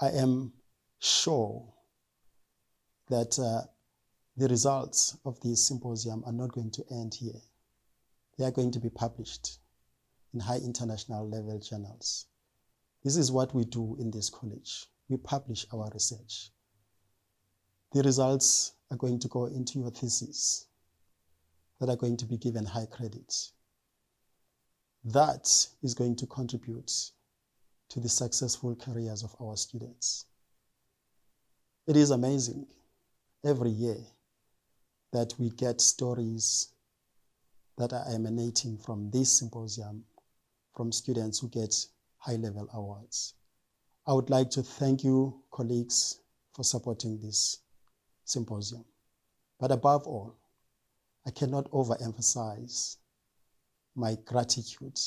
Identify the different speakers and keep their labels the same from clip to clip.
Speaker 1: I am sure that the results of this symposium are not going to end here. They are going to be published in high international level journals. This is what we do in this college. We publish our research. The results are going to go into your thesis that are going to be given high credit. That is going to contribute to the successful careers of our students. It is amazing every year that we get stories that are emanating from this symposium from students who get high-level awards. I would like to thank you, colleagues, for supporting this symposium. But above all, I cannot overemphasize my gratitude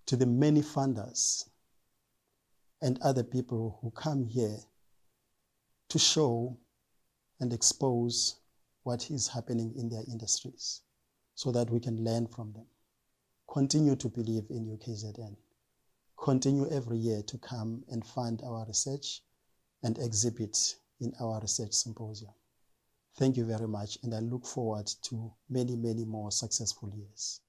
Speaker 1: to the many funders and other people who come here to show and expose what is happening in their industries so that we can learn from them. Continue to believe in UKZN. Continue every year to come and fund our research and exhibit in our research symposium. Thank you very much, and I look forward to many, many more successful years.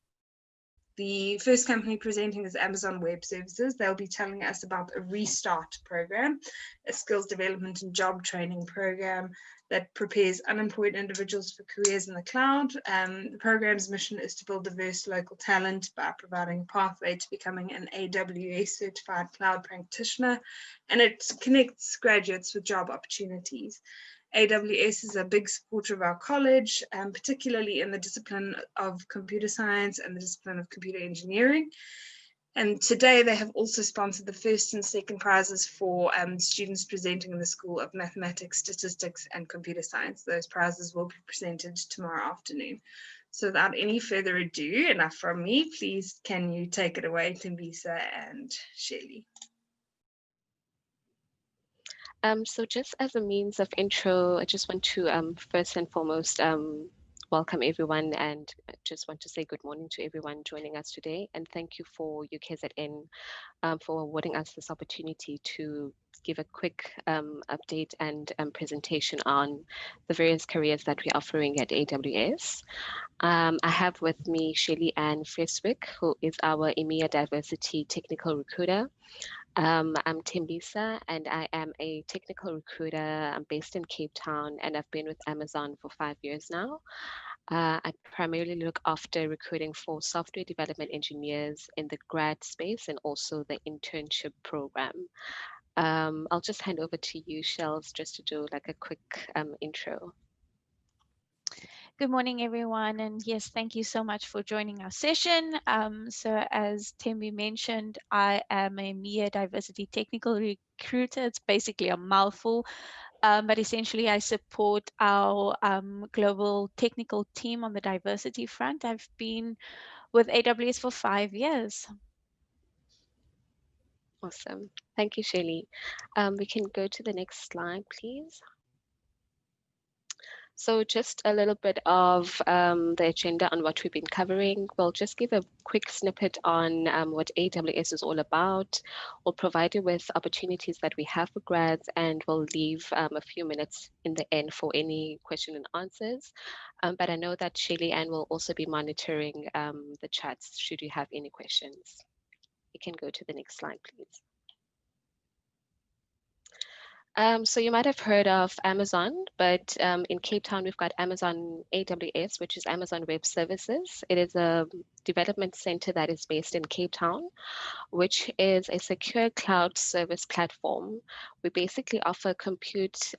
Speaker 2: The first company presenting is Amazon Web Services. They'll be telling us about a Restart program, a skills development and job training program that prepares unemployed individuals for careers in the cloud. The program's mission is to build diverse local talent by providing a pathway to becoming an AWS certified cloud practitioner, and it connects graduates with job opportunities. AWS is a big supporter of our college, particularly in the discipline of computer science and the discipline of computer engineering. And today they have also sponsored the first and second prizes for students presenting in the School of Mathematics, Statistics and Computer Science. Those prizes will be presented tomorrow afternoon. So without any further ado, enough from me, please can you take it away, Tembisa and Shelley.
Speaker 3: So just as a means of intro, I just want to first and foremost welcome everyone, and just want to say good morning to everyone joining us today, and thank you for UKZN for awarding us this opportunity to give a quick update and presentation on the various careers that we're offering at AWS. I have with me Shelley Ann Freswick, who is our EMEA Diversity Technical Recruiter. I'm Tembisa, and I am a technical recruiter. I'm based in Cape Town, and I've been with Amazon for 5 years now. I primarily look after recruiting for software development engineers in the grad space and also the internship program. I'll just hand over to you, Shells, just to do like a quick intro.
Speaker 4: Good morning, everyone. And yes, thank you so much for joining our session. So as Tembi mentioned, I am a MEA Diversity Technical Recruiter. It's basically a mouthful, but essentially I support our global technical team on the diversity front. I've been with AWS for 5 years.
Speaker 3: Awesome. Thank you, Shelley. We can go to the next slide, please. So just a little bit of the agenda on what we've been covering. We'll just give a quick snippet on what AWS is all about. We'll provide you with opportunities that we have for grads, and we'll leave a few minutes in the end for any question and answers. But I know that Shelley Ann will also be monitoring the chats should you have any questions. You can go to the next slide, please. So you might have heard of Amazon, but in Cape Town, we've got Amazon AWS, which is Amazon Web Services. It is a development center that is based in Cape Town, which is a secure cloud service platform. We basically offer compute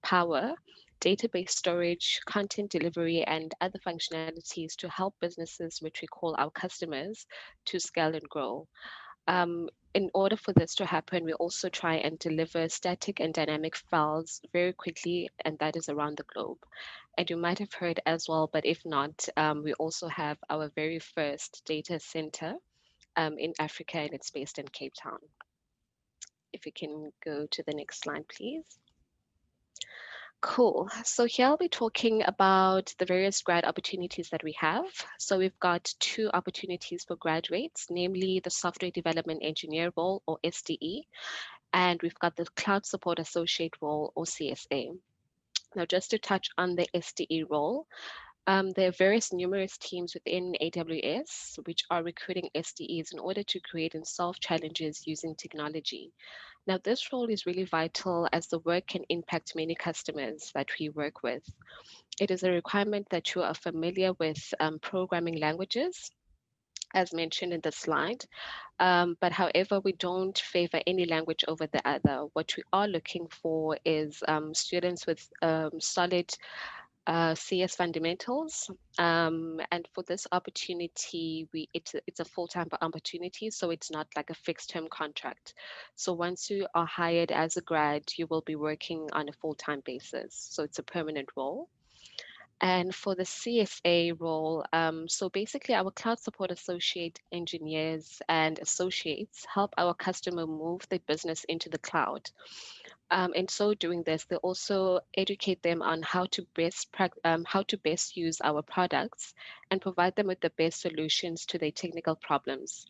Speaker 3: power, database storage, content delivery, and other functionalities to help businesses, which we call our customers, to scale and grow. In order for this to happen, we also try and deliver static and dynamic files very quickly, and that is around the globe. And you might have heard as well, but if not, we also have our very first data center in Africa, and it's based in Cape Town. If you can go to the next slide, please. Cool. So here I'll be talking about the various grad opportunities that we have. So we've got 2 opportunities for graduates, namely the Software Development Engineer role, or SDE, And we've got the Cloud Support Associate role, or CSA. Now, just to touch on the SDE role, there are various numerous teams within AWS which are recruiting SDEs in order to create and solve challenges using technology. Now, this role is really vital as the work can impact many customers that we work with. It is a requirement that you are familiar with programming languages, as mentioned in the slide. But however, we don't favor any language over the other. What we are looking for is students with solid CS fundamentals. And for this opportunity, it's a full-time opportunity, so it's not like a fixed-term contract. So once you are hired as a grad, you will be working on a full-time basis. So it's a permanent role. And for the CSA role, so basically our cloud support associate engineers and associates help our customer move their business into the cloud. And so doing this, they also educate them on how to best use our products and provide them with the best solutions to their technical problems.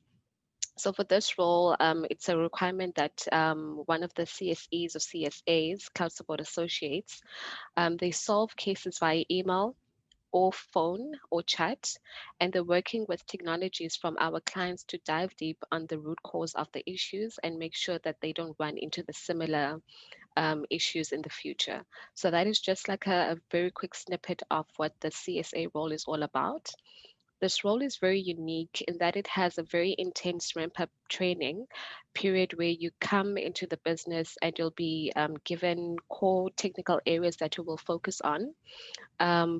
Speaker 3: So for this role, it's a requirement that one of the CSEs or CSAs, Cloud Support Associates, they solve cases via email or phone or chat, and they're working with technologies from our clients to dive deep on the root cause of the issues and make sure that they don't run into the similar issues in the future. So that is just like a very quick snippet of what the CSA role is all about. This role is very unique in that it has a very intense ramp-up training period where you come into the business and you'll be given core technical areas that you will focus on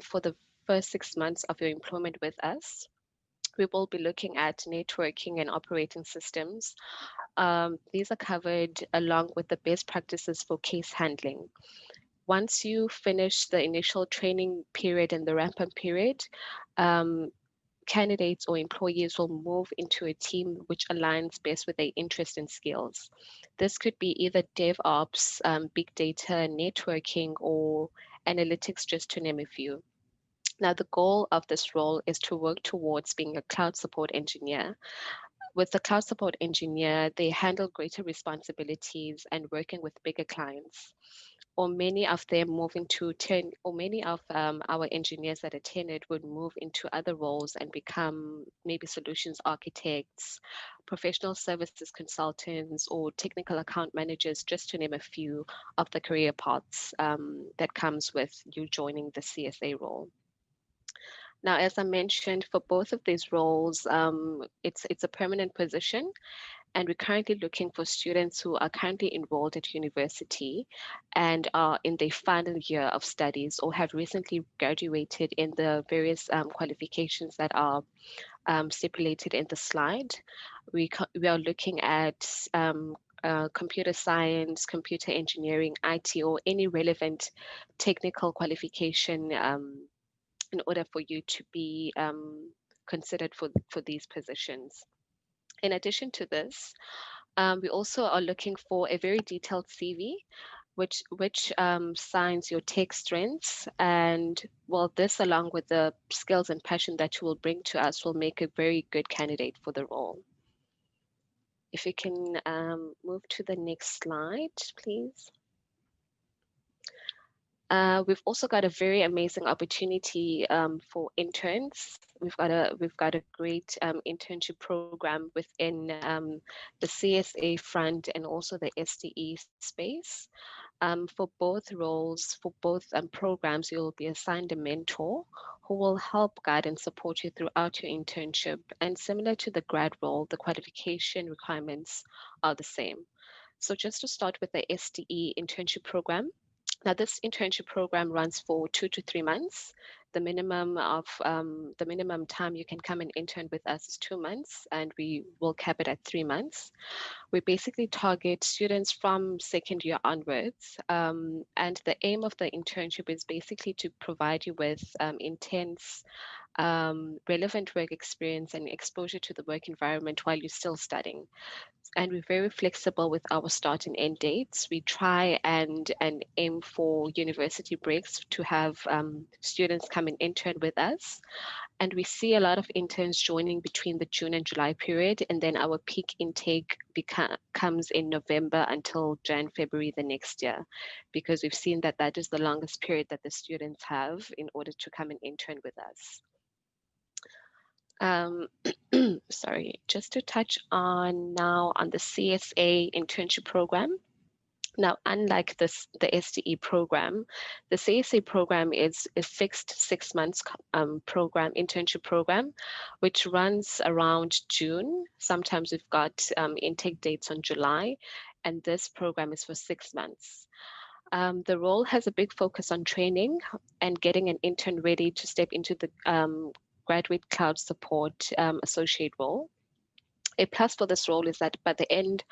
Speaker 3: for the first 6 months of your employment with us. We will be looking at networking and operating systems. These are covered along with the best practices for case handling. Once you finish the initial training period and the ramp-up period, candidates or employees will move into a team which aligns best with their interest and skills. This could be either DevOps, big data, networking, or analytics, just to name a few. Now, the goal of this role is to work towards being a cloud support engineer. With the cloud support engineer, they handle greater responsibilities and working with bigger clients. Or many of them moving to many of our engineers that are tenured would move into other roles and become maybe solutions architects, professional services consultants, or technical account managers, just to name a few of the career paths that comes with you joining the CSA role. Now, as I mentioned, for both of these roles, it's a permanent position, and we're currently looking for students who are currently enrolled at university and are in their final year of studies or have recently graduated in the various qualifications that are stipulated in the slide. We are looking at computer science, computer engineering, IT, or any relevant technical qualification in order for you to be considered for these positions. In addition to this, we also are looking for a very detailed CV, which signs your tech strengths, and well, this along with the skills and passion that you will bring to us will make a very good candidate for the role. If you can move to the next slide, please. We've also got a very amazing opportunity for interns. We've got a great internship program within the CSA front and also the SDE space. For both roles, for both programs, you'll be assigned a mentor who will help guide and support you throughout your internship. And similar to the grad role, the qualification requirements are the same. So just to start with the SDE internship program. Now, this internship program runs for 2 to 3 months. The minimum time you can come and intern with us is 2 months, and we will cap it at 3 months. We basically target students from second year onwards, and the aim of the internship is basically to provide you with intense, relevant work experience and exposure to the work environment while you're still studying. And we're very flexible with our start and end dates. We try and aim for university breaks to have students come and intern with us. And we see a lot of interns joining between the June and July period, and then our peak intake comes in November until February the next year, because we've seen that that is the longest period that the students have in order to come and intern with us. Sorry, just to touch on now on the CSA internship program. Now, unlike the STE program, the CSA program is a fixed 6 months internship program, which runs around June. Sometimes we've got intake dates on July, and this program is for 6 months. The role has a big focus on training and getting an intern ready to step into the graduate cloud support associate role. A plus for this role is that by the end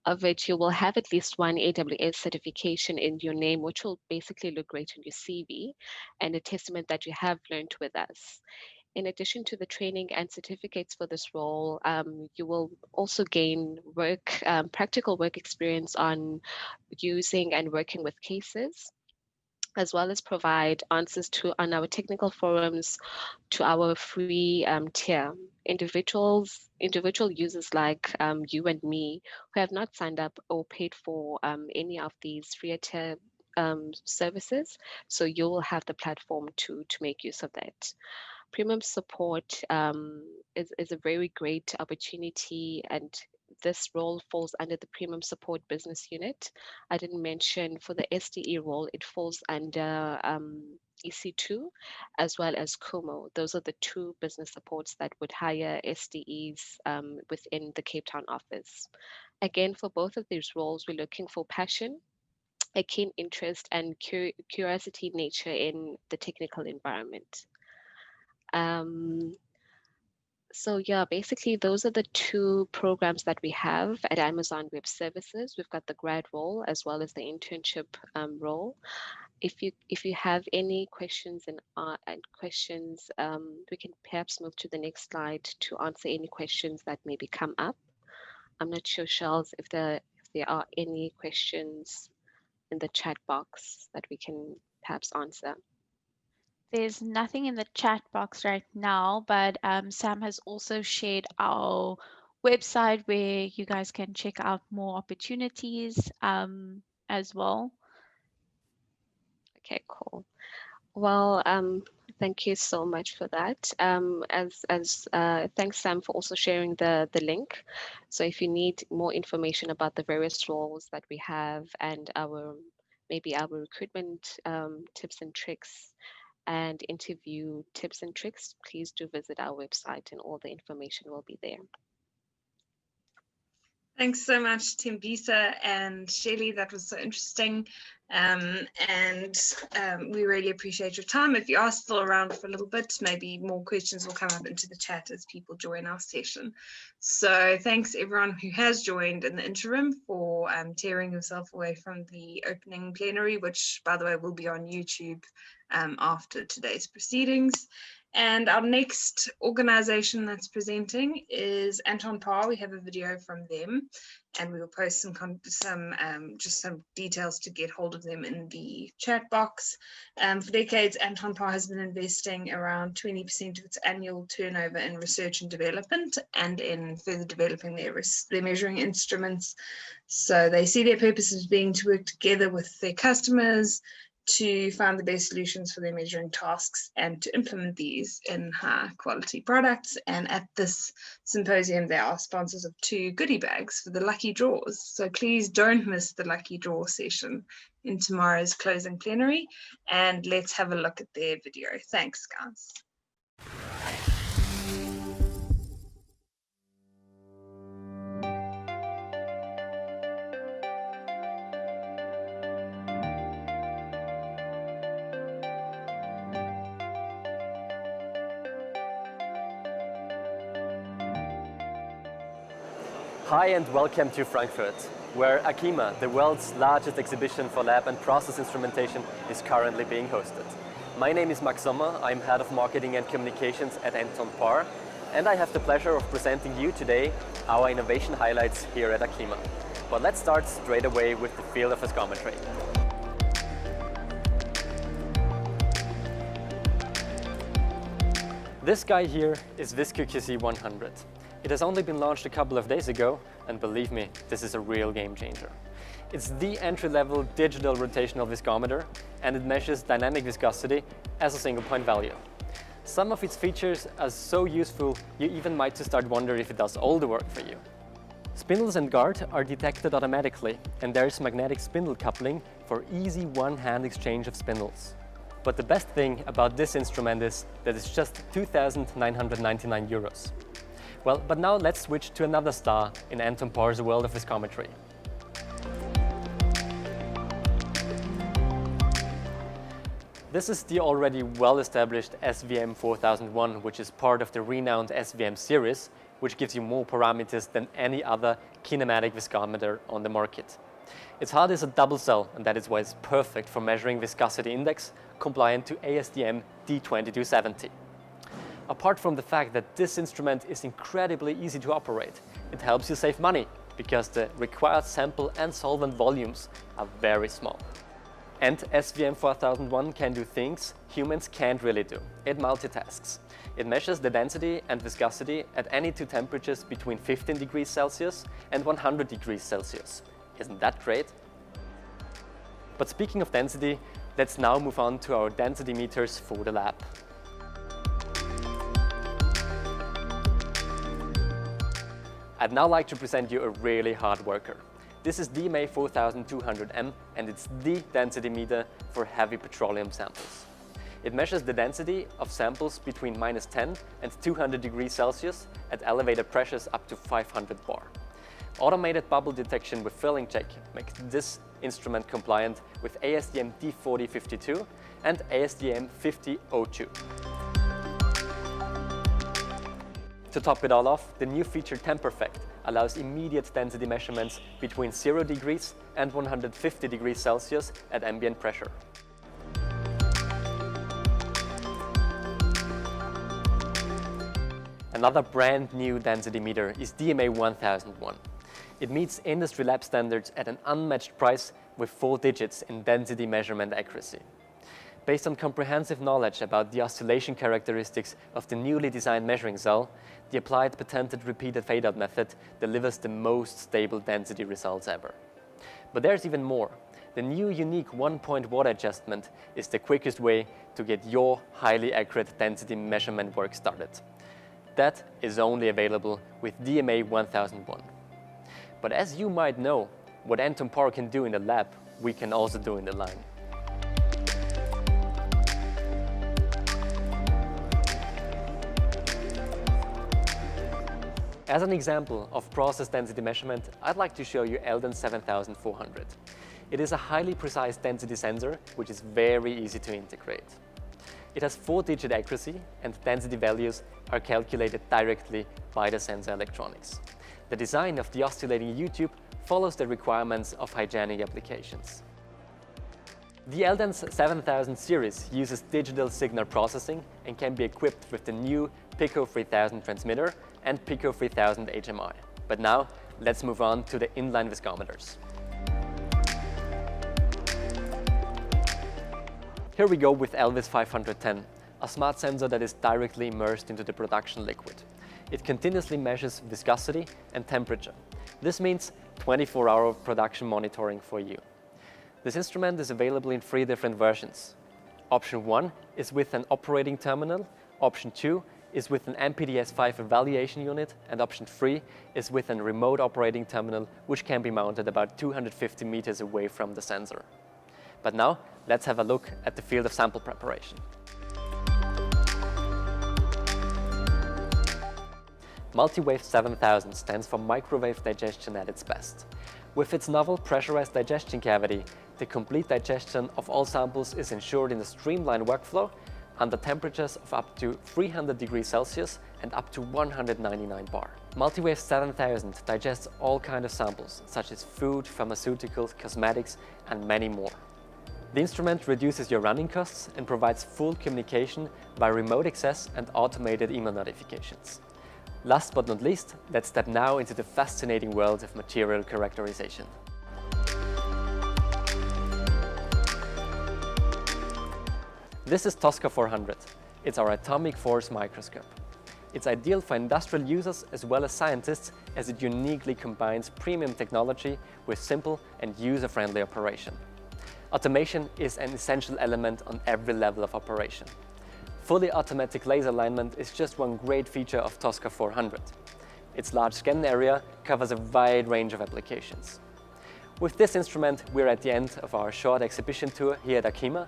Speaker 3: of it, you will have at least one AWS certification in your name, which will basically look great on your CV and a testament that you have learned with us. In addition to the training and certificates for this role, you will also gain practical work experience on using and working with cases, as well as provide answers on our technical forums to our free tier. Individual users like you and me who have not signed up or paid for any of these free tier services, so you will have the platform to make use of that. Premium support is a very great opportunity, and this role falls under the Premium Support Business Unit. I didn't mention for the SDE role, it falls under EC2 as well as Kumo. Those are the two business supports that would hire SDEs within the Cape Town office. Again, for both of these roles, we're looking for passion, a keen interest, and curiosity nature in the technical environment. So yeah, basically those are the two programs that we have at Amazon Web Services. We've got the grad role as well as the internship role. If you have any questions and questions, we can perhaps move to the next slide to answer any questions that maybe come up. I'm not sure, Charles, if there are any questions in the chat box that we can perhaps answer.
Speaker 4: There's nothing in the chat box right now, but Sam has also shared our website where you guys can check out more opportunities as well.
Speaker 3: Okay, cool. Well, thank you so much for that. Thanks, Sam, for also sharing the link. So if you need more information about the various roles that we have and maybe our recruitment tips and tricks and interview tips and tricks, please do visit our website and all the information will be there.
Speaker 2: Thanks so much, Tembisa and Shelley. That was so interesting. We really appreciate your time. If you are still around for a little bit, maybe more questions will come up into the chat as people join our session. So thanks everyone who has joined in the interim for tearing yourself away from the opening plenary, which by the way will be on YouTube after today's proceedings. And our next organization that's presenting is Anton Paar. We have a video from them, and we will post some details to get hold of them in the chat box. For decades, Anton Paar has been investing around 20% of its annual turnover in research and development and in further developing their measuring instruments. So they see their purpose as being to work together with their customers to find the best solutions for their measuring tasks and to implement these in high quality products. And at this symposium, they are sponsors of 2 goodie bags for the lucky draws. So please don't miss the lucky draw session in tomorrow's closing plenary. And let's have a look at their video. Thanks, guys.
Speaker 5: Hi and welcome to Frankfurt, where ACHIMA, the world's largest exhibition for lab and process instrumentation, is currently being hosted. My name is Max Sommer, I'm Head of Marketing and Communications at Anton Paar, and I have the pleasure of presenting you today our innovation highlights here at ACHIMA. But let's start straight away with the field of viscometry. This guy here is ViscoQC 100. It has only been launched a couple of days ago, and believe me, this is a real game changer. It's the entry-level digital rotational viscometer, and it measures dynamic viscosity as a single-point value. Some of its features are so useful, you even might start wondering if it does all the work for you. Spindles and guard are detected automatically, and there's magnetic spindle coupling for easy one-hand exchange of spindles. But the best thing about this instrument is that it's just 2,999 euros. Well, but now let's switch to another star in Anton Paar's world of viscometry. This is the already well-established SVM 4001, which is part of the renowned SVM series, which gives you more parameters than any other kinematic viscometer on the market. Its heart is a double cell, and that is why it's perfect for measuring viscosity index compliant to ASTM D2270. Apart from the fact that this instrument is incredibly easy to operate, it helps you save money because the required sample and solvent volumes are very small. And SVM 4001 can do things humans can't really do. It multitasks. It measures the density and viscosity at any two temperatures between 15 degrees Celsius and 100 degrees Celsius. Isn't that great? But speaking of density, let's now move on to our density meters for the lab. I'd now like to present you a really hard worker. This is DMA 4200M, and it's the density meter for heavy petroleum samples. It measures the density of samples between -10 and 200 degrees Celsius at elevated pressures up to 500 bar. Automated bubble detection with filling check makes this instrument compliant with ASTM D4052 and ASTM 5002. To top it all off, the new feature TemperFect allows immediate density measurements between 0 degrees and 150 degrees Celsius at ambient pressure. Another brand new density meter is DMA 1001. It meets industry lab standards at an unmatched price with 4 digits in density measurement accuracy. Based on comprehensive knowledge about the oscillation characteristics of the newly designed measuring cell, the applied patented repeated fade-out method delivers the most stable density results ever. But there's even more. The new unique one-point water adjustment is the quickest way to get your highly accurate density measurement work started. That is only available with DMA 1001. But as you might know, what Anton Paar can do in the lab, we can also do in the line. As an example of process density measurement, I'd like to show you Eldon 7400. It is a highly precise density sensor, which is very easy to integrate. It has 4-digit accuracy, and density values are calculated directly by the sensor electronics. The design of the oscillating U-tube follows the requirements of hygienic applications. The Eldon 7000 series uses digital signal processing and can be equipped with the new Pico 3000 transmitter and Pico 3000 HMI. But now, let's move on to the inline viscometers. Here we go with Elvis 510, a smart sensor that is directly immersed into the production liquid. It continuously measures viscosity and temperature. This means 24-hour production monitoring for you. This instrument is available in 3 different versions. Option 1 is with an operating terminal, option 2 is with an MPDS5 evaluation unit, and option 3 is with a remote operating terminal, which can be mounted about 250 meters away from the sensor. But now, let's have a look at the field of sample preparation. Multiwave 7000 stands for microwave digestion at its best. With its novel pressurized digestion cavity, the complete digestion of all samples is ensured in a streamlined workflow under temperatures of up to 300 degrees Celsius and up to 199 bar. Multiwave 7000 digests all kinds of samples, such as food, pharmaceuticals, cosmetics, and many more. The instrument reduces your running costs and provides full communication via remote access and automated email notifications. Last but not least, let's step now into the fascinating world of material characterization. This is Tosca 400. It's our atomic force microscope. It's ideal for industrial users as well as scientists, as it uniquely combines premium technology with simple and user-friendly operation. Automation is an essential element on every level of operation. Fully automatic laser alignment is just one great feature of Tosca 400. Its large scan area covers a wide range of applications. With this instrument, we're at the end of our short exhibition tour here at ACHIMA.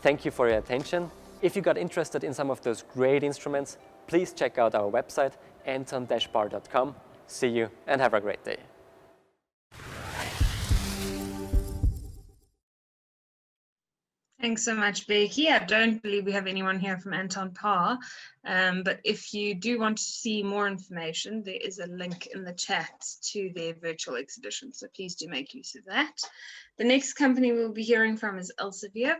Speaker 5: Thank you for your attention. If you got interested in some of those great instruments, please check out our website, anton-paar.com. See you and have a great day.
Speaker 2: Thanks so much, Becky. I don't believe we have anyone here from Anton Paar, but if you do want to see more information, there is a link in the chat to their virtual exhibition, so please do make use of that. The next company we'll be hearing from is Elsevier.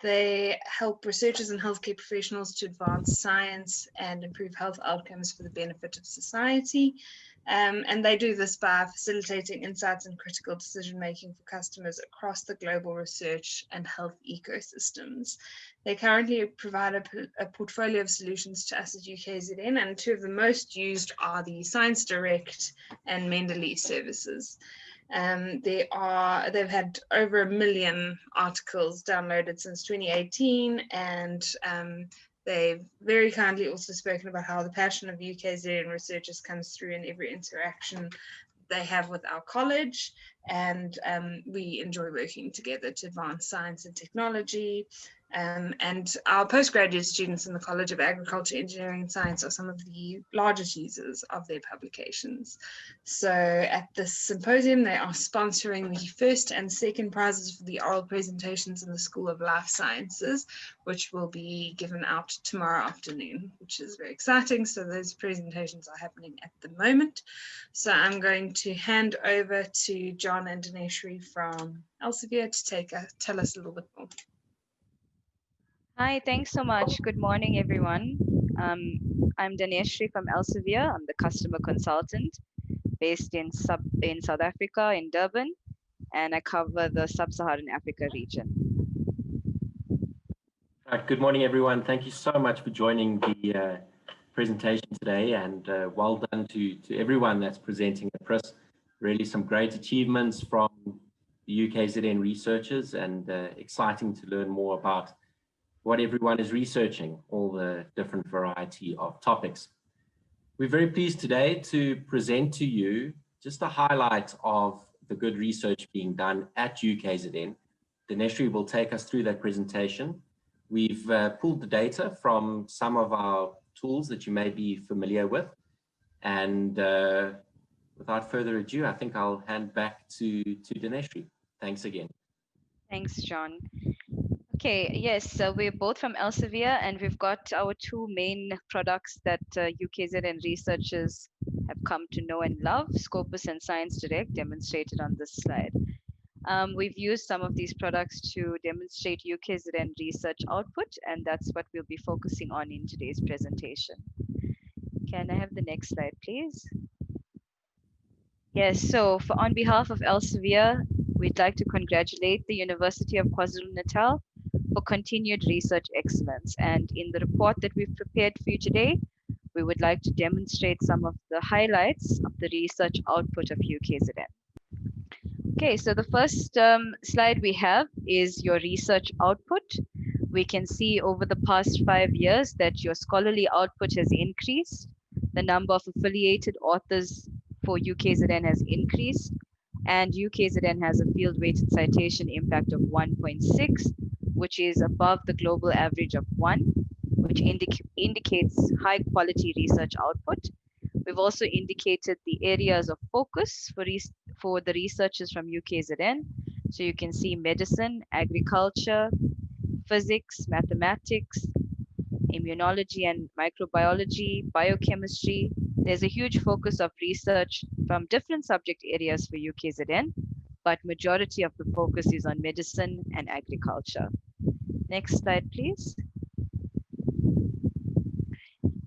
Speaker 2: They help researchers and healthcare professionals to advance science and improve health outcomes for the benefit of society. And they do this by facilitating insights and critical decision-making for customers across the global research and health ecosystems. They currently provide a portfolio of solutions to us at UKZN, and two of the most used are the Science Direct and Mendeley services. They've had over 1 million articles downloaded since 2018, and they've very kindly also spoken about how the passion of UKZN researchers comes through in every interaction they have with our college, and we enjoy working together to advance science and technology. And our postgraduate students in the College of Agriculture, Engineering and Science are some of the largest users of their publications. So at this symposium, they are sponsoring the first and second prizes for the oral presentations in the School of Life Sciences, which will be given out tomorrow afternoon, which is very exciting. So those presentations are happening at the moment. So I'm going to hand over to John and Dineshri from Elsevier to tell us a little bit more.
Speaker 6: Hi, thanks so much. Good morning, everyone. I'm Dineshri from Elsevier. I'm the customer consultant based in South Africa, in Durban, and I cover the Sub-Saharan Africa region.
Speaker 7: Right, good morning, everyone. Thank you so much for joining the presentation today, and well done to everyone that's presenting at PRIS. Really some great achievements from the UKZN researchers, and exciting to learn more about what everyone is researching, all the different variety of topics. We're very pleased today to present to you just a highlight of the good research being done at UKZN. Dineshri will take us through that presentation. We've pulled the data from some of our tools that you may be familiar with. And without further ado, I think I'll hand back to Dineshri. Thanks again.
Speaker 6: Thanks, John. Okay, yes, so we're both from Elsevier, and we've got our two main products that UKZN researchers have come to know and love, Scopus and Science Direct, demonstrated on this slide. We've used some of these products to demonstrate UKZN research output, and that's what we'll be focusing on in today's presentation. Can I have the next slide, please? Yes, so on behalf of Elsevier, we'd like to congratulate the University of KwaZulu-Natal for continued research excellence. And in the report that we've prepared for you today, we would like to demonstrate some of the highlights of the research output of UKZN. Okay, so the first slide we have is your research output. We can see over the past 5 years that your scholarly output has increased. The number of affiliated authors for UKZN has increased, and UKZN has a field-weighted citation impact of 1.6, which is above the global average of 1, which indicates high-quality research output. We've also indicated the areas of focus for the researchers from UKZN. So you can see medicine, agriculture, physics, mathematics, immunology and microbiology, biochemistry. There's a huge focus of research from different subject areas for UKZN, but majority of the focus is on medicine and agriculture. Next slide, please.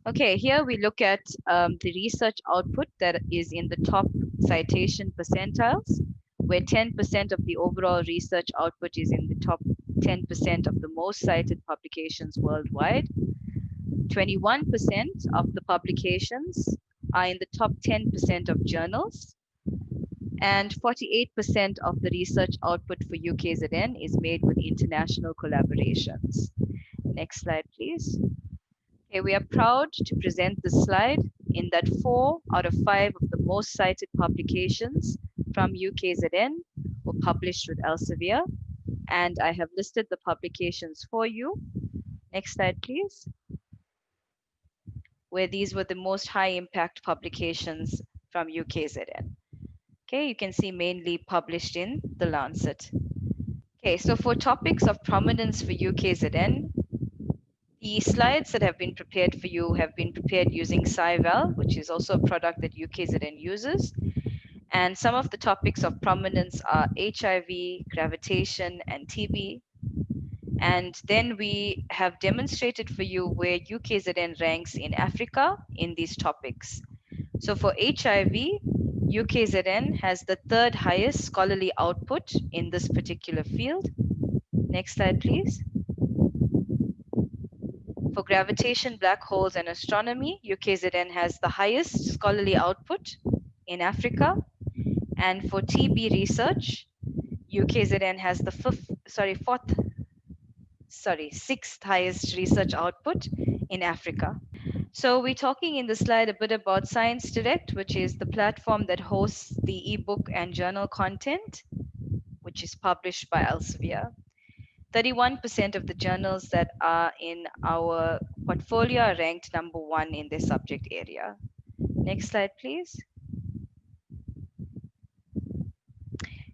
Speaker 6: Okay, here we look at the research output that is in the top citation percentiles, where 10% of the overall research output is in the top 10% of the most cited publications worldwide. 21% of the publications are in the top 10% of journals, and 48% of the research output for UKZN is made with international collaborations. Next slide, please. Okay, we are proud to present this slide in that 4 out of 5 of the most cited publications from UKZN were published with Elsevier, and I have listed the publications for you. Next slide, please. Where these were the most high impact publications from UKZN. Okay, you can see mainly published in The Lancet. Okay, so for topics of prominence for UKZN, the slides that have been prepared for you have been prepared using SciVal, which is also a product that UKZN uses. And some of the topics of prominence are HIV, gravitation, and TB. And then we have demonstrated for you where UKZN ranks in Africa in these topics. So for HIV, UKZN has the 3rd highest scholarly output in this particular field. Next slide, please. For gravitation, black holes, and astronomy, UKZN has the highest scholarly output in Africa. And for TB research, UKZN has the 6th highest research output in Africa. So we're talking in the slide a bit about Science Direct, which is the platform that hosts the ebook and journal content, which is published by Elsevier. 31% of the journals that are in our portfolio are ranked number 1 in their subject area. Next slide, please.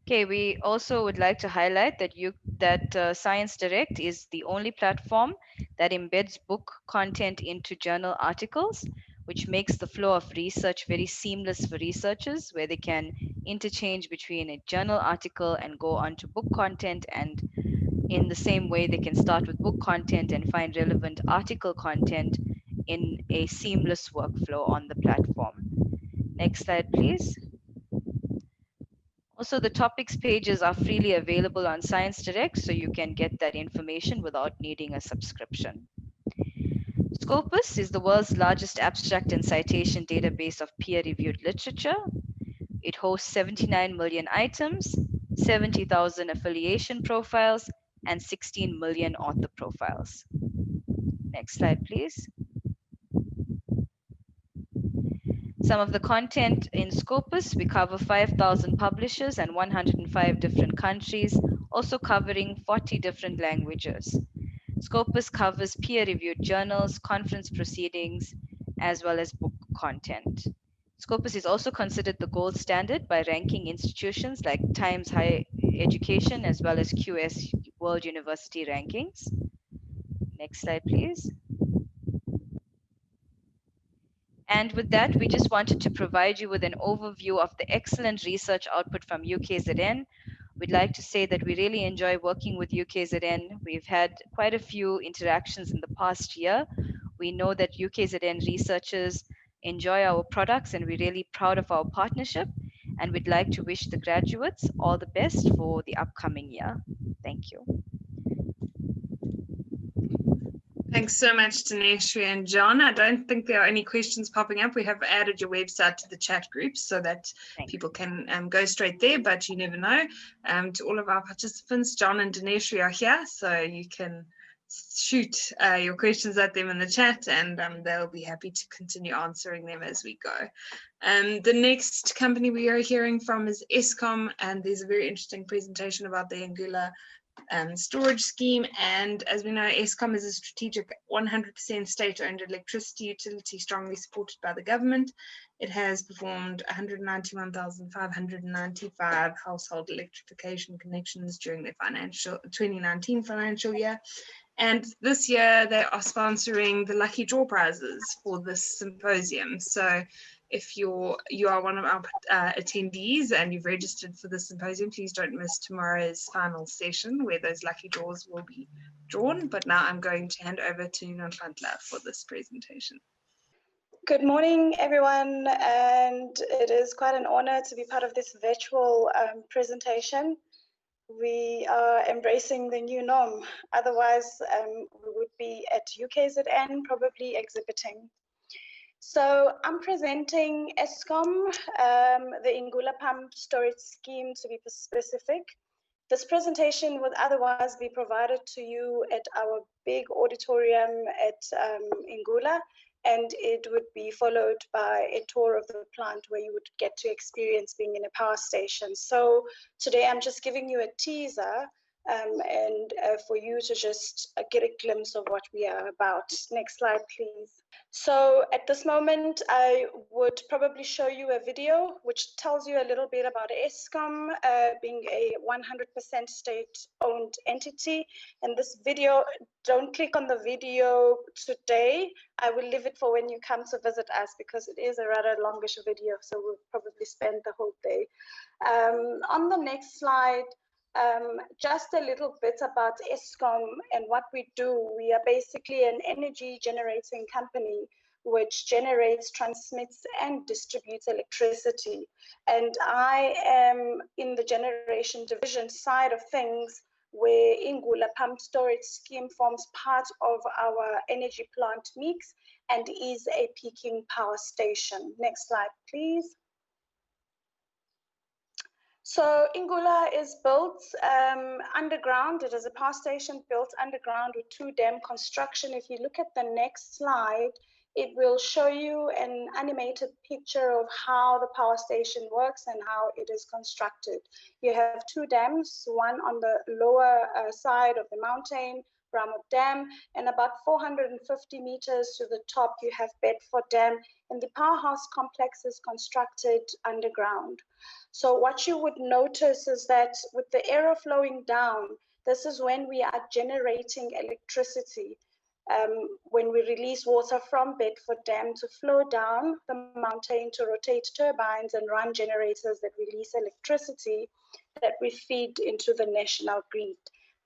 Speaker 6: Okay, we also would like to highlight that Science Direct is the only platform that embeds book content into journal articles, which makes the flow of research very seamless for researchers, where they can interchange between a journal article and go on to book content, and in the same way they can start with book content and find relevant article content in a seamless workflow on the platform. Next slide, please. Also, the topics pages are freely available on Science Direct, so you can get that information without needing a subscription. Scopus is the world's largest abstract and citation database of peer-reviewed literature. It hosts 79 million items, 70,000 affiliation profiles, and 16 million author profiles. Next slide, please. Some of the content in Scopus, we cover 5,000 publishers and 105 different countries, also covering 40 different languages. Scopus covers peer-reviewed journals, conference proceedings, as well as book content. Scopus is also considered the gold standard by ranking institutions like Times Higher Education, as well as QS World University Rankings. Next slide, please. And with that, we just wanted to provide you with an overview of the excellent research output from UKZN. We'd like to say that we really enjoy working with UKZN. We've had quite a few interactions in the past year. We know that UKZN researchers enjoy our products, and we're really proud of our partnership. And we'd like to wish the graduates all the best for the upcoming year. Thank you.
Speaker 2: Thanks so much, Dineshri and John. I don't think there are any questions popping up. We have added your website to the chat group so that people can go straight there, but you never know. To all of our participants, John and Dineshri are here, so you can shoot your questions at them in the chat, and they'll be happy to continue answering them as we go. The next company we are hearing from is Eskom, and there's a very interesting presentation about the Anguilla storage scheme. And as we know, Eskom is a strategic 100% state-owned electricity utility strongly supported by the government. It has performed 191,595 household electrification connections during the 2019 financial year. And this year they are sponsoring the lucky draw prizes for this symposium. So if you are one of our attendees and you've registered for the symposium, please don't miss tomorrow's final session where those lucky draws will be drawn. But now I'm going to hand over to Nonhlanhla for this presentation.
Speaker 8: Good morning, everyone, and it is quite an honor to be part of this virtual presentation. We are embracing the new norm. Otherwise, we would be at UKZN probably exhibiting. So I'm presenting Eskom, the Ingula Pump Storage Scheme to be specific. This presentation would otherwise be provided to you at our big auditorium at Ingula, and it would be followed by a tour of the plant where you would get to experience being in a power station. So today I'm just giving you a teaser and for you to just get a glimpse of what we are about. Next slide, please. So at this moment, I would probably show you a video which tells you a little bit about Eskom being a 100% state-owned entity. And this video, don't click on the video today. I will leave it for when you come to visit us because it is a rather longish video, so we'll probably spend the whole day. On the next slide, just a little bit about Eskom and what we do. We are basically an energy generating company which generates, transmits, and distributes electricity. And I am in the generation division side of things, where Ingula Pump Storage Scheme forms part of our energy plant mix and is a peaking power station. Next slide, please. So Ingula is built underground. It is a power station built underground with 2 dam construction. If you look at the next slide, it will show you an animated picture of how the power station works and how it is constructed. You have 2 dams, one on the lower side of the mountain, Bramuk Dam, and about 450 meters to the top you have Bedford Dam, and the powerhouse complex is constructed underground. So what you would notice is that with the air flowing down, this is when we are generating electricity. When we release water from Bedford Dam to flow down the mountain to rotate turbines and run generators that release electricity that we feed into the national grid.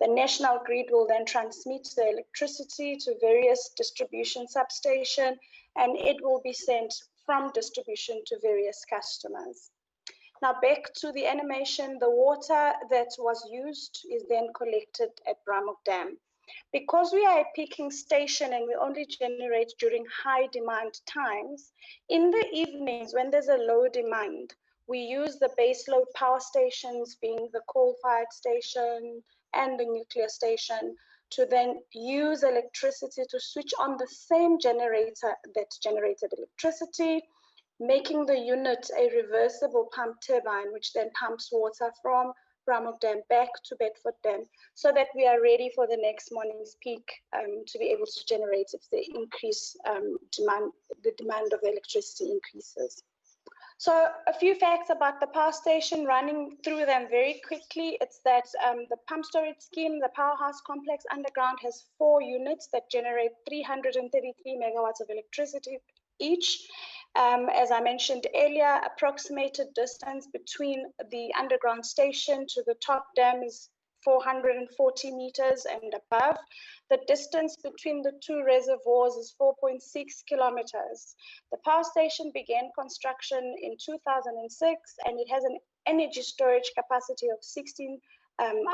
Speaker 8: The national grid will then transmit the electricity to various distribution substations, and it will be sent from distribution to various customers. Now back to the animation, the water that was used is then collected at Bramuk Dam. Because we are a peaking station and we only generate during high demand times, in the evenings when there's a low demand, we use the baseload power stations, being the coal-fired station and the nuclear station, to then use electricity to switch on the same generator that generated electricity, making the unit a reversible pump turbine, which then pumps water from Bramuk Dam back to Bedford Dam, so that we are ready for the next morning's peak to be able to generate if the demand of electricity increases. So a few facts about the power station, running through them very quickly. It's that the pump storage scheme, the powerhouse complex underground, has 4 units that generate 333 megawatts of electricity each. As I mentioned earlier, approximated distance between the underground station to the top dam is 440 meters and above. The distance between the 2 reservoirs is 4.6 kilometers. The power station began construction in 2006, and it has an energy storage capacity of 16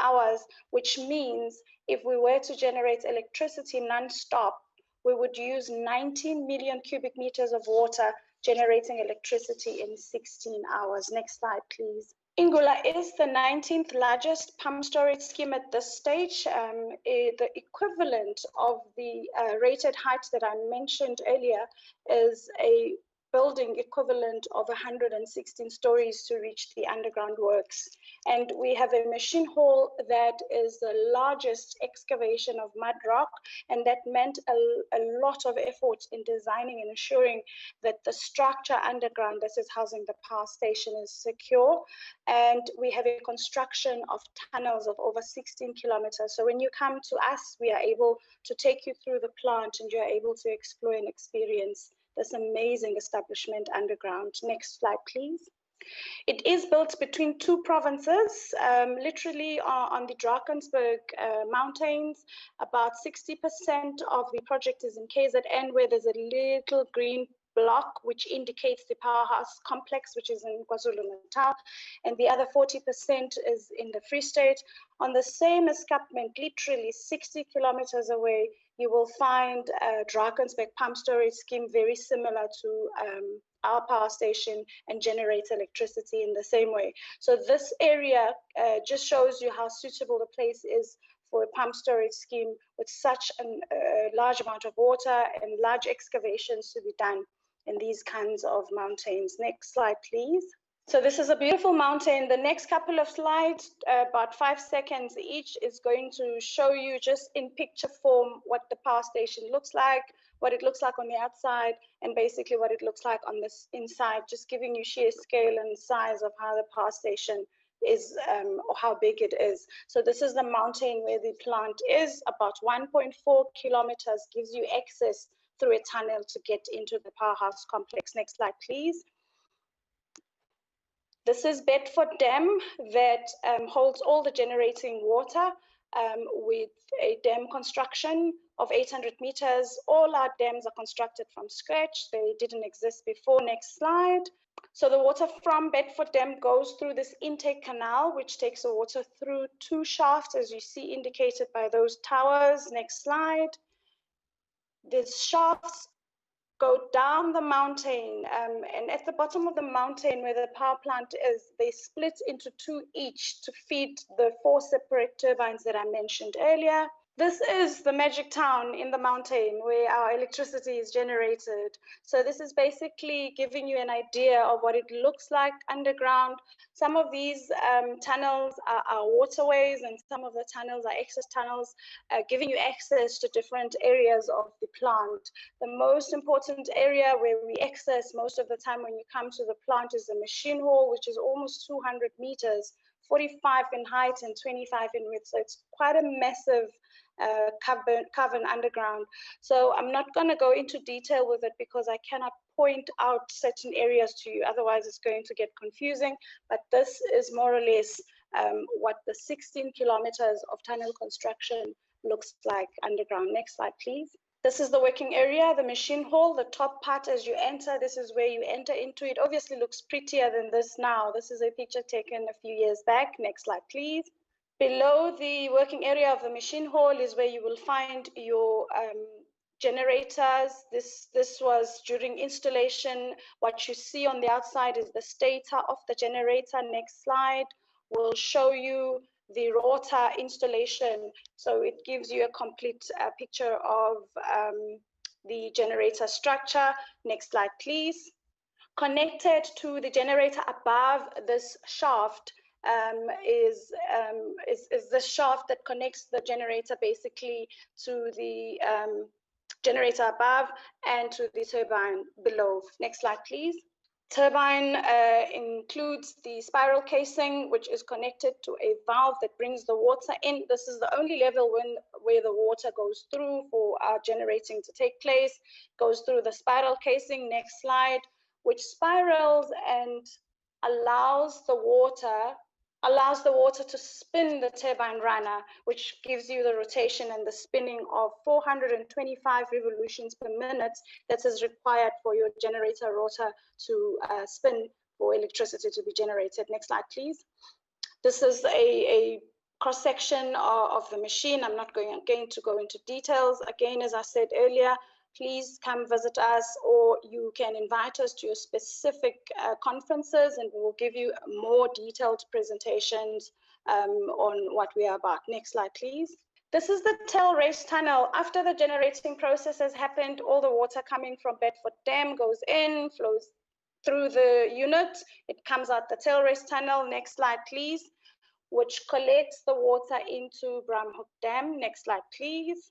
Speaker 8: hours, which means if we were to generate electricity non-stop, we would use 19 million cubic meters of water generating electricity in 16 hours. Next slide, please. Ingula is the 19th largest pump storage scheme at this stage. The equivalent of the rated height that I mentioned earlier is a building equivalent of 116 stories to reach the underground works. And we have a machine hall that is the largest excavation of mud rock, and that meant a lot of effort in designing and ensuring that the structure underground that is housing the power station is secure. And we have a construction of tunnels of over 16 kilometers. So when you come to us, we are able to take you through the plant and you're able to explore and experience this amazing establishment underground. Next slide, please. It is built between 2 provinces, literally on the Drakensberg mountains. About 60% of the project is in KZN, where there's a little green block, which indicates the powerhouse complex, which is in KwaZulu-Natal, and the other 40% is in the Free State. On the same escarpment, literally 60 kilometers away, you will find a Drakensberg pump storage scheme very similar to our power station and generates electricity in the same way. So this area just shows you how suitable the place is for a pump storage scheme with such a large amount of water and large excavations to be done in these kinds of mountains. Next slide, please. So this is a beautiful mountain. The next couple of slides, about 5 seconds each, is going to show you just in picture form what the power station looks like, what it looks like on the outside, and basically what it looks like on this inside, just giving you sheer scale and size of how the power station is or how big it is. So this is the mountain where the plant is, about 1.4 kilometers, gives you access through a tunnel to get into the powerhouse complex. Next slide, please. This is Bedford Dam that holds all the generating water with a dam construction of 800 meters. All our dams are constructed from scratch. They didn't exist before. Next slide. So the water from Bedford Dam goes through this intake canal, which takes the water through 2 shafts, as you see indicated by those towers. Next slide. These shafts go down the mountain, and at the bottom of the mountain where the power plant is, they split into 2 each to feed the 4 separate turbines that I mentioned earlier. This is the magic town in the mountain where our electricity is generated. So this is basically giving you an idea of what it looks like underground. Some of these tunnels are waterways, and some of the tunnels are access tunnels, giving you access to different areas of the plant. The most important area where we access most of the time when you come to the plant is the machine hall, which is almost 200 meters, 45 in height and 25 in width. So it's quite a massive cavern underground. So I'm not going to go into detail with it because I cannot point out certain areas to you, otherwise it's going to get confusing. But this is more or less what the 16 kilometers of tunnel construction looks like underground. Next slide, please. This is the working area, the machine hall, the top part as you enter. This is where you enter into it. Obviously looks prettier than this now. This is a picture taken a few years back. Next slide, please. Below the working area of the machine hall is where you will find your generators. This was during installation. What you see on the outside is the stator of the generator. Next slide will show you the rotor installation. So it gives you a complete picture of the generator structure. Next slide, please. Connected to the generator above this shaft is the shaft that connects the generator basically to the generator above and to the turbine below. Next slide, please. Turbine includes the spiral casing, which is connected to a valve that brings the water in. This is the only level where the water goes through for our generating to take place, goes through the spiral casing. Next slide, which spirals and allows the water to spin the turbine runner, which gives you the rotation and the spinning of 425 revolutions per minute that is required for your generator rotor to spin for electricity to be generated. Next slide, please. This is a cross-section of the machine. I'm not going to go into details. Again, as I said earlier, please come visit us, or you can invite us to your specific conferences, and we will give you more detailed presentations on what we are about. Next slide, please. This is the tail race tunnel. After the generating process has happened, all the water coming from Bedford Dam goes in, flows through the unit. It comes out the tail race tunnel. Next slide, please, which collects the water into Bramhoek Dam. Next slide, please.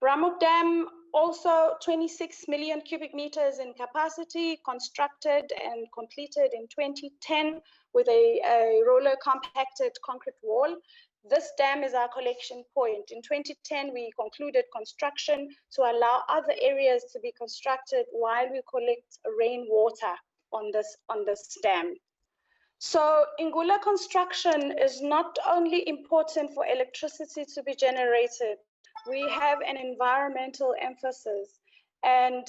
Speaker 8: Bramhoek Dam, also 26 million cubic meters in capacity, constructed and completed in 2010 with a roller compacted concrete wall. This dam is our collection point. In 2010, we concluded construction to allow other areas to be constructed while we collect rainwater on this dam. So Ingula construction is not only important for electricity to be generated, we have an environmental emphasis. And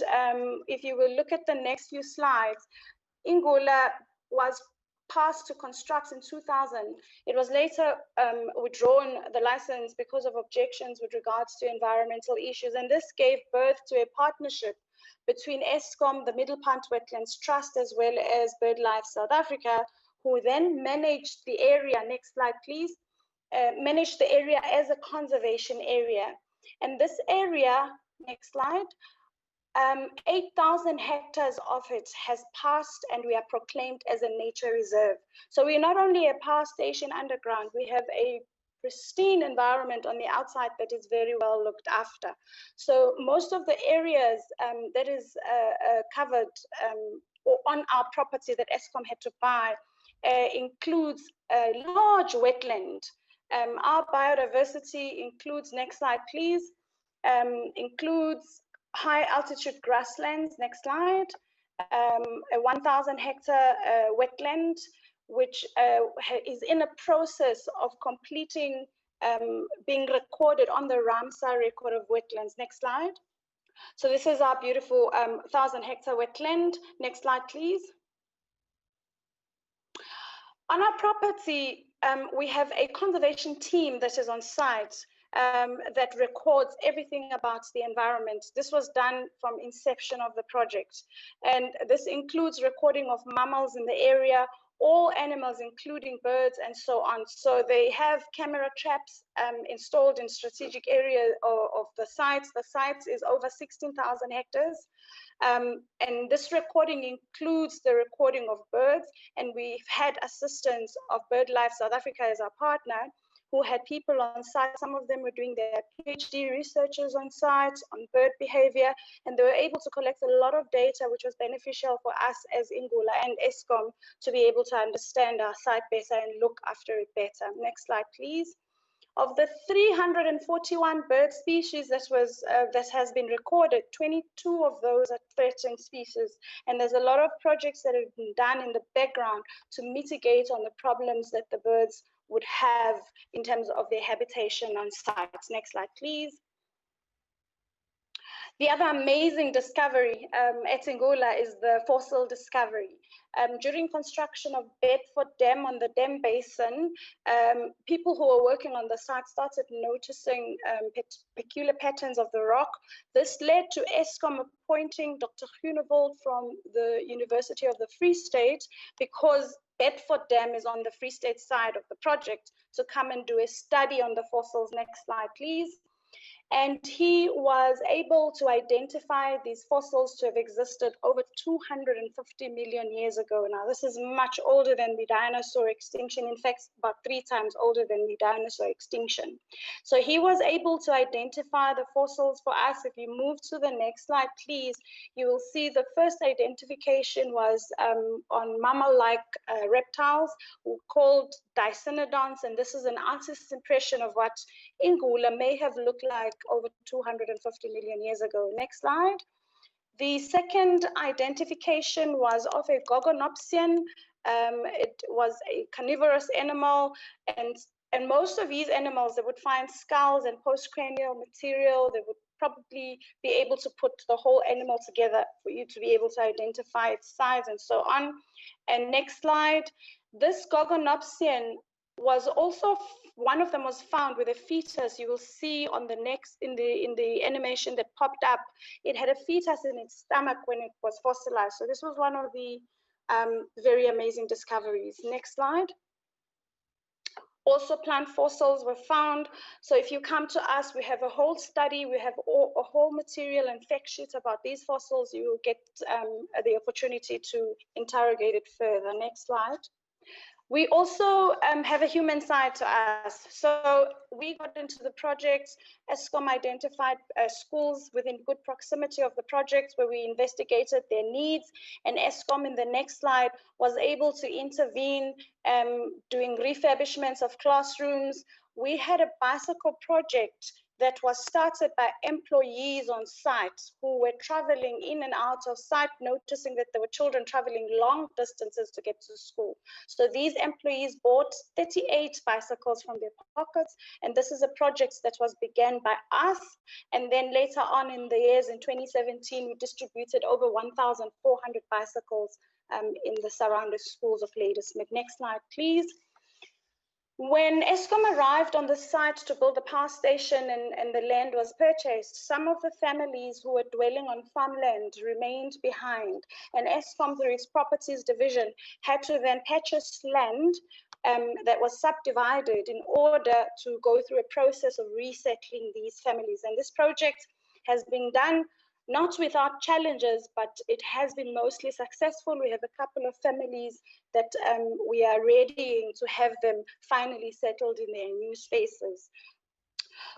Speaker 8: if you will look at the next few slides, Ingula was passed to construct in 2000. It was later withdrawn the license because of objections with regards to environmental issues. And this gave birth to a partnership between Eskom, the Middle Punt Wetlands Trust, as well as BirdLife South Africa, who then managed the area, next slide please, managed the area as a conservation area. And this area, next slide, 8,000 hectares of it has passed and we are proclaimed as a nature reserve. So we're not only a power station underground, we have a pristine environment on the outside that is very well looked after. So most of the areas that is covered or on our property that Eskom had to buy includes a large wetland. Our biodiversity includes, next slide please, includes high altitude grasslands, next slide, a 1,000 hectare wetland, which is in a process of completing, being recorded on the Ramsar record of wetlands. Next slide. So this is our beautiful 1,000 hectare wetland. Next slide, please. On our property, we have a conservation team that is on site that records everything about the environment. This was done from inception of the project. And this includes recording of mammals in the area, all animals, including birds and so on. So they have camera traps installed in strategic areas of the sites. The site is over 16,000 hectares. And this recording includes the recording of birds, and we've had assistance of BirdLife South Africa as our partner, who had people on site. Some of them were doing their PhD researchers on site on bird behavior, and they were able to collect a lot of data, which was beneficial for us as Ingula and Eskom to be able to understand our site better and look after it better. Next slide, please. Of the 341 bird species that has been recorded, 22 of those are threatened species. And there's a lot of projects that have been done in the background to mitigate on the problems that the birds would have in terms of their habitation on sites. Next slide, please. The other amazing discovery at Ingula is the fossil discovery. During construction of Bedford Dam on the Dam Basin, people who were working on the site started noticing peculiar patterns of the rock. This led to Eskom appointing Dr. Groenewold from the University of the Free State, because Bedford Dam is on the Free State side of the project, to come and do a study on the fossils. Next slide, please. And he was able to identify these fossils to have existed over 250 million years ago. Now, this is much older than the dinosaur extinction. In fact, about 3 times older than the dinosaur extinction. So he was able to identify the fossils for us. If you move to the next slide, please, you will see the first identification was on mammal-like reptiles called Dicynodonts. And this is an artist's impression of what Ingula may have looked like over 250 million years ago. Next slide. The second identification was of a Gorgonopsian. It was a carnivorous animal, and most of these animals, they would find skulls and postcranial material. They would probably be able to put the whole animal together for you to be able to identify its size and so on. And next slide. This Gorgonopsian was also, one of them was found with a fetus. You will see on the next, in the animation that popped up, it had a fetus in its stomach when it was fossilized. So this was one of the very amazing discoveries. Next slide. Also, plant fossils were found. So if you come to us, we have a whole study, we have a whole material and fact sheet about these fossils. You will get the opportunity to interrogate it further. Next slide. We also have a human side to us. So we got into the project. Eskom identified schools within good proximity of the project where we investigated their needs. And Eskom, in the next slide, was able to intervene doing refurbishments of classrooms. We had a bicycle project that was started by employees on site who were traveling in and out of site, noticing that there were children traveling long distances to get to school. So these employees bought 38 bicycles from their pockets, and this is a project that was began by us. And then later on in the years, in 2017, we distributed over 1,400 bicycles in the surrounding schools of Ladysmith. Next slide, please. When Eskom arrived on the site to build the power station and the land was purchased, some of the families who were dwelling on farmland remained behind. And Eskom, through its properties division, had to then purchase land that was subdivided in order to go through a process of resettling these families. And this project has been done not without challenges, but it has been mostly successful. We have a couple of families that we are readying to have them finally settled in their new spaces.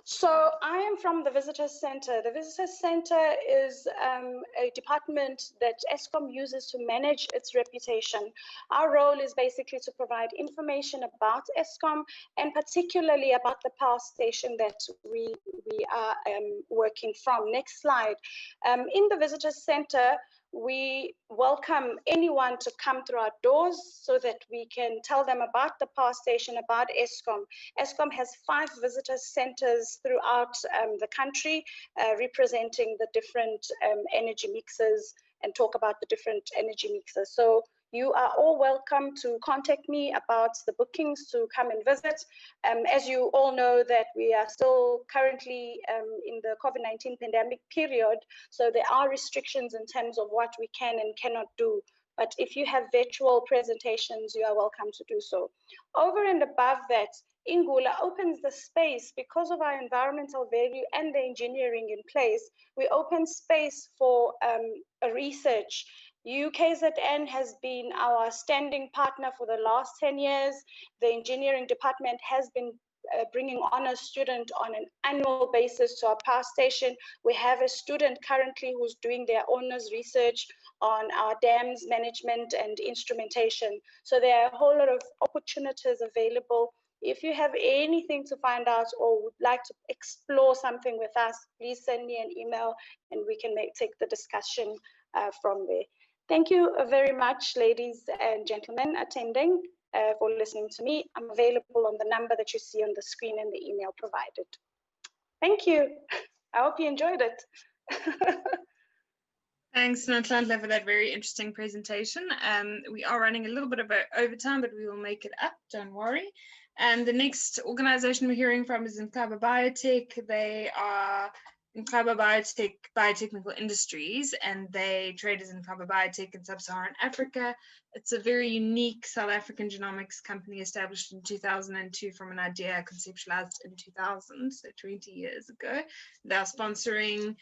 Speaker 8: So I am from the Visitor Center. The Visitor Center is a department that Eskom uses to manage its reputation. Our role is basically to provide information about Eskom and particularly about the power station that we are working from. Next slide. In the Visitor Center, we welcome anyone to come through our doors so that we can tell them about the power station, about Eskom. Eskom has 5 visitor centers throughout the country, representing the different energy mixes and talk about the different energy mixes. So you are all welcome to contact me about the bookings to come and visit. As you all know that we are still currently in the COVID-19 pandemic period, so there are restrictions in terms of what we can and cannot do. But if you have virtual presentations, you are welcome to do so. Over and above that, Ingula opens the space because of our environmental value and the engineering in place. We open space for a research. UKZN has been our standing partner for the last 10 years. The engineering department has been bringing on a student on an annual basis to our power station. We have a student currently who's doing their honors research on our dams management and instrumentation. So there are a whole lot of opportunities available. If you have anything to find out or would like to explore something with us, please send me an email and we can take the discussion from there. Thank you very much, ladies and gentlemen attending, for listening to me. I'm available on the number that you see on the screen and the email provided. Thank you. I hope you enjoyed it.
Speaker 2: Thanks, Nonhlanhla, for that very interesting presentation. We are running a little bit of overtime, but we will make it up, don't worry. And the next organization we're hearing from is Inqaba Biotec. They are Inqaba Biotec Biotechnical Industries, and they trade as Inqaba Biotec in Sub-Saharan Africa. It's a very unique South African genomics company established in 2002 from an idea conceptualized in 2000, so 20 years ago. They're sponsoring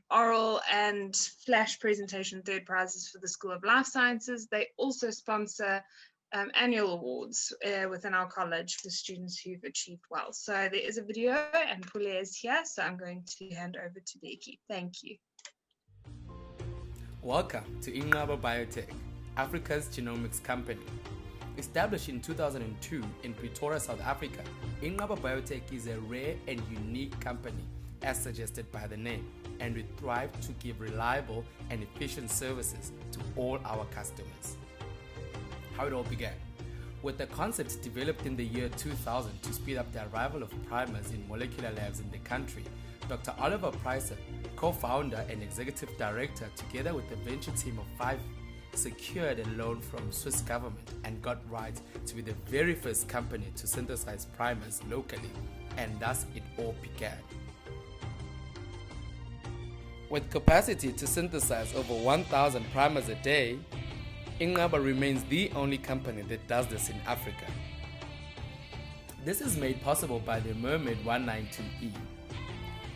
Speaker 2: oral and flash presentation third prizes for the School of Life Sciences. They also sponsor annual awards within our college for students who've achieved well. So there is a video and Pule is here, so I'm going to hand over to Becky. Thank you.
Speaker 9: Welcome to Inqaba Biotec, Africa's genomics company. Established in 2002 in Pretoria, South Africa, Inqaba Biotec is a rare and unique company, as suggested by the name, and we thrive to give reliable and efficient services to all our customers. How it all began. With the concept developed in the year 2000 to speed up the arrival of primers in molecular labs in the country, Dr. Oliver Pricer, co-founder and executive director, together with a venture team of 5, secured a loan from Swiss government and got rights to be the very first company to synthesize primers locally, and thus it all began. With capacity to synthesize over 1,000 primers a day, Inqaba remains the only company that does this in Africa. This is made possible by the Mermaid 192E.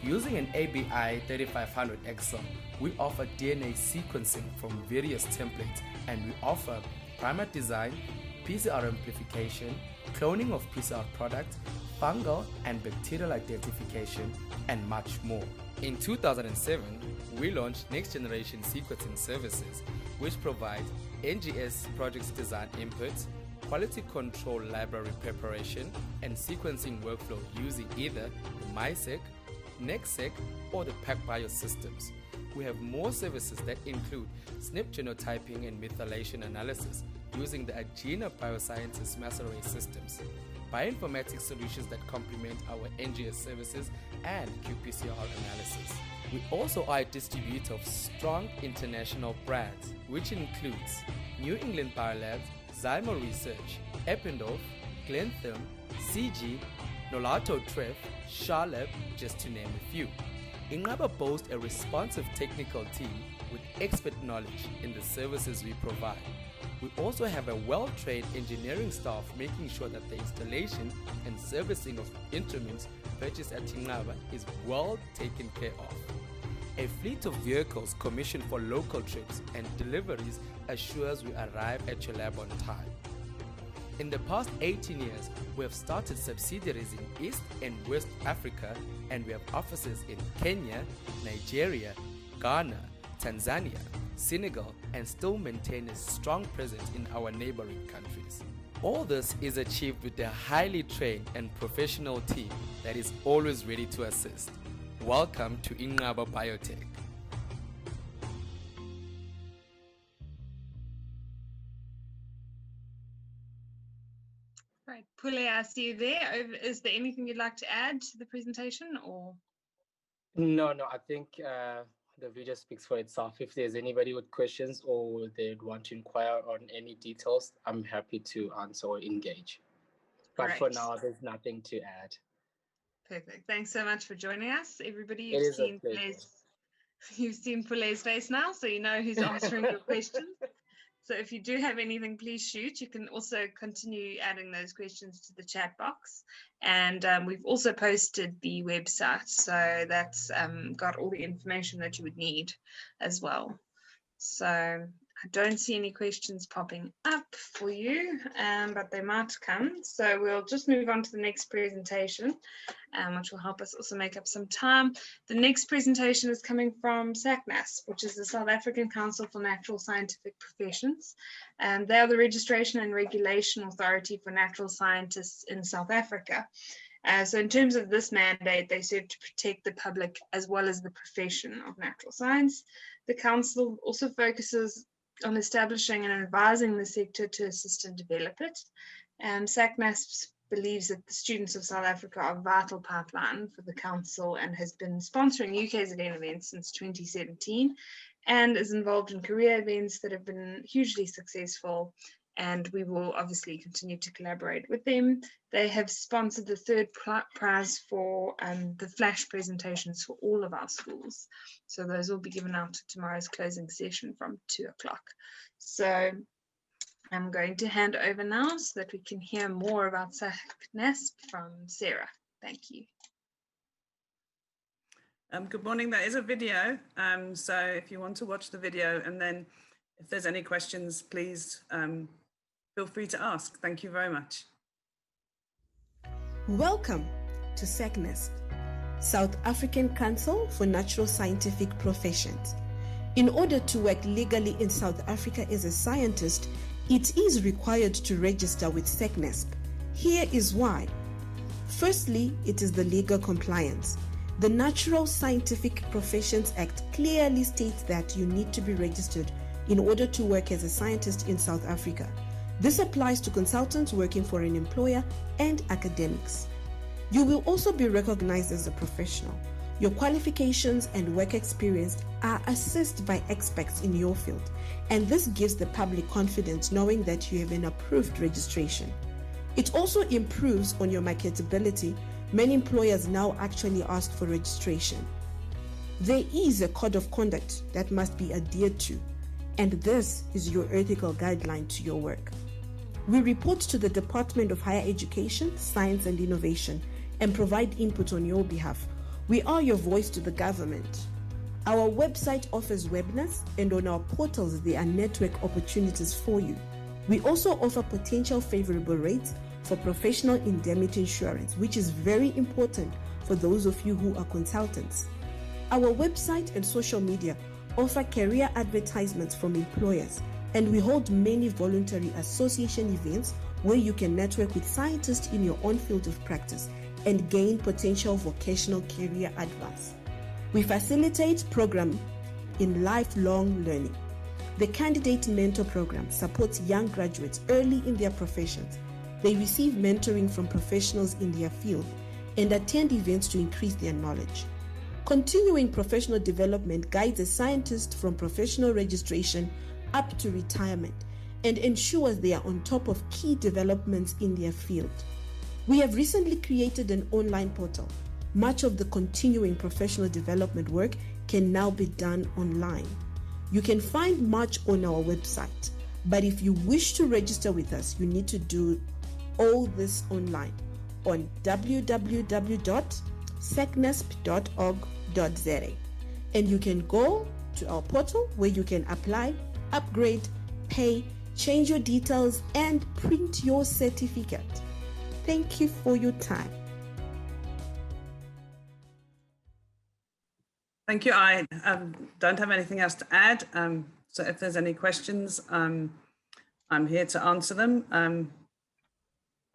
Speaker 9: Using an ABI 3500 exome, we offer DNA sequencing from various templates, and we offer primer design, PCR amplification, cloning of PCR products, fungal and bacterial identification, and much more. In 2007, we launched next generation sequencing services, which provide NGS projects design inputs, quality control library preparation, and sequencing workflow using either the MySec NextSec, or the Pack Biosystems. We have more services that include SNP genotyping and methylation analysis using the Agena Biosciences mass array systems, bioinformatics solutions that complement our NGS services, and qPCR analysis. We also are a distributor of strong international brands, which includes New England Biolabs, Zymo Research, Eppendorf, Glentham, CG, Nolato Treff, Charlab, just to name a few. Inqaba boasts a responsive technical team with expert knowledge in the services we provide. We also have a well-trained engineering staff making sure that the installation and servicing of instruments purchased at Inqaba is well taken care of. A fleet of vehicles commissioned for local trips and deliveries assures we arrive at your lab on time. In the past 18 years, we have started subsidiaries in East and West Africa, and we have offices in Kenya, Nigeria, Ghana, Tanzania, Senegal, and still maintain a strong presence in our neighboring countries. All this is achieved with a highly trained and professional team that is always ready to assist. Welcome to Inqaba Biotec.
Speaker 2: Right, Pule, I see you there. Is there anything you'd like to add to the presentation, or?
Speaker 10: No, I think the video speaks for itself. If there's anybody with questions or they'd want to inquire on any details, I'm happy to answer or engage. But for now, there's nothing to add.
Speaker 2: Perfect. Thanks so much for joining us, everybody. You've seen Pule's face now, so you know who's answering your questions. So if you do have anything, please shoot. You can also continue adding those questions to the chat box. And we've also posted the website, so that's got all the information that you would need as well. So I don't see any questions popping up for you, but they might come. So we'll just move on to the next presentation, which will help us also make up some time. The next presentation is coming from SACNASP, which is the South African Council for Natural Scientific Professions. They are the registration and regulation authority for natural scientists in South Africa. So in terms of this mandate, they serve to protect the public as well as the profession of natural science. The council also focuses on establishing and advising the sector to assist and develop it. SACNASP believes that the students of South Africa are a vital pipeline for the council and has been sponsoring UKZN events since 2017 and is involved in career events that have been hugely successful, and we will obviously continue to collaborate with them. They have sponsored the third prize for the flash presentations for all of our schools. So those will be given out to tomorrow's closing session from 2 o'clock. So I'm going to hand over now so that we can hear more about SACNASP from Sarah. Thank you.
Speaker 11: Good morning. There is a video. So if you want to watch the video, and then if there's any questions, please feel free to ask. Thank you very much.
Speaker 12: Welcome to SACNASP, South African Council for Natural Scientific Professions. In order to work legally in South Africa as a scientist, it is required to register with SACNASP. Here is why. Firstly, it is the legal compliance. The Natural Scientific Professions Act clearly states that you need to be registered in order to work as a scientist in South Africa. This applies to consultants working for an employer and academics. You will also be recognized as a professional. Your qualifications and work experience are assessed by experts in your field, and this gives the public confidence knowing that you have an approved registration. It also improves on your marketability. Many employers now actually ask for registration. There is a code of conduct that must be adhered to, and this is your ethical guideline to your work. We report to the Department of Higher Education, Science and Innovation and provide input on your behalf. We are your voice to the government. Our website offers webinars, and on our portals there are network opportunities for you. We also offer potential favorable rates for professional indemnity insurance, which is very important for those of you who are consultants. Our website and social media offer career advertisements from employers, and we hold many voluntary association events where you can network with scientists in your own field of practice and gain potential vocational career advance. We facilitate program in lifelong learning. The Candidate Mentor Program supports young graduates early in their professions. They receive mentoring from professionals in their field and attend events to increase their knowledge. Continuing professional development guides a scientist from professional registration up to retirement and ensures they are on top of key developments in their field. We have recently created an online portal. Much of the continuing professional development work can now be done online. You can find much on our website, but if you wish to register with us, you need to do all this online on www.sacnasp.org.za, and you can go to our portal where you can apply, upgrade, pay, change your details, and print your certificate. Thank you for your time.
Speaker 11: Thank you. I don't have anything else to add. So if there's any questions, I'm here to answer them.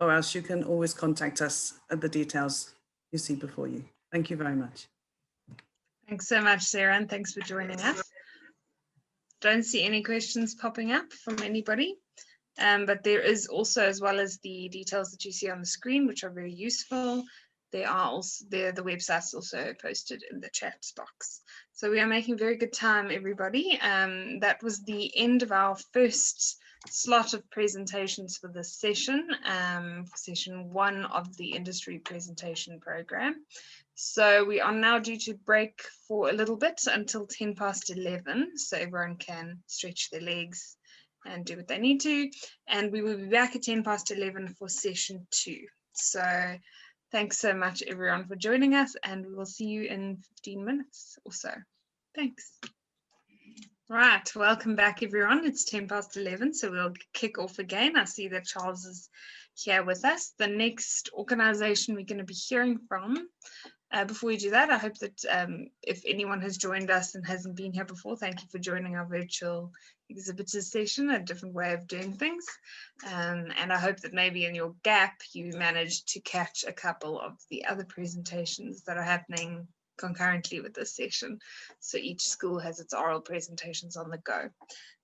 Speaker 11: Or else you can always contact us at the details you see before you. Thank you very much.
Speaker 2: Thanks so much, Sarah, and thanks for joining us. Don't see any questions popping up from anybody, but there is also, as well as the details that you see on the screen, which are very useful, there are also the website's also posted in the chat box. So we are making very good time, everybody. That was the end of our first slot of presentations for this session, for session 1 of the industry presentation program. So we are now due to break for a little bit until 11:10, so everyone can stretch their legs and do what they need to. And we will be back at 11:10 for session 2. So thanks so much, everyone, for joining us, and we will see you in 15 minutes or so. Thanks. Right, welcome back, everyone. It's 11:10, so we'll kick off again. I see that Charles is here with us. The next organization we're going to be hearing from, before we do that, I hope that if anyone has joined us and hasn't been here before, thank you for joining our virtual exhibitors session, a different way of doing things. And I hope that maybe in your gap, you managed to catch a couple of the other presentations that are happening concurrently with this session. So each school has its oral presentations on the go.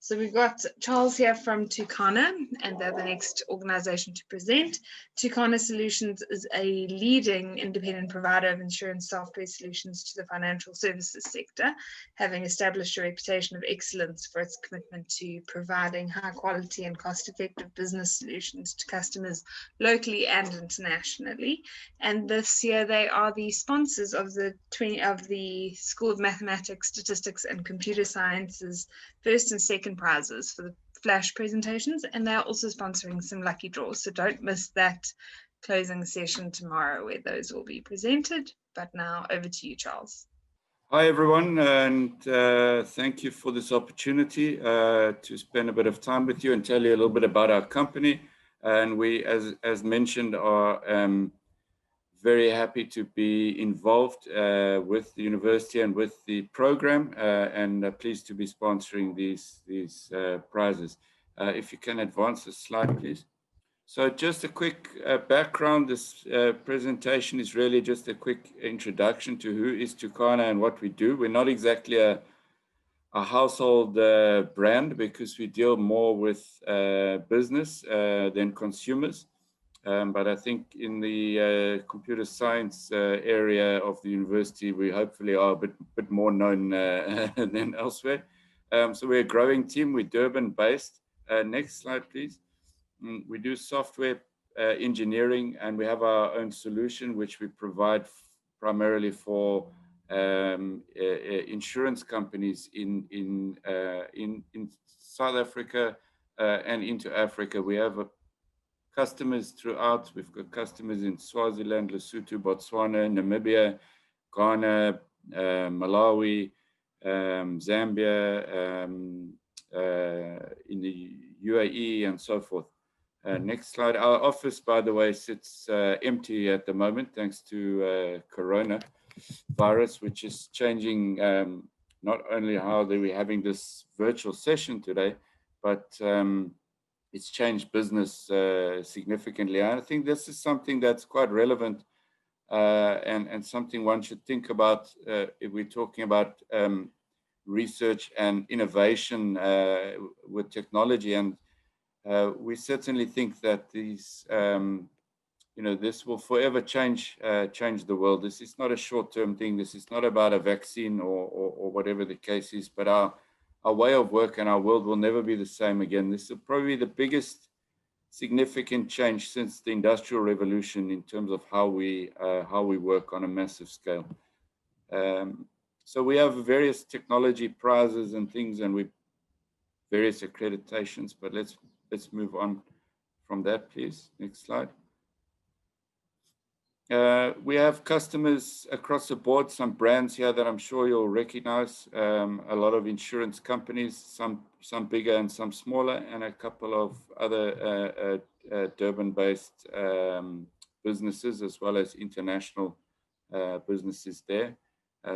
Speaker 2: So we've got Charles here from Tucana, and they're the next organization to present. Tucana Solutions is a leading independent provider of insurance software solutions to the financial services sector, having established a reputation of excellence for its commitment to providing high quality and cost-effective business solutions to customers locally and internationally. And this year they are the sponsors of the School of Mathematics, Statistics and Computer Sciences first and second prizes for the flash presentations, and they're also sponsoring some lucky draws, so don't miss that closing session tomorrow where those will be presented. But now over to you, Charles.
Speaker 13: Hi everyone, and thank you for this opportunity to spend a bit of time with you and tell you a little bit about our company. And we, as mentioned, are very happy to be involved with the university and with the program, and pleased to be sponsoring these prizes. If you can advance the slide, please. So just a quick background. This presentation is really just a quick introduction to who is Tucana and what we do. We're not exactly a household brand, because we deal more with business than consumers. But I think in the computer science area of the university, we hopefully are a bit more known than elsewhere. So we're a growing team. We're Durban-based. Next slide, please. We do software engineering, and we have our own solution, which we provide primarily for insurance companies in South Africa and into Africa. We have customers throughout. We've got customers in Swaziland, Lesotho, Botswana, Namibia, Ghana, Malawi, Zambia, in the UAE, and so forth. Next slide. Our office, by the way, sits empty at the moment, thanks to coronavirus, which is changing not only how we're having this virtual session today, but it's changed business significantly. And I think this is something that's quite relevant and something one should think about if we're talking about research and innovation with technology. And we certainly think that these, this will forever change the world. This is not a short-term thing. This is not about a vaccine or whatever the case is, but our way of work and our world will never be the same again. This is probably the biggest significant change since the Industrial Revolution in terms of how we work on a massive scale. So we have various technology prizes and things, and various accreditations. But let's move on from that, please. Next slide. We have customers across the board, some brands here that I'm sure you'll recognize, a lot of insurance companies, some bigger and some smaller, and a couple of other Durban-based businesses, as well as international businesses there,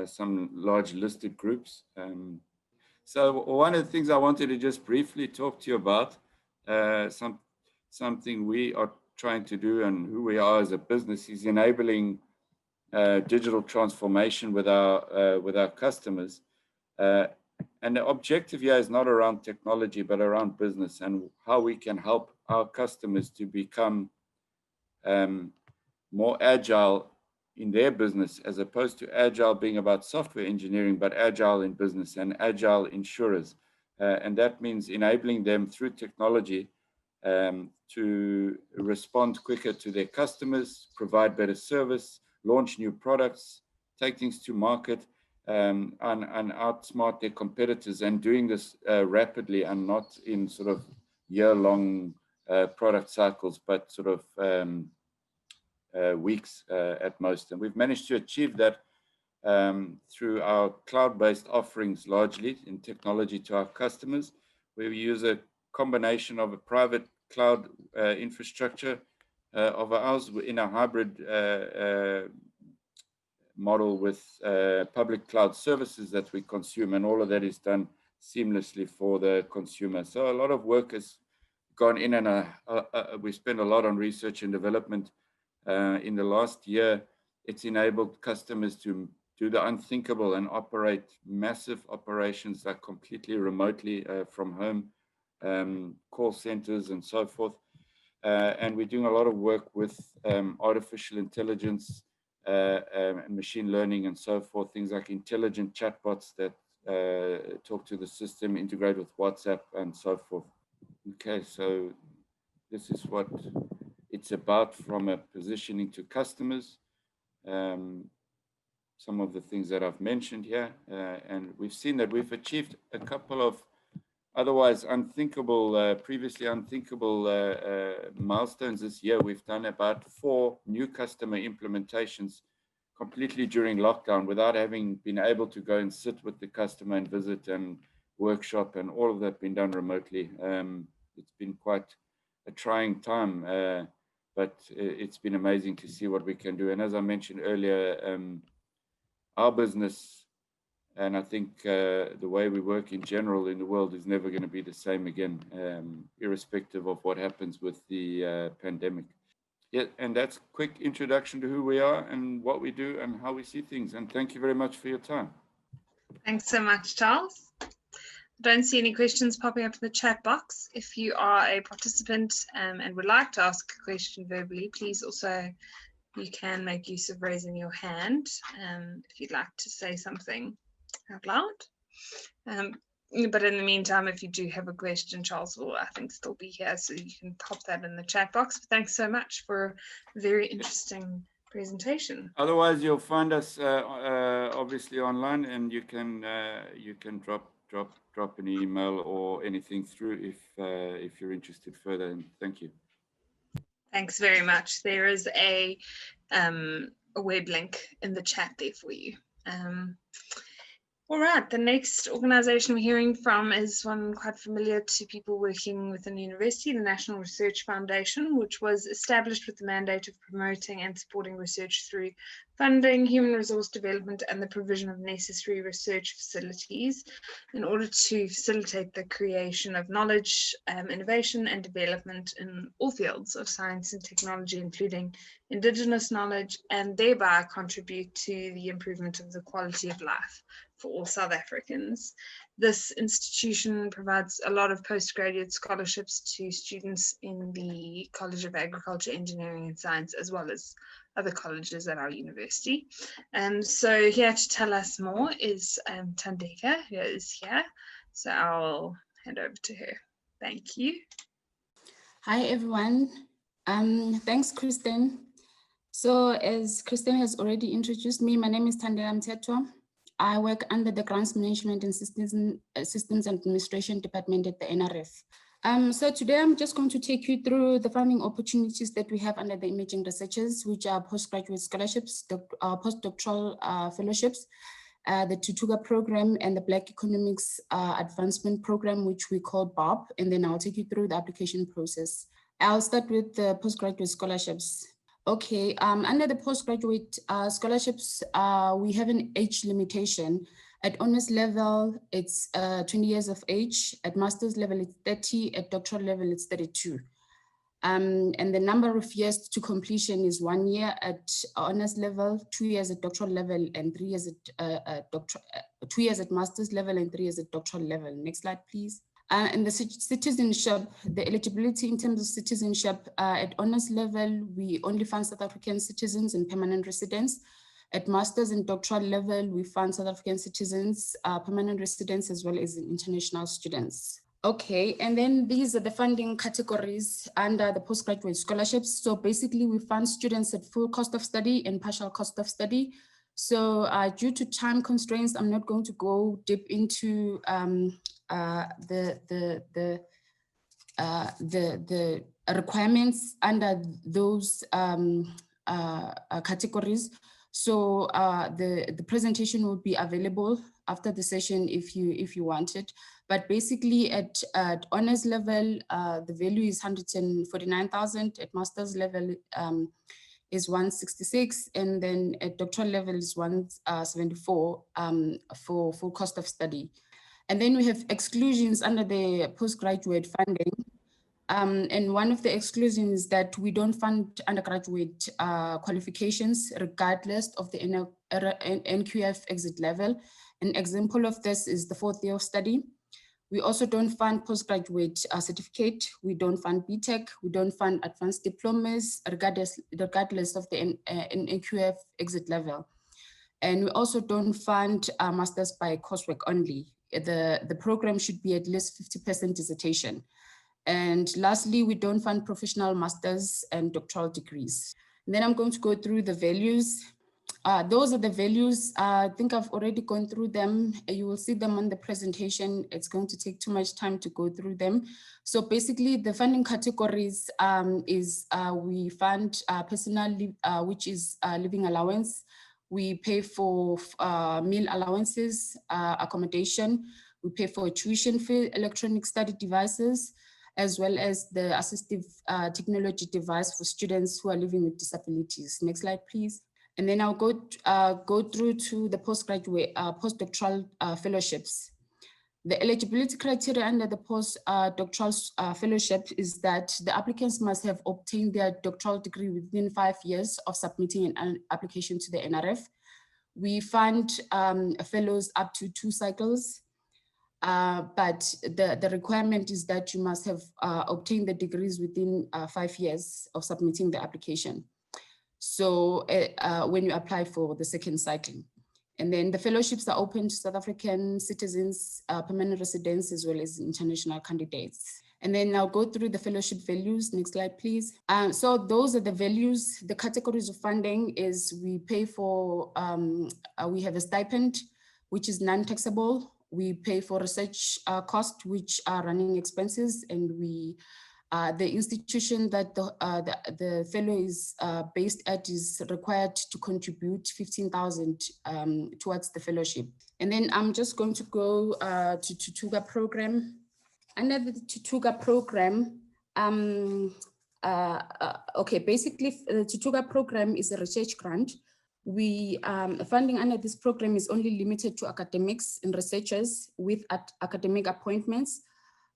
Speaker 13: some large listed groups. So one of the things I wanted to just briefly talk to you about, something we are trying to do and who we are as a business, is enabling digital transformation with our customers. And the objective here is not around technology, but around business and how we can help our customers to become more agile in their business, as opposed to agile being about software engineering, but agile in business and agile insurers. And that means enabling them through technology to respond quicker to their customers, provide better service, launch new products, take things to market, and outsmart their competitors, and doing this rapidly and not in sort of year-long product cycles, but sort of weeks at most. And we've managed to achieve that through our cloud-based offerings, largely in technology to our customers, where we use a combination of a private cloud infrastructure of ours in a hybrid model with public cloud services that we consume, and all of that is done seamlessly for the consumer. So a lot of work has gone in, and we spend a lot on research and development. In the last year, it's enabled customers to do the unthinkable and operate massive operations like completely remotely from home, call centers and so forth. And we're doing a lot of work with artificial intelligence and machine learning and so forth, things like intelligent chatbots that talk to the system, integrate with WhatsApp and so forth. Okay, so this is what it's about from a positioning to customers. Some of the things that I've mentioned here, and we've seen that we've achieved a couple of otherwise unthinkable, previously unthinkable milestones this year. We've done about 4 new customer implementations completely during lockdown without having been able to go and sit with the customer and visit and workshop, and all of that been done remotely. It's been quite a trying time, but it's been amazing to see what we can do. And as I mentioned earlier, our business, and I think the way we work in general in the world, is never going to be the same again, irrespective of what happens with the pandemic. Yeah, and that's a quick introduction to who we are and what we do and how we see things. And thank you very much for your time.
Speaker 2: Thanks so much, Charles. I don't see any questions popping up in the chat box. If you are a participant and would like to ask a question verbally, please also, you can make use of raising your hand if you'd like to say something out loud. But in the meantime, if you do have a question, Charles will, I think, still be here, so you can pop that in the chat box. But thanks so much for a very interesting presentation.
Speaker 13: Otherwise, you'll find us obviously online, and you can drop an email or anything through if you're interested further. And thank you.
Speaker 2: Thanks very much. There is a web link in the chat there for you. All right, the next organisation we're hearing from is one quite familiar to people working within the university, the National Research Foundation, which was established with the mandate of promoting and supporting research through funding, human resource development, and the provision of necessary research facilities in order to facilitate the creation of knowledge, innovation, and development in all fields of science and technology, including Indigenous knowledge, and thereby contribute to the improvement of the quality of life for all South Africans. This institution provides a lot of postgraduate scholarships to students in the College of Agriculture, Engineering and Science, as well as other colleges at our university. So here to tell us more is Thandeka, who is here. So I'll hand over to her. Thank you.
Speaker 14: Hi, everyone. Thanks, Kristen. So as Kristen has already introduced me, my name is Thandeka Mthethwa. I work under the Grants Management and Systems Administration Department at the NRF. So today I'm just going to take you through the funding opportunities that we have under the emerging researchers, which are postgraduate scholarships, postdoctoral fellowships, the Tutuga program, and the Black Economics Advancement Program, which we call BOB, and then I'll take you through the application process. I'll start with the postgraduate scholarships. Okay, under the postgraduate scholarships, we have an age limitation. At honors level, it's 20 years of age. At master's level, it's 30. At doctoral level, it's 32. And the number of years to completion is 1 year at honors level, 2 years at doctoral level, and 3 years at 2 years at master's level, and 3 years at doctoral level. Next slide, please. And the citizenship, the eligibility in terms of citizenship, at honors level, we only fund South African citizens and permanent residents. At master's and doctoral level, we fund South African citizens, permanent residents, as well as international students. Okay, and then these are the funding categories under the postgraduate scholarships. So basically, we fund students at full cost of study and partial cost of study. So due to time constraints, I'm not going to go deep into the requirements under those categories. So the presentation will be available after the session if you want it. But basically at honors level, the value is 149,000. At master's level is 166, and then at doctoral level is 174 for full cost of study. And then we have exclusions under the postgraduate funding. And one of the exclusions is that we don't fund undergraduate qualifications regardless of the NQF exit level. An example of this is the 4th year of study. We also don't fund postgraduate certificate. We don't fund BTech. We don't fund advanced diplomas regardless of the NQF exit level. And we also don't fund masters by coursework only. The program should be at least 50% dissertation. And lastly, we don't fund professional masters and doctoral degrees. And then I'm going to go through the values. Those are the values. I think I've already gone through them. You will see them on the presentation. It's going to take too much time to go through them. So basically the funding categories is we fund personal, which is living allowance. We pay for meal allowances, accommodation. We pay for tuition fee, electronic study devices, as well as the assistive technology device for students who are living with disabilities. Next slide, please. And then I'll go through to the postgraduate, postdoctoral fellowships. The eligibility criteria under the postdoctoral fellowship is that the applicants must have obtained their doctoral degree within 5 years of submitting an application to the NRF. We fund fellows up to 2 cycles, but the requirement is that you must have obtained the degrees within 5 years of submitting the application. So when you apply for the second cycle. And then the fellowships are open to South African citizens, permanent residents, as well as international candidates. And then I'll go through the fellowship values. Next slide, please. So those are the values. The categories of funding is we pay for, we have a stipend, which is non-taxable. We pay for research cost, which are running expenses, and we The institution that the fellow is based at is required to contribute 15,000 towards the fellowship. And then I'm just going to go to Tutuga program. Under the Tutuga program, okay, basically the Tutuga program is a research grant. Funding under this program is only limited to academics and researchers with academic appointments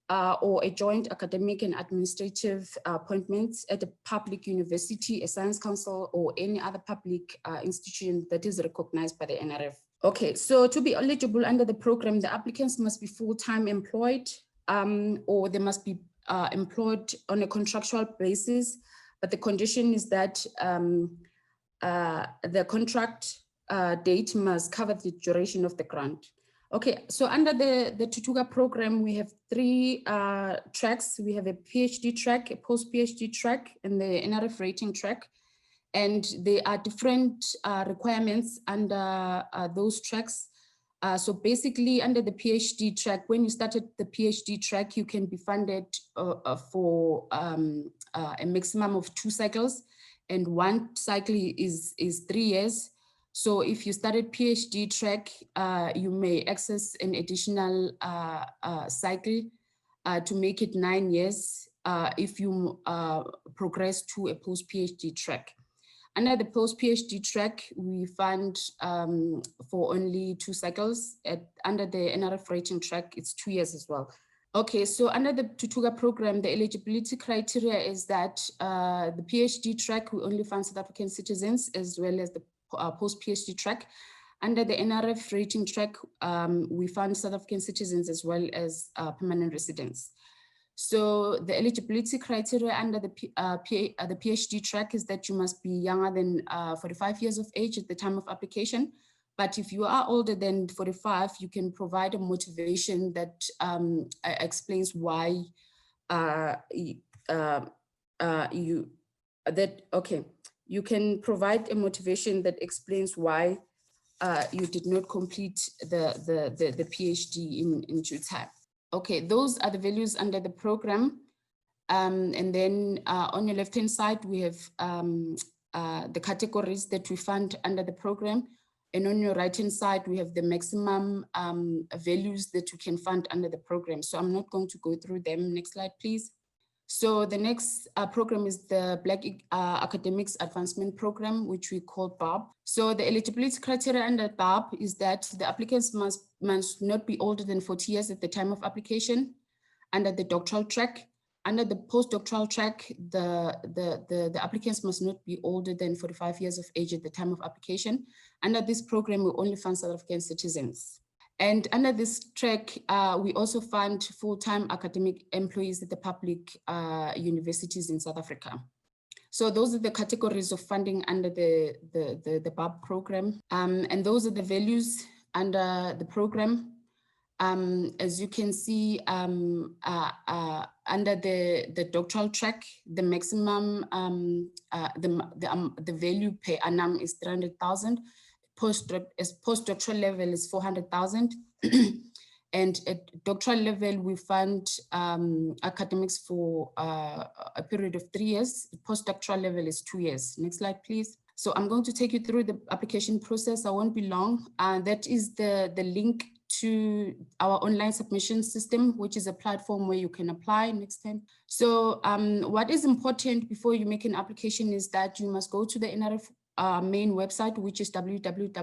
Speaker 14: or a joint academic and administrative appointments at a public university, a science council, or any other public institution that is recognized by the NRF. Okay, so to be eligible under the program, the applicants must be full-time employed or they must be employed on a contractual basis, but the condition is that the contract date must cover the duration of the grant. Okay, so under the Tutuga program, we have 3 tracks. We have a PhD track, a post-PhD track, and the NRF rating track. And there are different requirements under those tracks. So basically under the PhD track, when you started the PhD track, you can be funded for a maximum of 2 cycles, and 1 cycle is 3 years. So if you started PhD track, you may access an additional cycle to make it 9 years if you progress to a post-PhD track. Under the post-PhD track, we fund for only 2 cycles. Under the NRF rating track, it's 2 years as well. Okay, so under the Tutuga program, the eligibility criteria is that the PhD track, we only fund South African citizens, as well as the post-PhD track. Under the NRF rating track, we fund South African citizens as well as permanent residents. So the eligibility criteria under the PhD track is that you must be younger than 45 years of age at the time of application. But if you are older than 45, you can provide a motivation that explains why you can provide a motivation that explains why you did not complete the PhD in due time. Okay, those are the values under the program. And then on your left-hand side, we have the categories that we fund under the program. And on your right-hand side, we have the maximum values that you can fund under the program. So I'm not going to go through them. Next slide, please. So the next program is the Black Academics Advancement Program, which we call BARB. So the eligibility criteria under BARB is that the applicants must not be older than 40 years at the time of application. Under the doctoral track, under the postdoctoral track, the applicants must not be older than 45 years of age at the time of application. Under this program, we only fund South African citizens. And under this track, we also fund full-time academic employees at the public universities in South Africa. So those are the categories of funding under the BARB program. And those are the values under the program. As you can see, under the doctoral track, the maximum, the value per annum is 300,000. Postdoctoral level is 400,000. And at doctoral level, we fund academics for a period of 3 years. Postdoctoral level is 2 years. Next slide, please. So I'm going to take you through the application process. I won't be long. That is the link to our online submission system, which is a platform where you can apply. Next time. So what is important before you make an application is that you must go to the NRF main website, which is www.nrf.ac.za,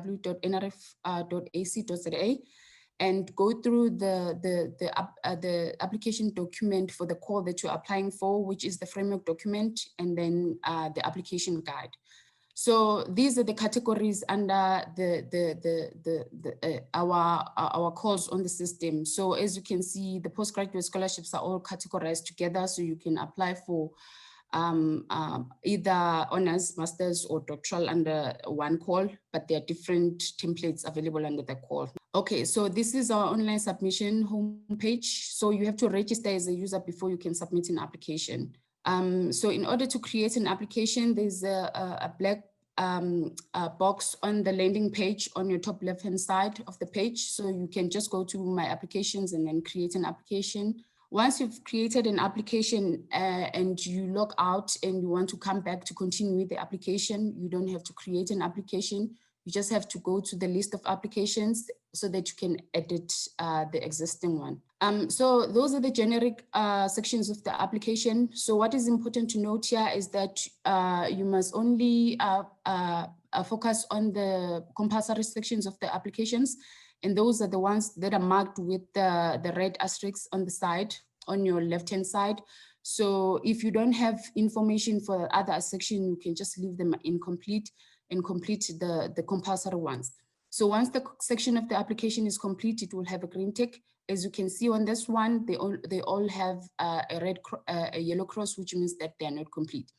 Speaker 14: and go through the application document for the call that you're applying for, which is the framework document, and then the application guide. So these are the categories under our calls on the system. So as you can see, the postgraduate scholarships are all categorized together, so you can apply for either honors, masters, or doctoral under one call, but there are different templates available under the call. Okay, so this is our online submission homepage. So you have to register as a user before you can submit an application. So in order to create an application, there's a black box on the landing page on your top left-hand side of the page. So you can just go to my applications and then create an application. Once you've created an application and you log out and you want to come back to continue with the application, you don't have to create an application. You just have to go to the list of applications so that you can edit the existing one. So those are the generic sections of the application. So what is important to note here is that you must only focus on the compulsory sections of the applications. And those are the ones that are marked with the red asterisks on the side, on your left-hand side. So if you don't have information for the other section, you can just leave them incomplete and complete the compulsory ones. So once the section of the application is complete, it will have a green tick. As you can see on this one, they all have a yellow cross, which means that they are not complete.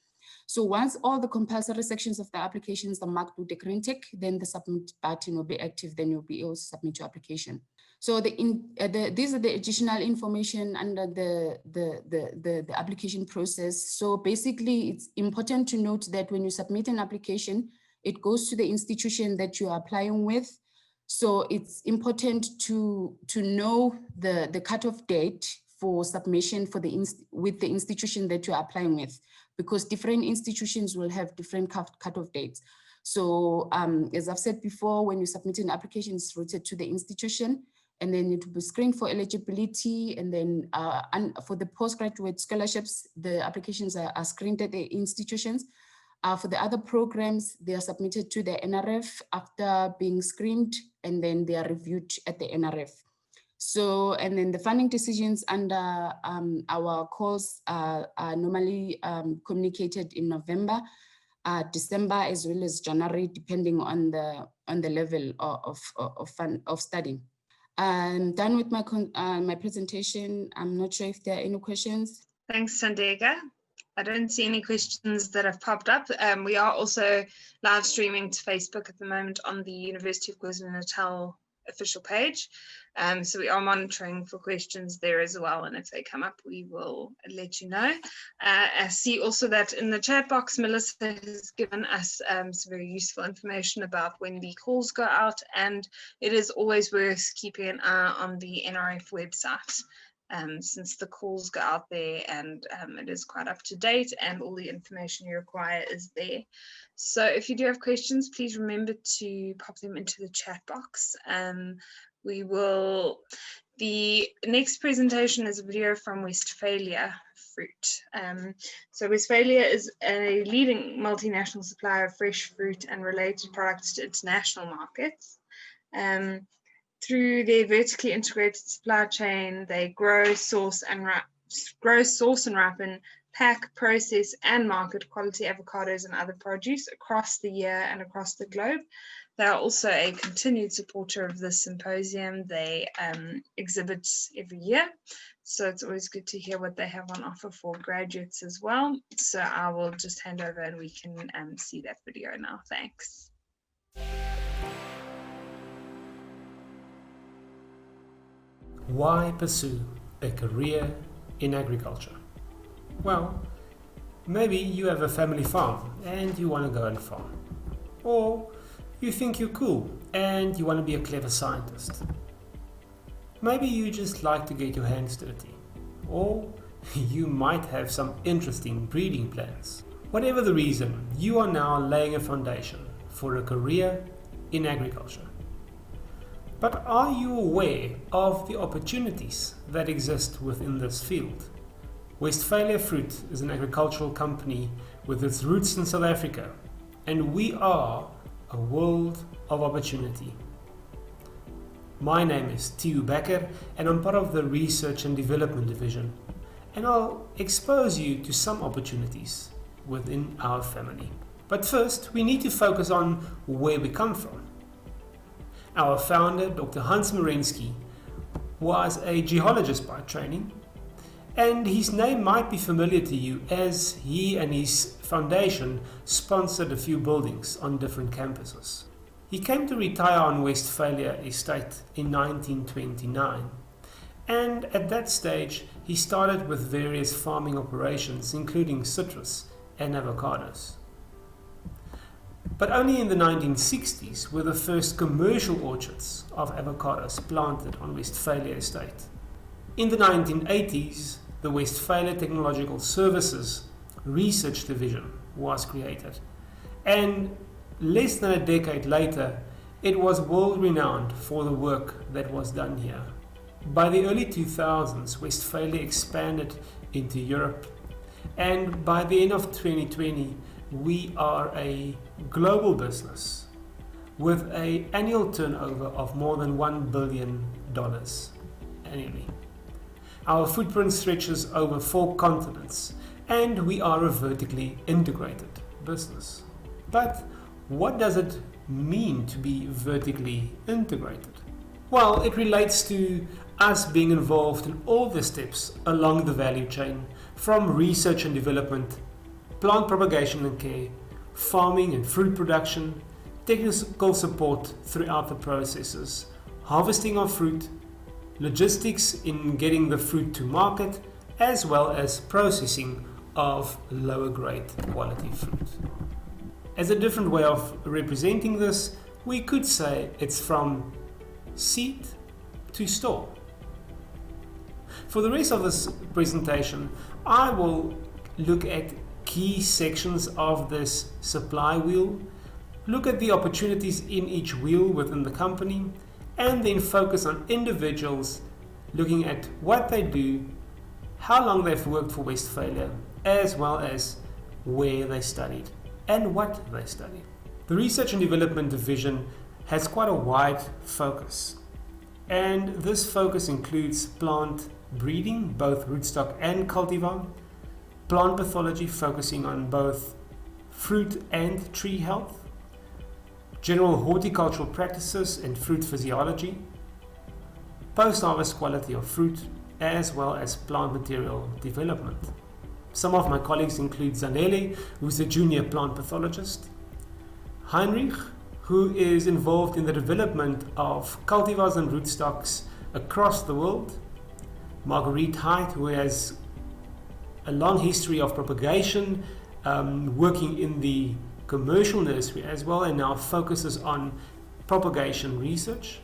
Speaker 14: So once all the compulsory sections of the applications are marked with the green tick, then the submit button will be active, then you'll be able to submit your application. So these are the additional information under the application process. So basically, it's important to note that when you submit an application, it goes to the institution that you are applying with. So it's important to know the cutoff date for submission with the institution that you're applying with, because different institutions will have different cutoff dates. So as I've said before, when you submit an application, it's routed to the institution, and then it will be screened for eligibility. And then for the postgraduate scholarships, the applications are screened at the institutions. For the other programs, they are submitted to the NRF after being screened, and then they are reviewed at the NRF. So, and then the funding decisions under our calls are normally communicated in November, December, as well as January, depending on the level of studying. I'm done with my presentation. I'm not sure if there are any questions.
Speaker 2: Thanks, Sandega. I don't see any questions that have popped up. We are also live streaming to Facebook at the moment on the University of KwaZulu-Natal official page. So we are monitoring for questions there as well. And if they come up, we will let you know. I see also that in the chat box, Melissa has given us some very useful information about when the calls go out. And it is always worth keeping an eye on the NRF website. Since the calls go out there, and it is quite up to date, and all the information you require is there. So if you do have questions, please remember to pop them into the chat box. The next presentation is a video from Westfalia Fruit. So Westfalia is a leading multinational supplier of fresh fruit and related products to international markets. Through their vertically integrated supply chain, they grow, source and ripen, pack, process and market quality avocados and other produce across the year and across the globe. They are also a continued supporter of the Symposium. They exhibit every year, so it's always good to hear what they have on offer for graduates as well. So I will just hand over and we can see that video now. Thanks.
Speaker 15: Why pursue a career in agriculture? Well, maybe you have a family farm and you want to go and farm. Or you think you're cool and you want to be a clever scientist. Maybe you just like to get your hands dirty. Or you might have some interesting breeding plans. Whatever the reason, you are now laying a foundation for a career in agriculture. But are you aware of the opportunities that exist within this field? Westfalia Fruit is an agricultural company with its roots in South Africa, and we are a world of opportunity. My name is Tiyu Becker, and I'm part of the Research and Development Division, and I'll expose you to some opportunities within our family. But first, we need to focus on where we come from. Our founder, Dr. Hans Merensky, was a geologist by training, and his name might be familiar to you as he and his foundation sponsored a few buildings on different campuses. He came to retire on Westfalia Estate in 1929, and at that stage he started with various farming operations including citrus and avocados. But only in the 1960s were the first commercial orchards of avocados planted on Westfalia Estate. In the 1980s, the Westfalia Technological Services Research Division was created, and less than a decade later, it was world-renowned for the work that was done here. By the early 2000s, Westfalia expanded into Europe, and by the end of 2020, we are a global business with an annual turnover of more than $1 billion annually. Our footprint stretches over 4 continents, and we are a vertically integrated business. But what does it mean to be vertically integrated? Well, it relates to us being involved in all the steps along the value chain, from research and development, plant propagation and care, farming and fruit production, technical support throughout the processes, harvesting of fruit, logistics in getting the fruit to market, as well as processing of lower grade quality fruit. As a different way of representing this, we could say it's from seed to store. For the rest of this presentation, I will look at key sections of this supply wheel, look at the opportunities in each wheel within the company, and then focus on individuals, looking at what they do, how long they've worked for Westfalia, as well as where they studied and what they studied. The Research and Development Division has quite a wide focus, and this focus includes plant breeding, both rootstock and cultivar, plant pathology focusing on both fruit and tree health, general horticultural practices and fruit physiology, post-harvest quality of fruit, as well as plant material development. Some of my colleagues include Zanele, who's a junior plant pathologist, Heinrich, who is involved in the development of cultivars and rootstocks across the world, Marguerite Height, who has a long history of propagation, working in the commercial nursery as well, and now focuses on propagation research,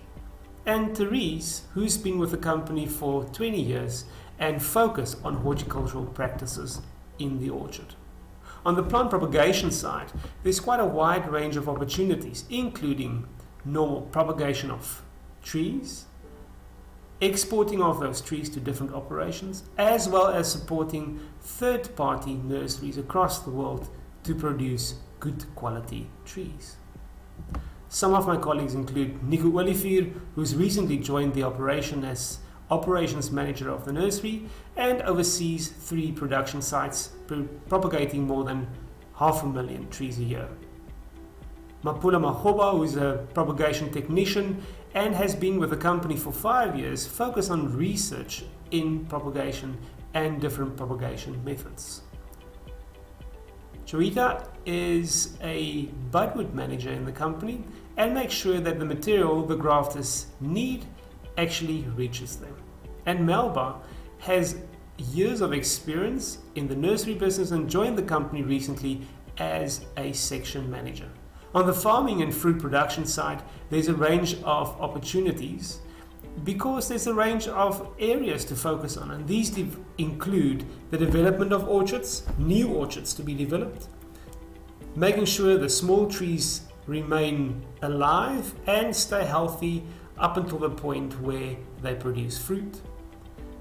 Speaker 15: and Therese, who's been with the company for 20 years and focus on horticultural practices in the orchard. On the plant propagation side, there's quite a wide range of opportunities, including normal propagation of trees, exporting of those trees to different operations, as well as supporting third-party nurseries across the world to produce good quality trees. Some of my colleagues include Nico Olivier, who's recently joined the operation as operations manager of the nursery and oversees 3 production sites, propagating more than 500,000 trees a year. Mapula Mahoba, who is a propagation technician and has been with the company for 5 years, focused on research in propagation and different propagation methods. Joita is a budwood manager in the company and makes sure that the material the grafters need actually reaches them. And Melba has years of experience in the nursery business and joined the company recently as a section manager. On the farming and fruit production side, there's a range of opportunities because there's a range of areas to focus on, and these include the development of orchards, new orchards to be developed, making sure the small trees remain alive and stay healthy up until the point where they produce fruit,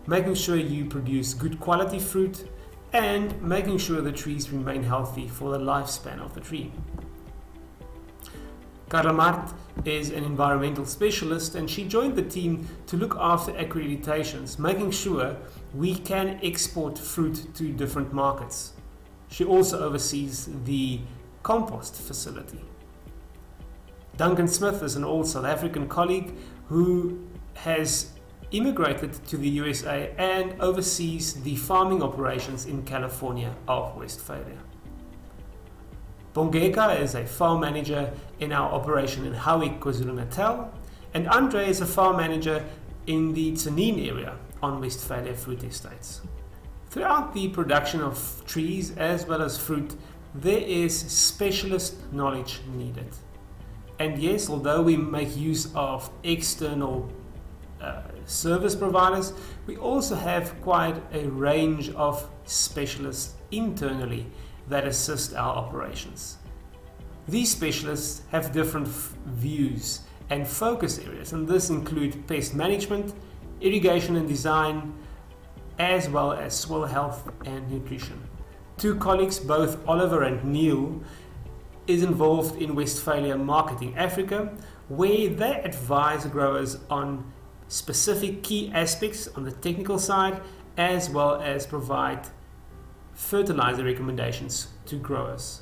Speaker 15: making sure you produce good quality fruit, and making sure the trees remain healthy for the lifespan of the tree. Carla Mart is an environmental specialist, and she joined the team to look after accreditations, making sure we can export fruit to different markets. She also oversees the compost facility. Duncan Smith is an old South African colleague who has immigrated to the USA and oversees the farming operations in California of Westfalia. Bongeka is a farm manager in our operation in Howick, KwaZulu-Natal, and Andre is a farm manager in the Tsenin area on Westfalia Fruit Estates. Throughout the production of trees as well as fruit, there is specialist knowledge needed. And yes, although we make use of external service providers, we also have quite a range of specialists internally that assist our operations. These specialists have different views and focus areas, and this includes pest management, irrigation and design, as well as soil health and nutrition. Two colleagues, both Oliver and Neil, is involved in Westfalia Marketing Africa, where they advise growers on specific key aspects on the technical side, as well as provide fertilizer recommendations to growers.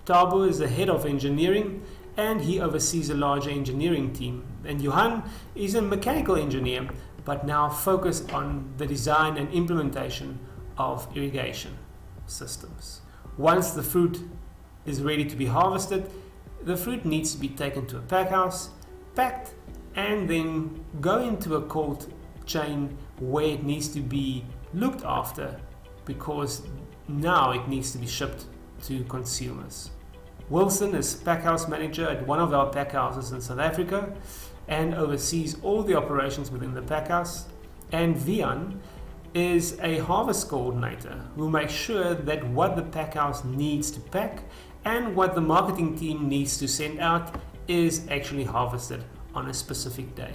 Speaker 15: Tabo is the head of engineering, and he oversees a larger engineering team. And Johan is a mechanical engineer, but now focused on the design and implementation of irrigation systems. Once the fruit is ready to be harvested, the fruit needs to be taken to a pack house, packed, and then go into a cold chain where it needs to be looked after, because now it needs to be shipped to consumers. Wilson is packhouse manager at one of our packhouses in South Africa and oversees all the operations within the packhouse. And Vian is a harvest coordinator who makes sure that what the packhouse needs to pack and what the marketing team needs to send out is actually harvested on a specific day.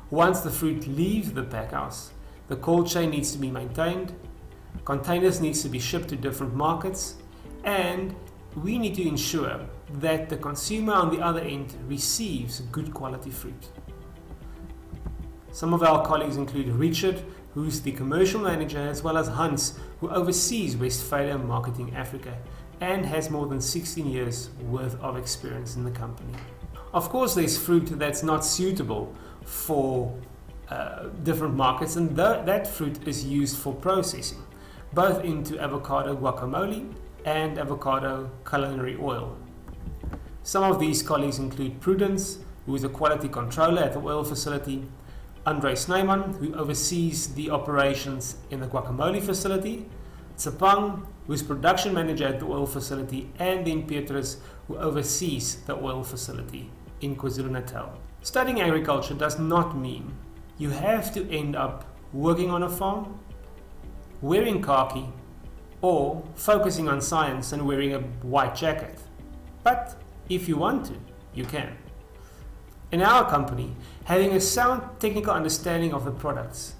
Speaker 15: Once the fruit leaves the packhouse, the cold chain needs to be maintained, containers needs to be shipped to different markets, and we need to ensure that the consumer on the other end receives good quality fruit. Some of our colleagues include Richard, who's the commercial manager, as well as Hans, who oversees Westfalia Marketing Africa and has more than 16 years worth of experience in the company. Of course, there's fruit that's not suitable for different markets, and that fruit is used for processing, both into avocado guacamole and avocado culinary oil. Some of these colleagues include Prudence, who is a quality controller at the oil facility, Andre Snyman, who oversees the operations in the guacamole facility, Tsepang, who is production manager at the oil facility, and then Petrus, who oversees the oil facility in KwaZulu-Natal. Studying agriculture does not mean you have to end up working on a farm, wearing khaki, or focusing on science and wearing a white jacket. But if you want to, you can. In our company, having a sound technical understanding of the products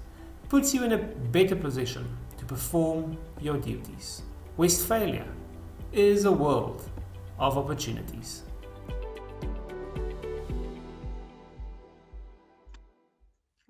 Speaker 15: puts you in a better position to perform your duties. Westfalia is a world of opportunities.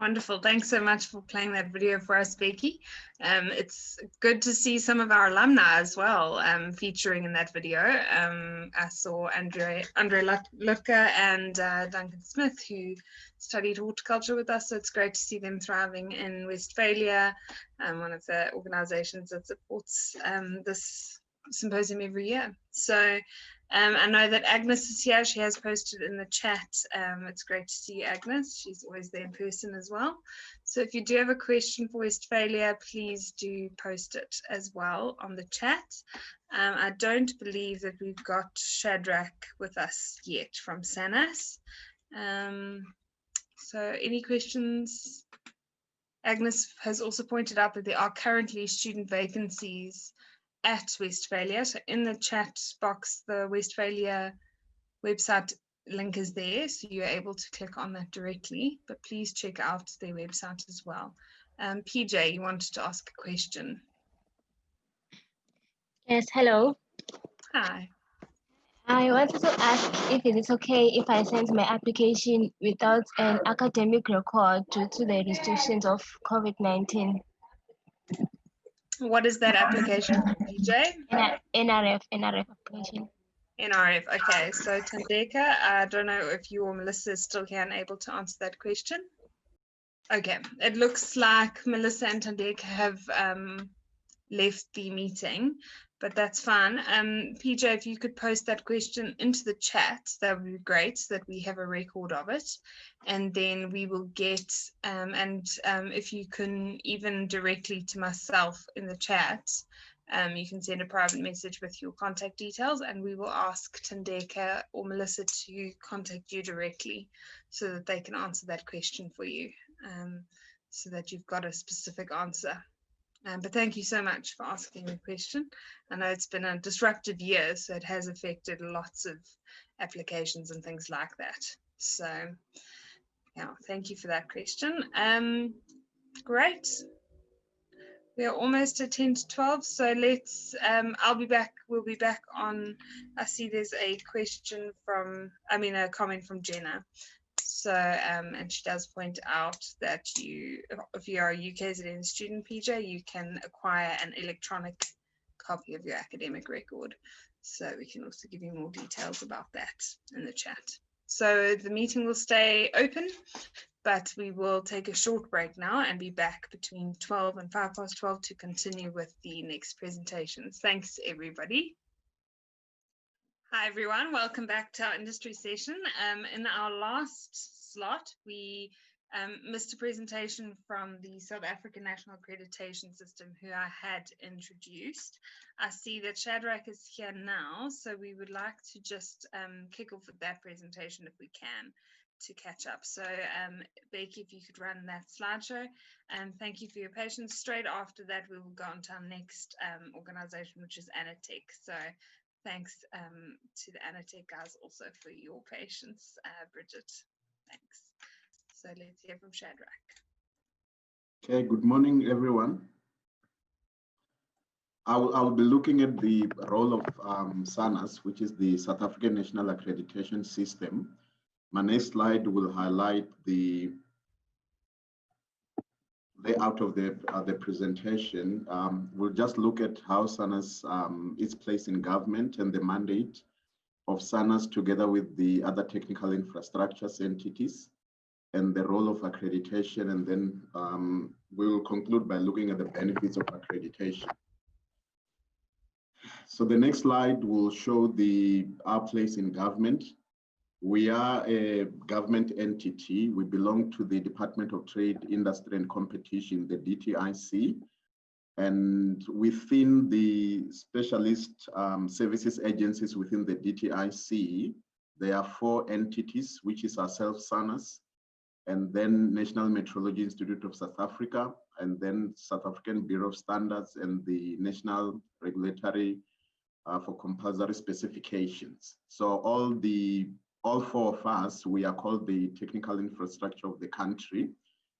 Speaker 2: Wonderful. Thanks so much for playing that video for us, Becky. It's good to see some of our alumni as well featuring in that video. I saw Andre Lutka and Duncan Smith, who studied horticulture with us, so it's great to see them thriving in Westfalia, one of the organizations that supports this symposium every year. So I know that Agnes is here. She has posted in the chat. It's great to see you, Agnes. She's always there in person as well. So if you do have a question for Westfalia, please do post it as well on the chat. I don't believe that we've got Shadrach with us yet from SACNASP. So any questions? Agnes has also pointed out that there are currently student vacancies at Westfalia. So in the chat box, the Westfalia website link is there, so you're able to click on that directly, but please check out their website as well. PJ, you wanted to ask a question.
Speaker 16: Yes, hello.
Speaker 2: Hi.
Speaker 16: I wanted to ask if it is okay if I send my application without an academic record due to the restrictions of COVID-19.
Speaker 2: What is that application, PJ?
Speaker 16: NRF application.
Speaker 2: NRF, okay. So Tandeka, I don't know if you or Melissa is still here and able to answer that question. Okay, it looks like Melissa and Tandeka have left the meeting, but that's fine. PJ, if you could post that question into the chat, that would be great, so that we have a record of it, and then we will get, if you can even directly to myself in the chat, you can send a private message with your contact details, and we will ask Tandeka or Melissa to contact you directly so that they can answer that question for you. so that you've got a specific answer. But thank you so much for asking the question. I know it's been a disruptive year, so it has affected lots of applications and things like that. So yeah, thank you for that question. Great. We are almost at 10 to 12, so let's, we'll be back on, I see there's a question from, a comment from Jenna. So, and she does point out that if you are a UKZN student, PJ, you can acquire an electronic copy of your academic record. So we can also give you more details about that in the chat. So the meeting will stay open, but we will take a short break now and be back between 12 and 12:05 to continue with the next presentations. Thanks, everybody. Hi, everyone. Welcome back to our industry session. In our last slot, we missed a presentation from the South African National Accreditation System, who I had introduced. I see that Shadrach is here now, so we would like to just kick off with that presentation if we can, to catch up. So Becky, if you could run that slideshow, and thank you for your patience. Straight after that, we will go on to our next organization, which is Anatech. So thanks to the Anatech guys also for your patience, Bridget. Thanks. So let's hear from Shadrach.
Speaker 17: Okay, good morning, everyone. I'll be looking at the role of SACNASP, which is the South African National Accreditation System. My next slide will highlight the layout of the presentation. We'll just look at how SACNASP is placed in government and the mandate of SACNASP together with the other technical infrastructures entities and the role of accreditation, and then we will conclude by looking at the benefits of accreditation. So the next slide will show our place in government. We are a government entity. We belong to the Department of Trade, Industry and Competition, the DTIC. And within the specialist services agencies within the DTIC, there are 4 entities, which is ourselves, SACNASP, and then National Metrology Institute of South Africa, and then South African Bureau of Standards and the National Regulatory for Compulsory Specifications. So all 4 of us, we are called the technical infrastructure of the country.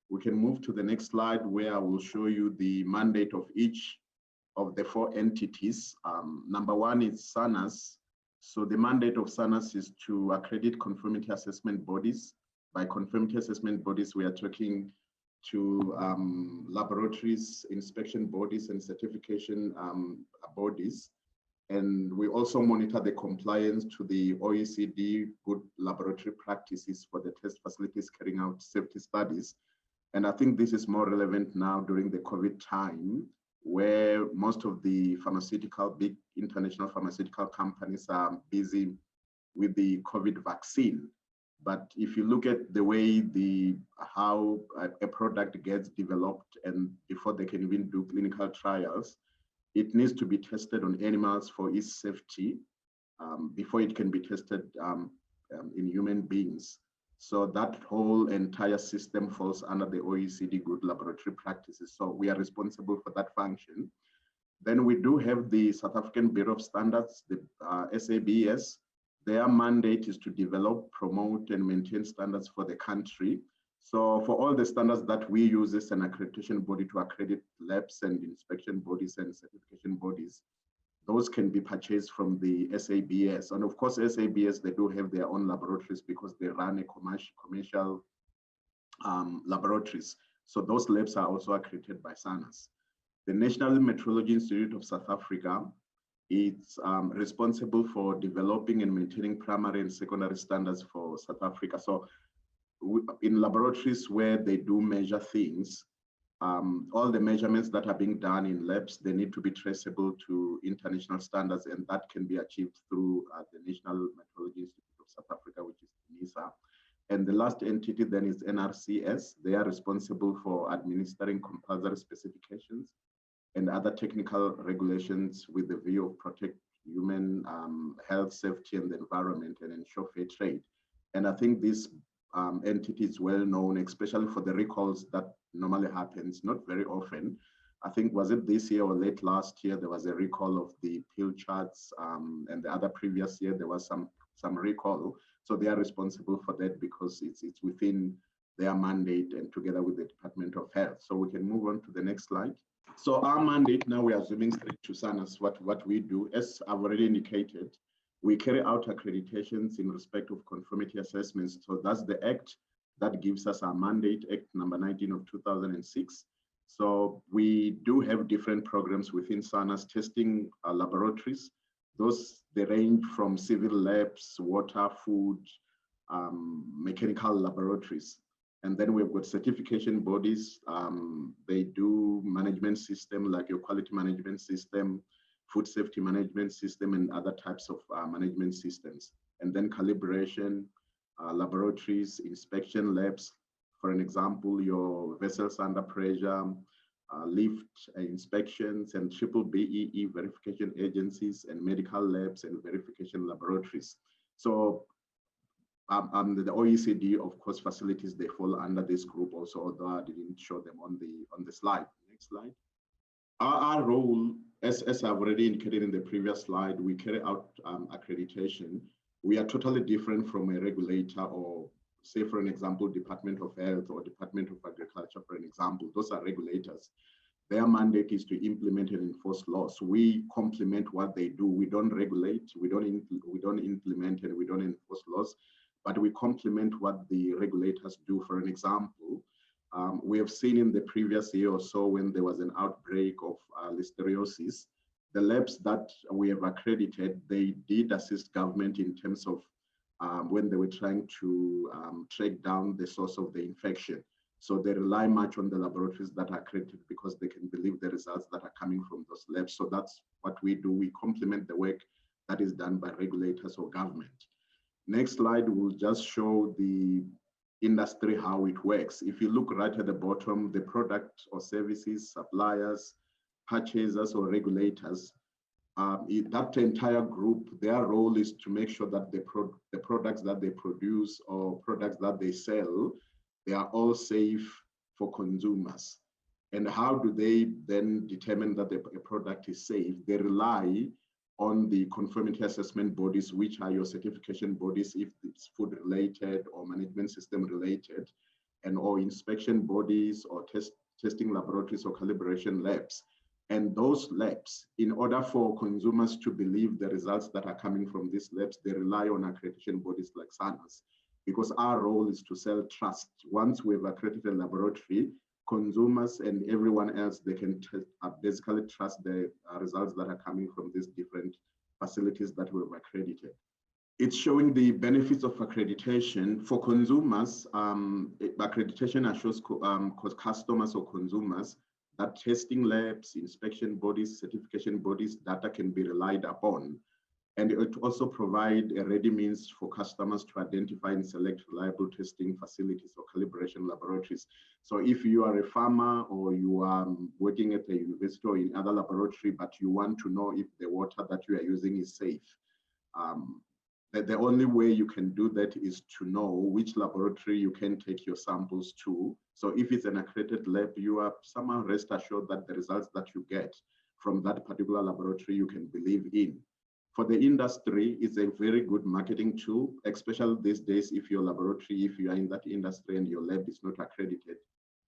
Speaker 17: We can move to the next slide where I will show you the mandate of each of the 4 entities. Number 1 is SACNASP. So the mandate of SACNASP is to accredit conformity assessment bodies. By conformity assessment bodies, we are talking to laboratories, inspection bodies, and certification bodies. And we also monitor the compliance to the OECD good laboratory practices for the test facilities carrying out safety studies. And I think this is more relevant now during the COVID time, where most of the big international pharmaceutical companies are busy with the COVID vaccine. But if you look at the way how a product gets developed and before they can even do clinical trials, it needs to be tested on animals for its safety before it can be tested in human beings. So that whole entire system falls under the OECD good laboratory practices. So we are responsible for that function. Then we do have the South African Bureau of Standards, the SABS. Their mandate is to develop, promote, and maintain standards for the country. So for all the standards that we use as an accreditation body to accredit labs and inspection bodies and certification bodies, those can be purchased from the SABS. And of course, SABS, they do have their own laboratories because they run a commercial laboratories. So those labs are also accredited by SACNASP. The National Metrology Institute of South Africa, it's responsible for developing and maintaining primary and secondary standards for South Africa. So in laboratories where they do measure things, all the measurements that are being done in labs, they need to be traceable to international standards, and that can be achieved through the National Metrology Institute of South Africa, which is NISA. And the last entity then is NRCS. They are responsible for administering compulsory specifications and other technical regulations with the view of protect human health, safety, and the environment and ensure fair trade. And I think this entity is well known, especially for the recalls that normally happens, not very often. I think, was it this year or late last year, there was a recall of the pill charts, and the other previous year there was some recall. So they are responsible for that because it's within their mandate and together with the Department of Health. So we can move on to the next slide. So our mandate, now we are zooming straight to SACNASP, what we do, as I've already indicated, we carry out accreditations in respect of conformity assessments. So that's the act that gives us our mandate, Act number 19 of 2006. So we do have different programs within SACNASP, testing laboratories. They range from civil labs, water, food, mechanical laboratories. And then we've got certification bodies. They do management system like your quality management system, food safety management system, and other types of management systems. And then calibration, laboratories, inspection labs. For an example, your vessels under pressure, lift inspections, and triple BEE verification agencies, and medical labs and verification laboratories. So the OECD, of course, facilities, they fall under this group also, although I didn't show them on the slide. Next slide. Our role, as I've already indicated in the previous slide, we carry out accreditation. We are totally different from a regulator, or say, for an example, Department of Health or Department of Agriculture, for an example. Those are regulators. Their mandate is to implement and enforce laws. We complement what they do. We don't regulate, we don't implement, and we don't enforce laws, but we complement what the regulators do. For an example, we have seen in the previous year or so, when there was an outbreak of listeriosis, the labs that we have accredited, they did assist government in terms of when they were trying to track down the source of the infection. So they rely much on the laboratories that are accredited because they can believe the results that are coming from those labs. So that's what we do. We complement the work that is done by regulators or government. Next slide will just show the industry, how it works. If you look right at the bottom, the product or services, suppliers, purchasers or regulators, that entire group, their role is to make sure that the products that they produce or products that they sell, they are all safe for consumers. And how do they then determine that a product is safe? They rely on the conformity assessment bodies, which are your certification bodies, if it's food related or management system related, and or inspection bodies or testing laboratories or calibration labs. And those labs, in order for consumers to believe the results that are coming from these labs, they rely on accreditation bodies like SACNASP, because our role is to sell trust. Once we've accredited a laboratory, consumers and everyone else, they can basically trust the results that are coming from these different facilities that we've accredited. It's showing the benefits of accreditation. For consumers, accreditation assures customers or consumers that testing labs, inspection bodies, certification bodies, data can be relied upon. And it also provides a ready means for customers to identify and select reliable testing facilities or calibration laboratories. So if you are a farmer or you are working at a university or in other laboratory, but you want to know if the water that you are using is safe, the only way you can do that is to know which laboratory you can take your samples to. So if it's an accredited lab, you are somehow rest assured that the results that you get from that particular laboratory you can believe in. For the industry, it's a very good marketing tool, especially these days. If your laboratory, if you are in that industry and your lab is not accredited,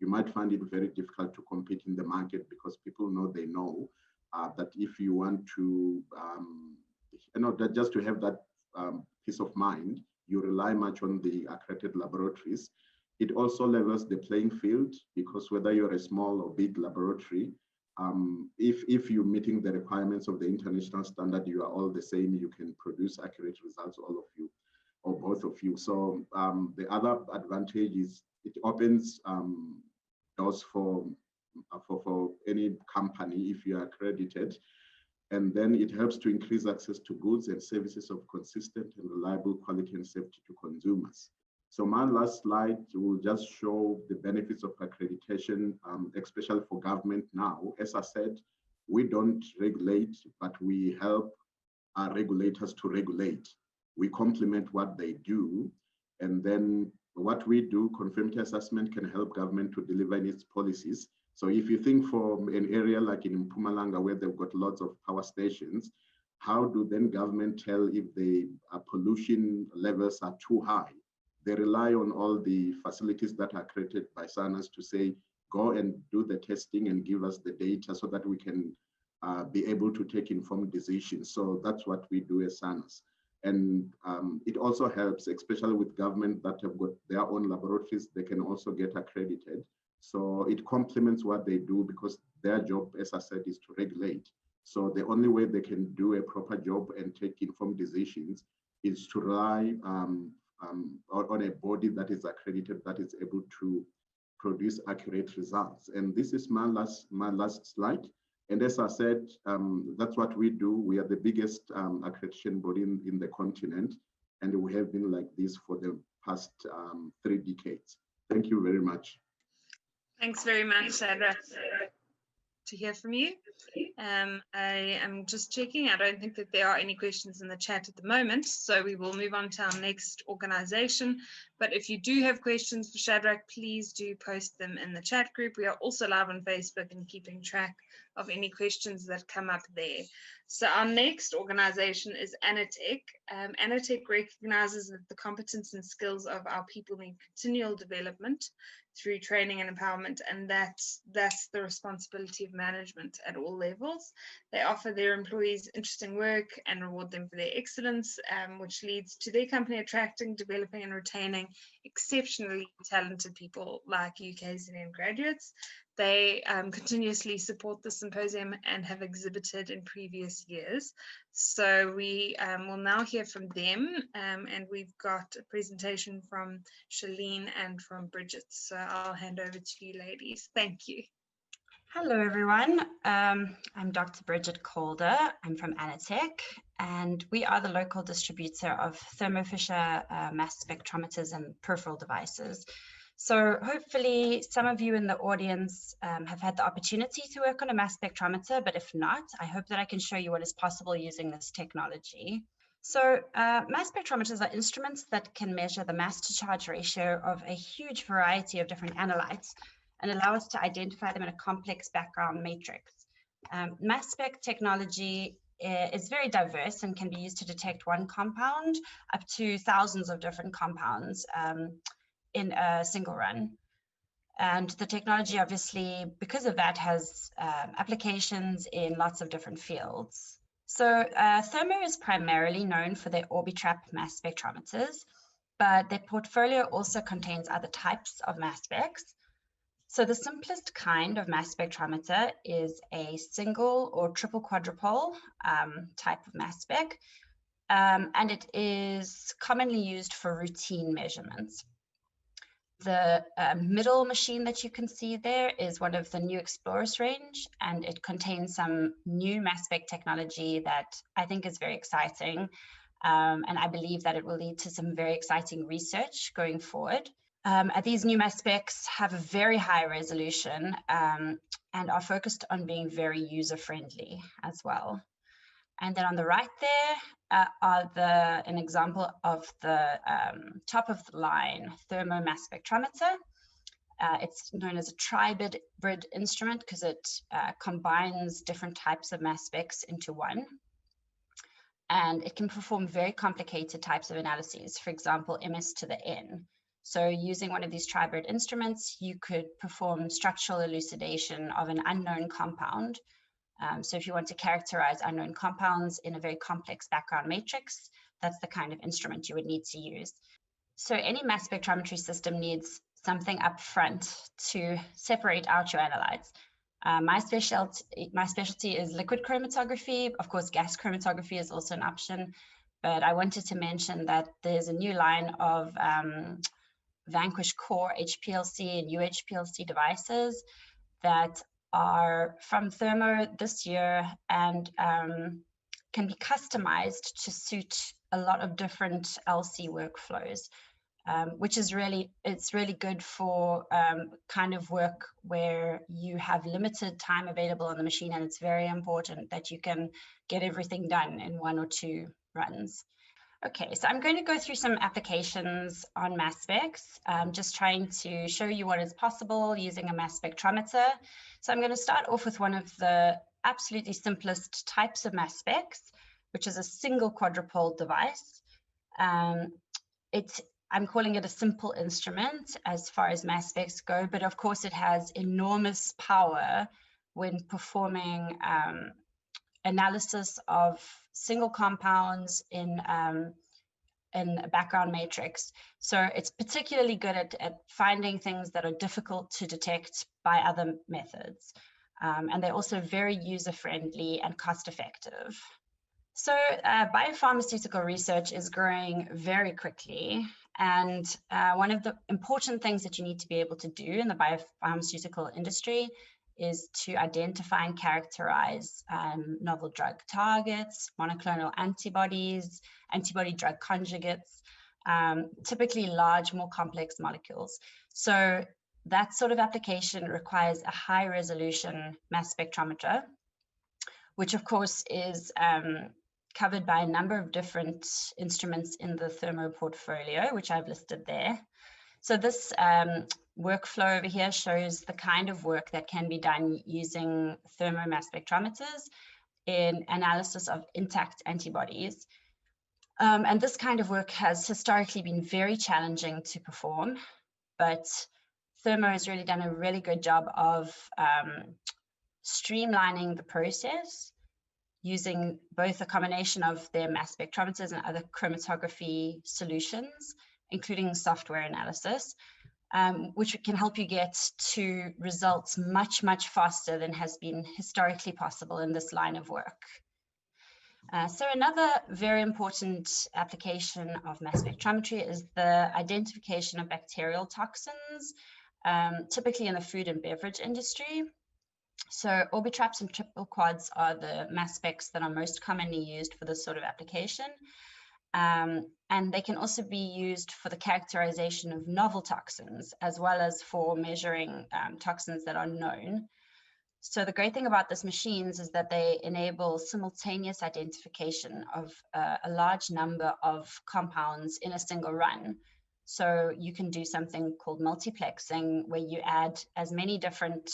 Speaker 17: you might find it very difficult to compete in the market, because people know that if you want to, that just to have that peace of mind, you rely much on the accredited laboratories. It also levels the playing field, because whether you're a small or big laboratory, if you're meeting the requirements of the international standard, you are all the same. You can produce accurate results, all of you, or both of you. So the other advantage is it opens doors for any company if you are accredited. And then it helps to increase access to goods and services of consistent and reliable quality and safety to consumers. So my last slide will just show the benefits of accreditation, especially for government now. As I said, we don't regulate, but we help our regulators to regulate. We complement what they do. And then what we do, conformity assessment can help government to deliver in its policies. So if you think for an area like in Mpumalanga, where they've got lots of power stations, how do then government tell if the pollution levels are too high? They rely on all the facilities that are created by SACNASP to say, go and do the testing and give us the data so that we can be able to take informed decisions. So that's what we do as SACNASP. And it also helps, especially with government that have got their own laboratories, they can also get accredited. So it complements what they do, because their job, as I said, is to regulate. So the only way they can do a proper job and take informed decisions is to rely on a body that is accredited, that is able to produce accurate results. And this is my last slide. And as I said, that's what we do. We are the biggest accreditation body in the continent, and we have been like this for the past 3 decades. Thank you very much.
Speaker 2: Thanks very much, Shadrach. To hear from you. I am just checking. I don't think that there are any questions in the chat at the moment, so we will move on to our next organization. But if you do have questions for Shadrach, please do post them in the chat group. We are also live on Facebook and keeping track of any questions that come up there. So our next organization is Anatech. Anatech recognizes that the competence and skills of our people need continual development through training and empowerment, and that's the responsibility of management at all levels. They offer their employees interesting work and reward them for their excellence, which leads to their company attracting, developing and retaining exceptionally talented people like UKZN graduates. They continuously support the symposium and have exhibited in previous years. So we will now hear from them, and we've got a presentation from Shalene and from Bridget. So I'll hand over to you ladies. Thank you.
Speaker 18: Hello everyone, I'm Dr. Bridget Calder. I'm from Anatech, and we are the local distributor of ThermoFisher mass spectrometers and peripheral devices. So hopefully some of you in the audience have had the opportunity to work on a mass spectrometer, but if not, I hope that I can show you what is possible using this technology. So mass spectrometers are instruments that can measure the mass to charge ratio of a huge variety of different analytes and allow us to identify them in a complex background matrix. Mass spec technology is very diverse and can be used to detect one compound up to thousands of different compounds in a single run. And the technology, obviously, because of that, has applications in lots of different fields. So Thermo is primarily known for their Orbitrap mass spectrometers, but their portfolio also contains other types of mass specs. So the simplest kind of mass spectrometer is a single or triple quadrupole type of mass spec, and it is commonly used for routine measurements. The middle machine that you can see there is one of the new Explorers range, and it contains some new mass spec technology that I think is very exciting, and I believe that it will lead to some very exciting research going forward. These new mass specs have a very high resolution and are focused on being very user-friendly as well. And then on the right there are an example of the top of the line Thermo mass spectrometer. It's known as a tri-brid instrument because it combines different types of mass specs into one. And it can perform very complicated types of analyses, for example, MS to the N. So using one of these tri-brid instruments, you could perform structural elucidation of an unknown compound. So if you want to characterize unknown compounds in a very complex background matrix, that's the kind of instrument you would need to use. So any mass spectrometry system needs something up front to separate out your analytes. My specialty is liquid chromatography. Of course, gas chromatography is also an option, but I wanted to mention that there's a new line of Vanquish Core HPLC and UHPLC devices that are from Thermo this year and can be customized to suit a lot of different LC workflows, which is it's really good for kind of work where you have limited time available on the machine, and it's very important that you can get everything done in 1 or 2 runs. Okay, so I'm going to go through some applications on mass specs, just trying to show you what is possible using a mass spectrometer. So I'm going to start off with one of the absolutely simplest types of mass specs, which is a single quadrupole device. I'm calling it a simple instrument as far as mass specs go, but of course it has enormous power when performing analysis of single compounds in a background matrix. So it's particularly good at finding things that are difficult to detect by other methods. And they're also very user-friendly and cost-effective. So biopharmaceutical research is growing very quickly. And one of the important things that you need to be able to do in the biopharmaceutical industry is to identify and characterize novel drug targets, monoclonal antibodies, antibody-drug conjugates, typically large, more complex molecules. So that sort of application requires a high-resolution mass spectrometer, which of course is covered by a number of different instruments in the Thermo portfolio, which I've listed there. So this workflow over here shows the kind of work that can be done using thermo mass spectrometers in analysis of intact antibodies. And this kind of work has historically been very challenging to perform, but Thermo has really done a really good job of streamlining the process using both a combination of their mass spectrometers and other chromatography solutions, including software analysis, which can help you get to results much, much faster than has been historically possible in this line of work. So another very important application of mass spectrometry is the identification of bacterial toxins, typically in the food and beverage industry. So orbitraps and triple quads are the mass specs that are most commonly used for this sort of application. And they can also be used for the characterization of novel toxins, as well as for measuring toxins that are known. So the great thing about these machines is that they enable simultaneous identification of a large number of compounds in a single run. So you can do something called multiplexing, where you add as many different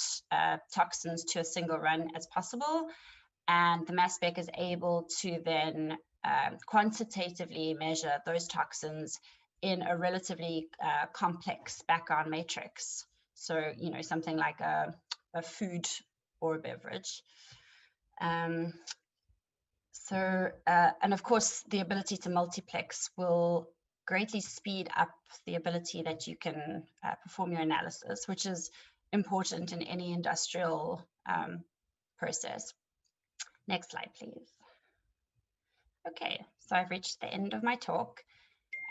Speaker 18: toxins to a single run as possible. And the mass spec is able to then quantitatively measure those toxins in a relatively complex background matrix. So, you know, something like a food or a beverage. And of course, the ability to multiplex will greatly speed up the ability that you can perform your analysis, which is important in any industrial process. Next slide, please. Okay, so I've reached the end of my talk.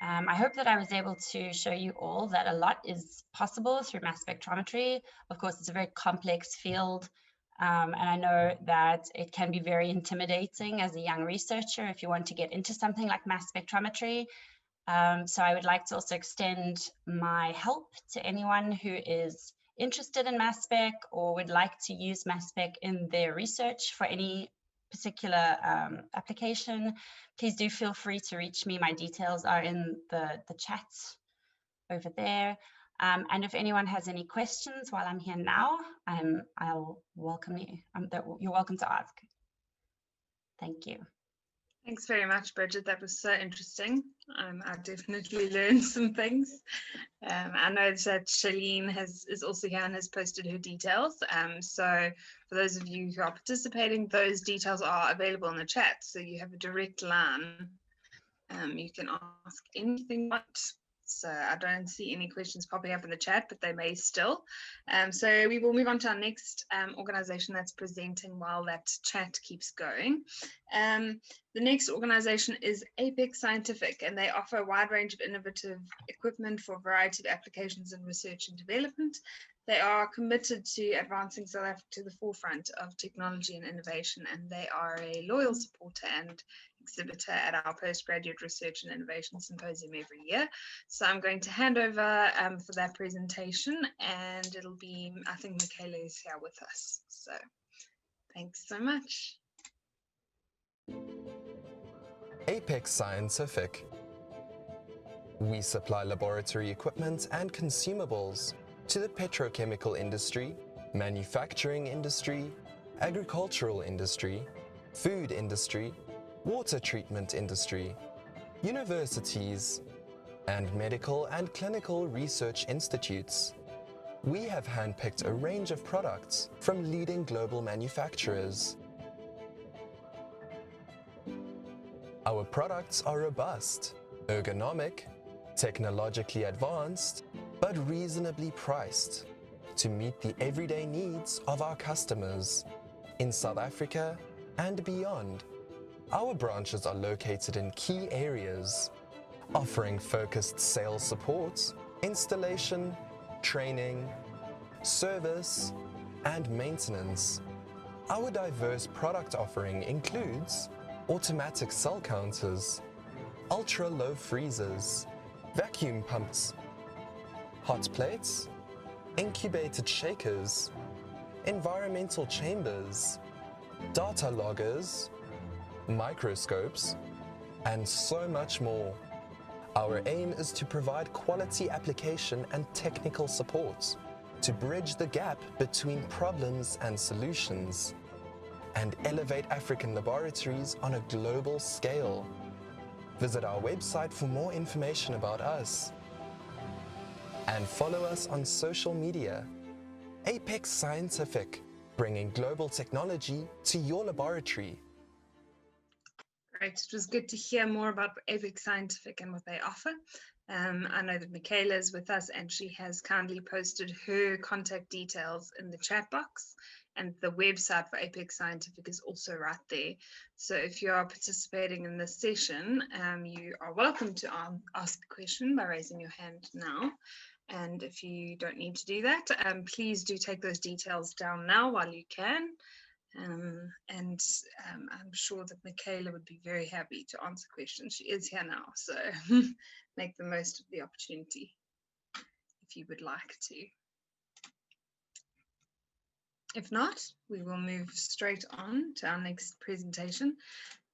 Speaker 18: I hope that I was able to show you all that a lot is possible through mass spectrometry. Of course, it's a very complex field, and I know that it can be very intimidating as a young researcher if you want to get into something like mass spectrometry. So I would like to also extend my help to anyone who is interested in mass spec or would like to use mass spec in their research for any particular application. Please do feel free to reach me. My details are in the chat over there. And if anyone has any questions while I'm here now, I'll welcome you. You're welcome to ask. Thank you.
Speaker 2: Thanks very much, Bridget. That was so interesting. I definitely learned some things. I know that Shalene is also here and has posted her details. So for those of you who are participating, those details are available in the chat. So you have a direct line. You can ask anything you want. So I don't see any questions popping up in the chat, but they may still. So we will move on to our next organization that's presenting while that chat keeps going. The next organization is Apex Scientific, and they offer a wide range of innovative equipment for a variety of applications in research and development. They are committed to advancing South Africa to the forefront of technology and innovation, and they are a loyal supporter and exhibitor at our Postgraduate Research and Innovation Symposium every year. So I'm going to hand over for that presentation, and it'll be, I think Michaela is here with us. So thanks so much.
Speaker 19: Apex Apex Scientific. We supply laboratory equipment and consumables to the petrochemical industry, manufacturing industry, agricultural industry, food industry, water treatment industry, universities, and medical and clinical research institutes. We have handpicked a range of products from leading global manufacturers. Our products are robust, ergonomic, technologically advanced, but reasonably priced to meet the everyday needs of our customers in South Africa and beyond. Our branches are located in key areas, offering focused sales support, installation, training, service, and maintenance. Our diverse product offering includes automatic cell counters, ultra-low freezers, vacuum pumps, hot plates, incubated shakers, environmental chambers, data loggers, microscopes, and so much more. Our aim is to provide quality application and technical support to bridge the gap between problems and solutions and elevate African laboratories on a global scale. Visit our website for more information about us and follow us on social media. Apex Scientific, bringing global technology to your laboratory.
Speaker 2: Great. It was good to hear more about Apex Scientific and what they offer. I know that Michaela is with us and she has kindly posted her contact details in the chat box, and the website for Apex Scientific is also right there. So if you are participating in this session, you are welcome to ask a question by raising your hand now. And if you don't need to do that, please do take those details down now while you can. I'm sure that Michaela would be very happy to answer questions. She is here now, so make the most of the opportunity if you would like to. If not, we will move straight on to our next presentation,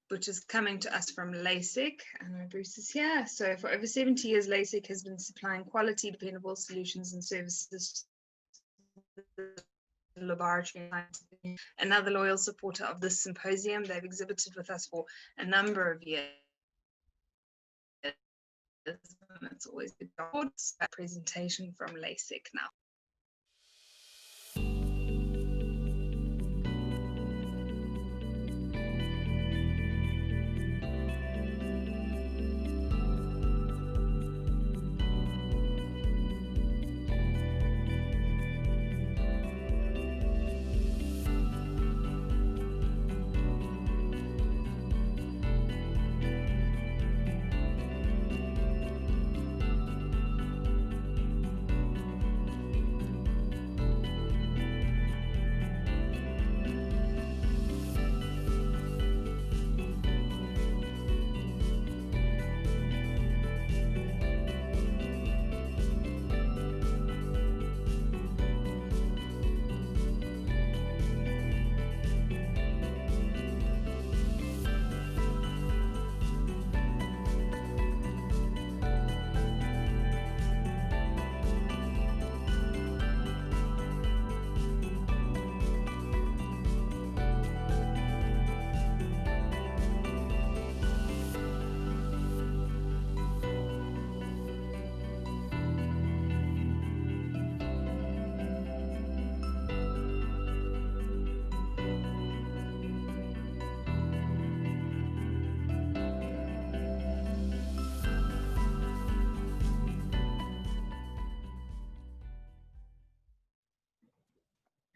Speaker 2: which is coming to us from Lasec. I know Bruce is here. So for over 70 years, Lasec has been supplying quality, dependable solutions and services to the laboratory. Another loyal supporter of this symposium. They've exhibited with us for a number of years. It's always good to have a presentation from Lasec now.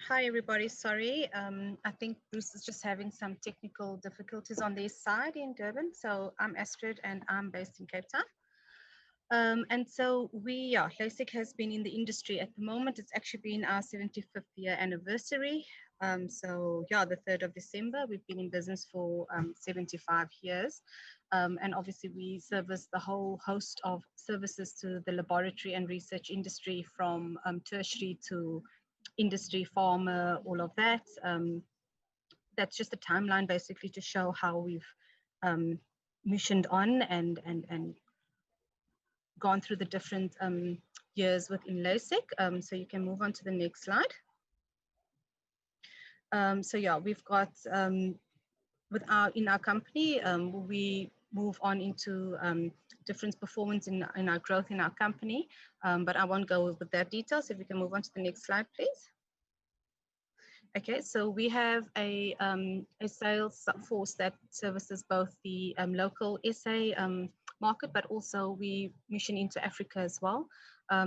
Speaker 20: Hi, everybody. Sorry, I think Bruce is just having some technical difficulties on their side in Durban. So I'm Astrid and I'm based in Cape Town. And so Lasec has been in the industry at the moment. It's actually been our 75th year anniversary. The 3rd of December, we've been in business for 75 years. And obviously we service the whole host of services to the laboratory and research industry, from tertiary to industry, pharma, all of that. That's just a timeline basically to show how we've missioned on and gone through the different years within Lasec. So you can move on to the next slide. So yeah, we've got in our company, we move on into different performance in our growth in our company, but I won't go with that details. If we can move on to the next slide, please. Okay, so we have a sales force that services both the local SA market, but also we mission into Africa as well.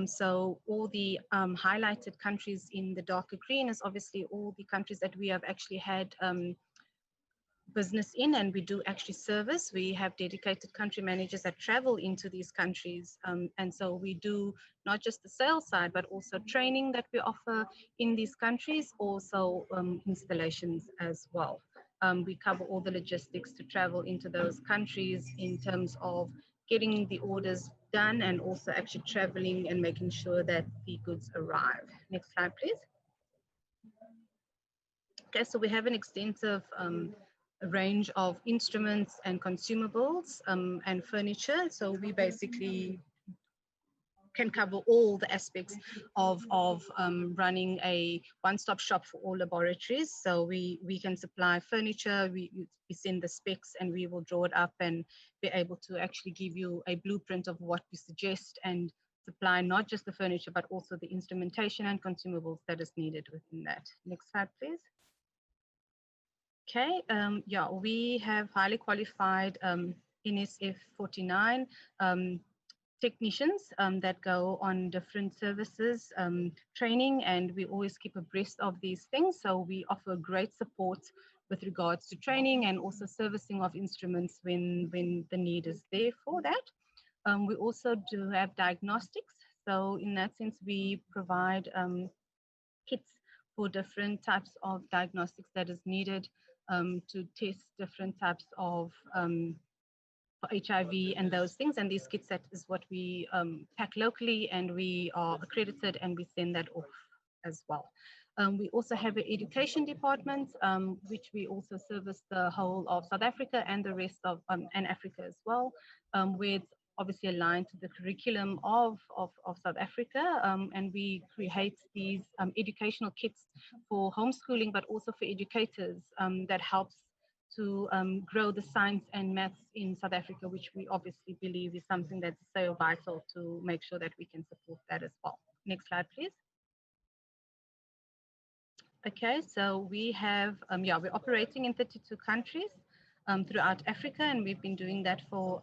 Speaker 20: So all the highlighted countries in the darker green is obviously all the countries that we have actually had business in, and we do actually service. We have dedicated country managers that travel into these countries, and so we do not just the sales side, but also training that we offer in these countries, also installations as well. We cover all the logistics to travel into those countries in terms of getting the orders done and also actually traveling and making sure that the goods arrive. Next slide, please. Okay, so we have an extensive a range of instruments and consumables and furniture. So we basically can cover all the aspects of running a one-stop shop for all laboratories. So we can supply furniture, we send the specs, and we will draw it up and be able to actually give you a blueprint of what we suggest and supply not just the furniture, but also the instrumentation and consumables that is needed within that. Next slide, please. Okay, yeah, we have highly qualified NSF 49 technicians that go on different services training, and we always keep abreast of these things. So we offer great support with regards to training and also servicing of instruments when the need is there for that. We also do have diagnostics. So in that sense, we provide kits for different types of diagnostics that is needed to test different types of for HIV and those things. And these kits, that is what we pack locally, and we are accredited and we send that off as well. We also have an education department, which we also service the whole of South Africa and the rest of and Africa as well, with obviously aligned to the curriculum of South Africa, and we create these educational kits for homeschooling, but also for educators that helps to grow the science and maths in South Africa, which we obviously believe is something that's so vital to make sure that we can support that as well. Next slide, please. Okay, so we have, yeah, we're operating in 32 countries throughout Africa, and we've been doing that for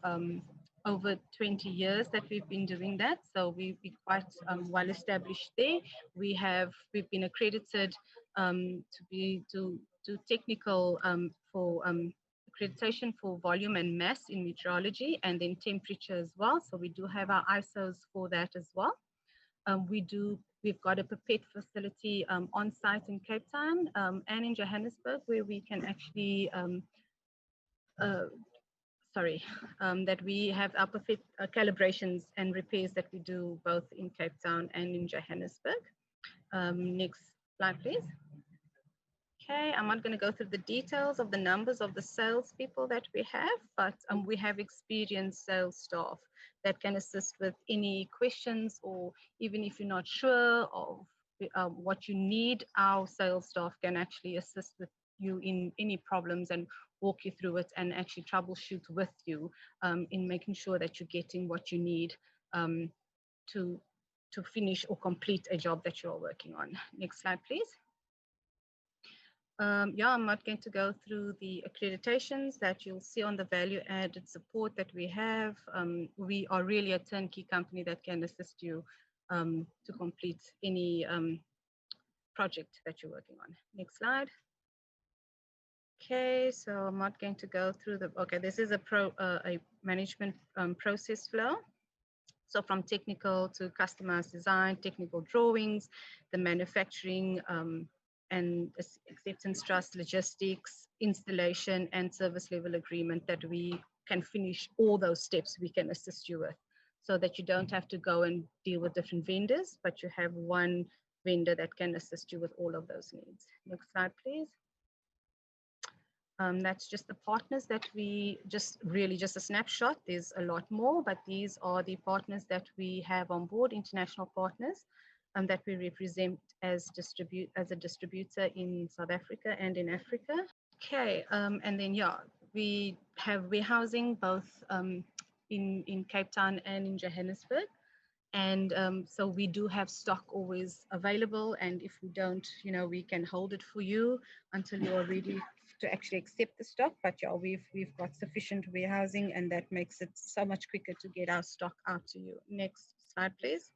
Speaker 20: over 20 years that we've been doing that. So we're quite well established there. We've been accredited to do technical for accreditation for volume and mass in meteorology, and then temperature as well. So we do have our ISOs for that as well. We've got a pipette facility on site in Cape Town and in Johannesburg, where we can actually that we have our pipette calibrations and repairs that we do both in Cape Town and in Johannesburg. Next slide, please. Okay, I'm not going to go through the details of the numbers of the salespeople that we have, but we have experienced sales staff that can assist with any questions, or even if you're not sure of what you need, our sales staff can actually assist with you in any problems and walk you through it and actually troubleshoot with you in making sure that you're getting what you need to finish or complete a job that you're working on. Next slide, please. Yeah, I'm not going to go through the accreditations that you'll see on the value added support that we have. We are really a turnkey company that can assist you to complete any project that you're working on. Next slide. Okay, so I'm not going to go through the, okay, this is a management process flow. So from technical to customized design, technical drawings, the manufacturing and acceptance trust, logistics, installation, and service level agreement, that we can finish all those steps we can assist you with, so that you don't have to go and deal with different vendors, but you have one vendor that can assist you with all of those needs. Next slide, please. That's just the partners that we just a snapshot. There's a lot more, but these are the partners that we have on board, international partners that we represent as a distributor in South Africa and in Africa. Okay, and then we have warehousing both in Cape Town and in Johannesburg. And so we do have stock always available. And if we don't, we can hold it for you until you are ready to actually accept the stock. But we've got sufficient warehousing, and that makes it so much quicker to get our stock out to you. Next slide, please.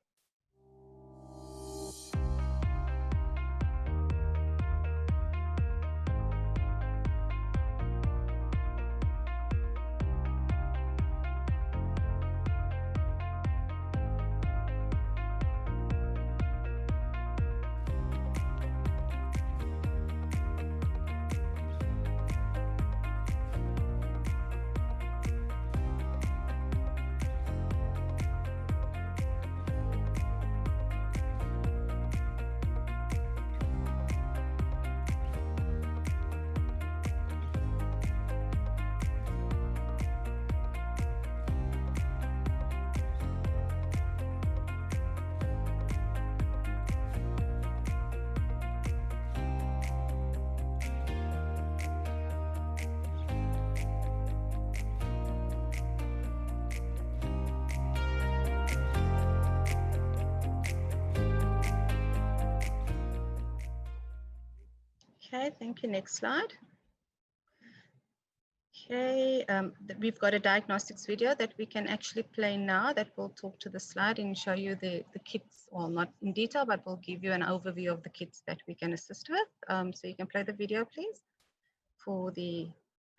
Speaker 20: Okay, thank you. Next slide. Okay, we've got a diagnostics video that we can actually play now that will talk to the slide and show you the kits, well, not in detail, but we'll give you an overview of the kits that we can assist with. So you can play the video, please,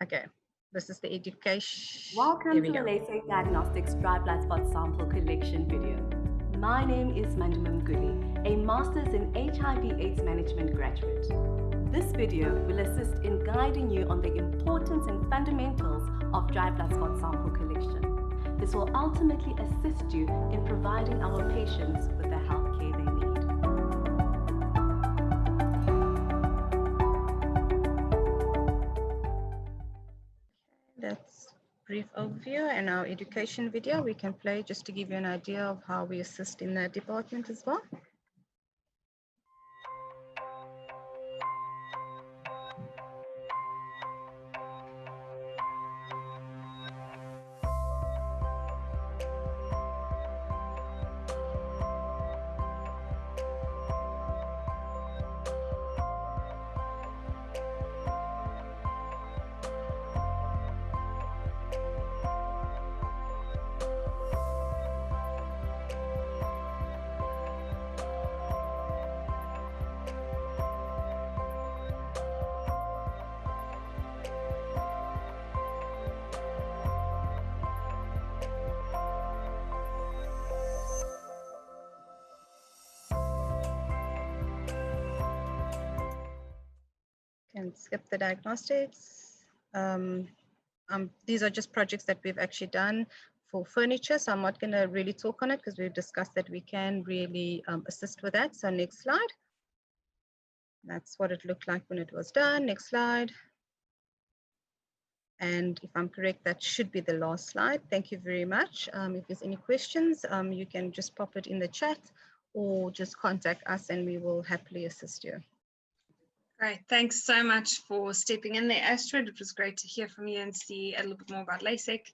Speaker 20: okay, this is the education.
Speaker 21: Welcome to the Lasec Diagnostics Dry Blood Spot Sample Collection video. My name is Mandima Mguli, a Master's in HIV/AIDS Management graduate. This video will assist in guiding you on the importance and fundamentals of dry blood spot sample collection. This will ultimately assist you in providing our patients with the health care they need.
Speaker 20: That's a brief overview, and our education video we can play just to give you an idea of how we assist in that department as well. Can skip the diagnostics. These are just projects that we've actually done for furniture, so I'm not going to really talk on it because we've discussed that we can really assist with that. So next slide. That's what it looked like when it was done. Next slide. And if I'm correct, that should be the last slide. Thank you very much. If there's any questions, you can just pop it in the chat or just contact us and we will happily assist you.
Speaker 2: Great, thanks so much for stepping in there, Astrid. It was great to hear from you and see a little bit more about Lasec.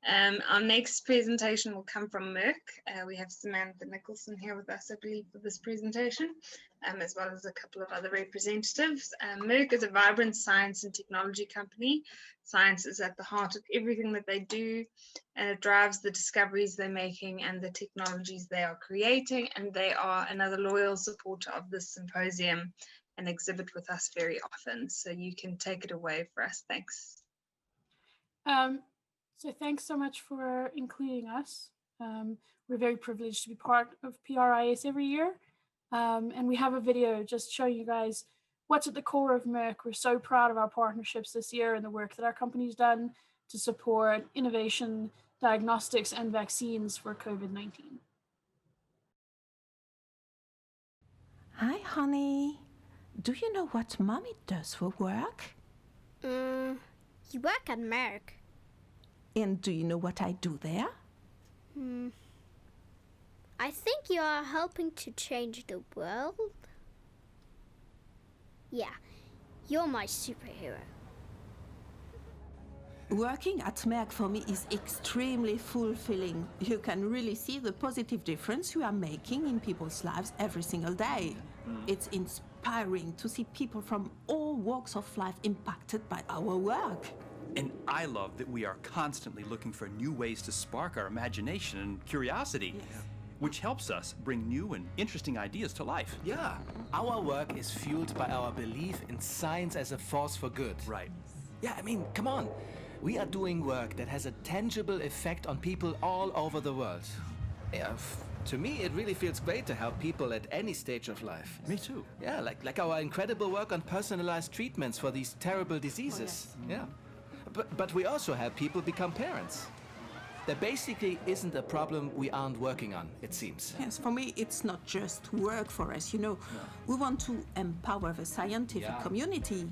Speaker 2: Our next presentation will come from Merck. We have Samantha Nicholson here with us, I believe, for this presentation, as well as a couple of other representatives. Merck is a vibrant science and technology company. Science is at the heart of everything that they do, and it drives the discoveries they're making and the technologies they are creating, and they are another loyal supporter of this symposium and exhibit with us very often. So you can take it away for us. Thanks.
Speaker 22: So thanks so much for including us. We're very privileged to be part of PRIS every year. And we have a video just showing you guys what's at the core of Merck. We're so proud of our partnerships this year and the work that our company's done to support innovation, diagnostics, and vaccines for COVID-19.
Speaker 23: Hi, honey. Do you know what mommy does for work?
Speaker 1: You work at Merck.
Speaker 12: And do you know what I do there?
Speaker 1: I think you are helping to change the world. Yeah, you're my superhero.
Speaker 12: Working at Merck for me is extremely fulfilling. You can really see the positive difference you are making in people's lives every single day. It's inspiring to see people from all walks of life impacted by our work.
Speaker 4: And I love that we are constantly looking for new ways to spark our imagination and curiosity, which helps us bring new and interesting ideas to life.
Speaker 23: Yeah, our work is fueled by our belief in science as a force for good.
Speaker 4: Right.
Speaker 23: Yeah, I mean, come on. We are doing work that has a tangible effect on people all over the world. Yeah, to me, it really feels great to help people at any stage of life.
Speaker 4: Me too.
Speaker 23: Yeah, like our incredible work on personalized treatments for these terrible diseases. Yeah. But we also help people become parents. There basically isn't a problem we aren't working on, it seems.
Speaker 12: Yes, for me, it's not just work for us, you know. We want to empower the scientific community.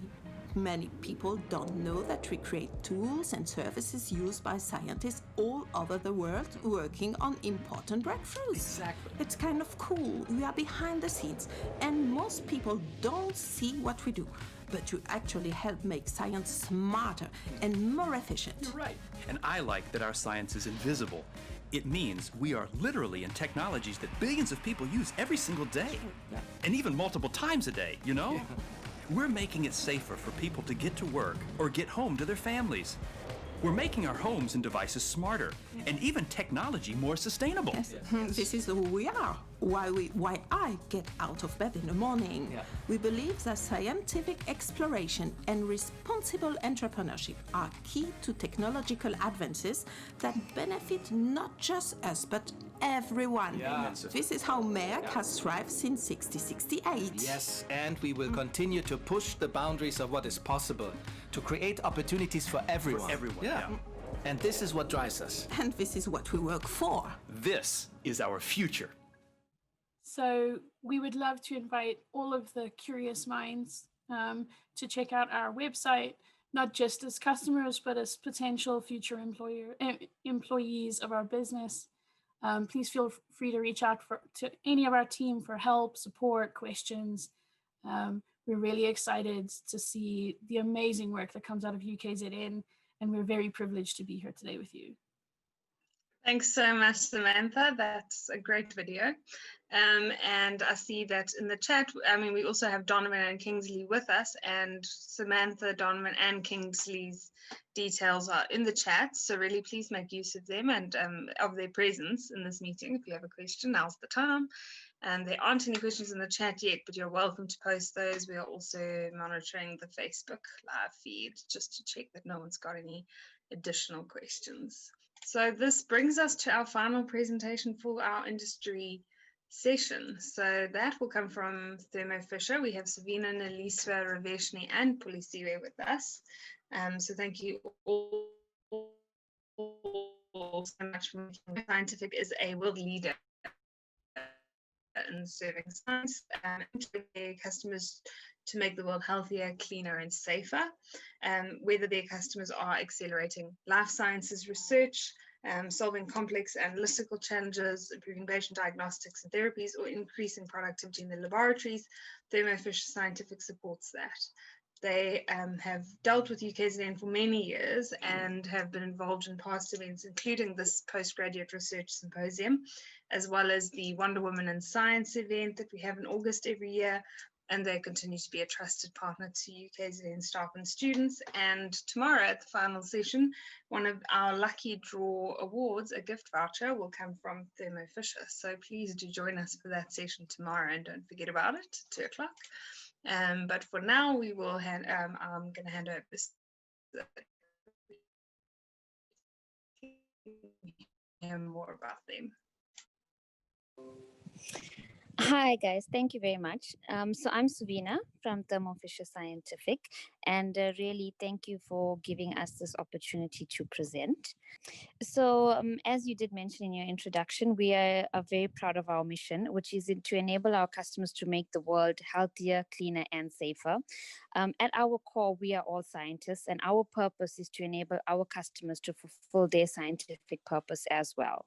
Speaker 12: Many people don't know that we create tools and services used by scientists all over the world working on important breakthroughs.
Speaker 23: Exactly.
Speaker 12: It's kind of cool. We are behind the scenes, and most people don't see what we do. But you actually help make science smarter and more efficient.
Speaker 4: You're right. And I like that our science is invisible. It means we are literally in technologies that billions of people use every single day. And even multiple times a day, you know? We're making it safer for people to get to work or get home to their families. We're making our homes and devices smarter and even technology more sustainable.
Speaker 12: Yes. This is who we are. Why I get out of bed in the morning. We believe that scientific exploration and responsible entrepreneurship are key to technological advances that benefit not just us, but everyone. This is how Merck has thrived since 1668.
Speaker 23: Yes, and we will continue to push the boundaries of what is possible, to create opportunities for everyone.
Speaker 4: For everyone,
Speaker 23: yeah. And this is what drives us.
Speaker 12: And this is what we work for.
Speaker 4: This is our future.
Speaker 22: So we would love to invite all of the curious minds to check out our website, not just as customers, but as potential future employees of our business. Please feel free to reach out to any of our team for help, support, questions. We're really excited to see the amazing work that comes out of UKZN, and we're very privileged to be here today with you.
Speaker 2: Thanks so much, Samantha. That's a great video. And I see that in the chat, I mean, we also have Donovan and Kingsley with us, and Samantha, Donovan, and Kingsley's details are in the chat. So really, please make use of them and of their presence in this meeting. If you have a question, now's the time. And there aren't any questions in the chat yet, but you're welcome to post those. We are also monitoring the Facebook live feed just to check that no one's got any additional questions. So this brings us to our final presentation for our industry session. So that will come from ThermoFisher. We have Savina, Neliswa, Raveshni, and Pulisiwe with us. So thank you all so much for making Scientific is a world leader in serving science and their customers to make the world healthier, cleaner, and safer. Whether their customers are accelerating life sciences research, solving complex analytical challenges, improving patient diagnostics and therapies, or increasing productivity in the laboratories, ThermoFisher Scientific supports that. They have dealt with UKZN for many years and have been involved in past events, including this Postgraduate Research Symposium, as well as the Wonder Woman in Science event that we have in August every year. And they continue to be a trusted partner to UKZN staff and students. And tomorrow at the final session, one of our lucky draw awards, a gift voucher, will come from ThermoFisher. So please do join us for that session tomorrow and don't forget about it, 2 o'clock. But for now, we will I'm going to hand over to hear more about them.
Speaker 3: Hi guys, thank you very much. So I'm Suvina from ThermoFisher Scientific, and really thank you for giving us this opportunity to present. So, as you did mention in your introduction, we are very proud of our mission, which is to enable our customers to make the world healthier, cleaner, and safer. At our core, we are all scientists, and our purpose is to enable our customers to fulfill their scientific purpose as well.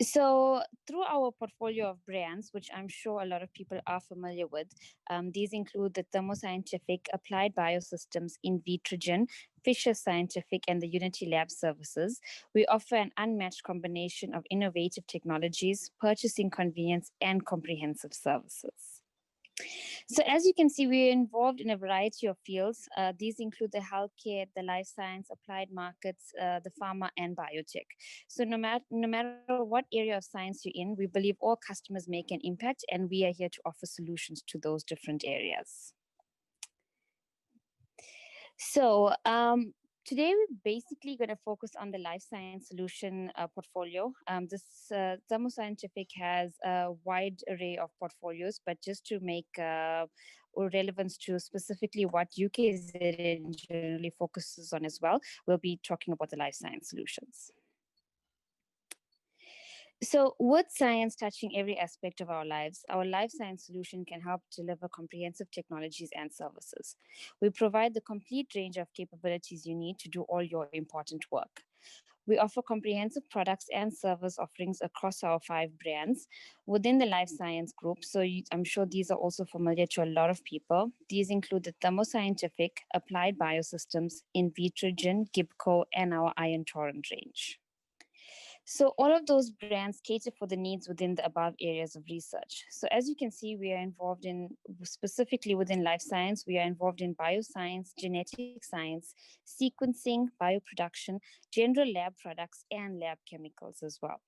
Speaker 3: So, through our portfolio of brands, which I'm sure a lot of people are familiar with, these include the Thermo Scientific, Applied Biosystems, Invitrogen, Fisher Scientific, and the Unity Lab services. We offer an unmatched combination of innovative technologies, purchasing convenience, and comprehensive services. So as you can see, we're involved in a variety of fields. These include the healthcare, the life science, applied markets, the pharma, and biotech. So no matter what area of science you're in, we believe all customers make an impact, and we are here to offer solutions to those different areas. So today we're basically going to focus on the life science solution portfolio. Thermo Scientific has a wide array of portfolios, but just to make relevance to specifically what UKZN generally focuses on as well, we'll be talking about the life science solutions. So with science touching every aspect of our lives, our life science solution can help deliver comprehensive technologies and services. We provide the complete range of capabilities you need to do all your important work. We offer comprehensive products and service offerings across our 5 brands within the life science group. So I'm sure these are also familiar to a lot of people. These include the Thermo Scientific, Applied Biosystems, Invitrogen, Gibco, and our Ion Torrent range. So all of those brands cater for the needs within the above areas of research. So as you can see, we are involved in, specifically within life science, we are involved in bioscience, genetic science, sequencing, bioproduction, general lab products, and lab chemicals as well.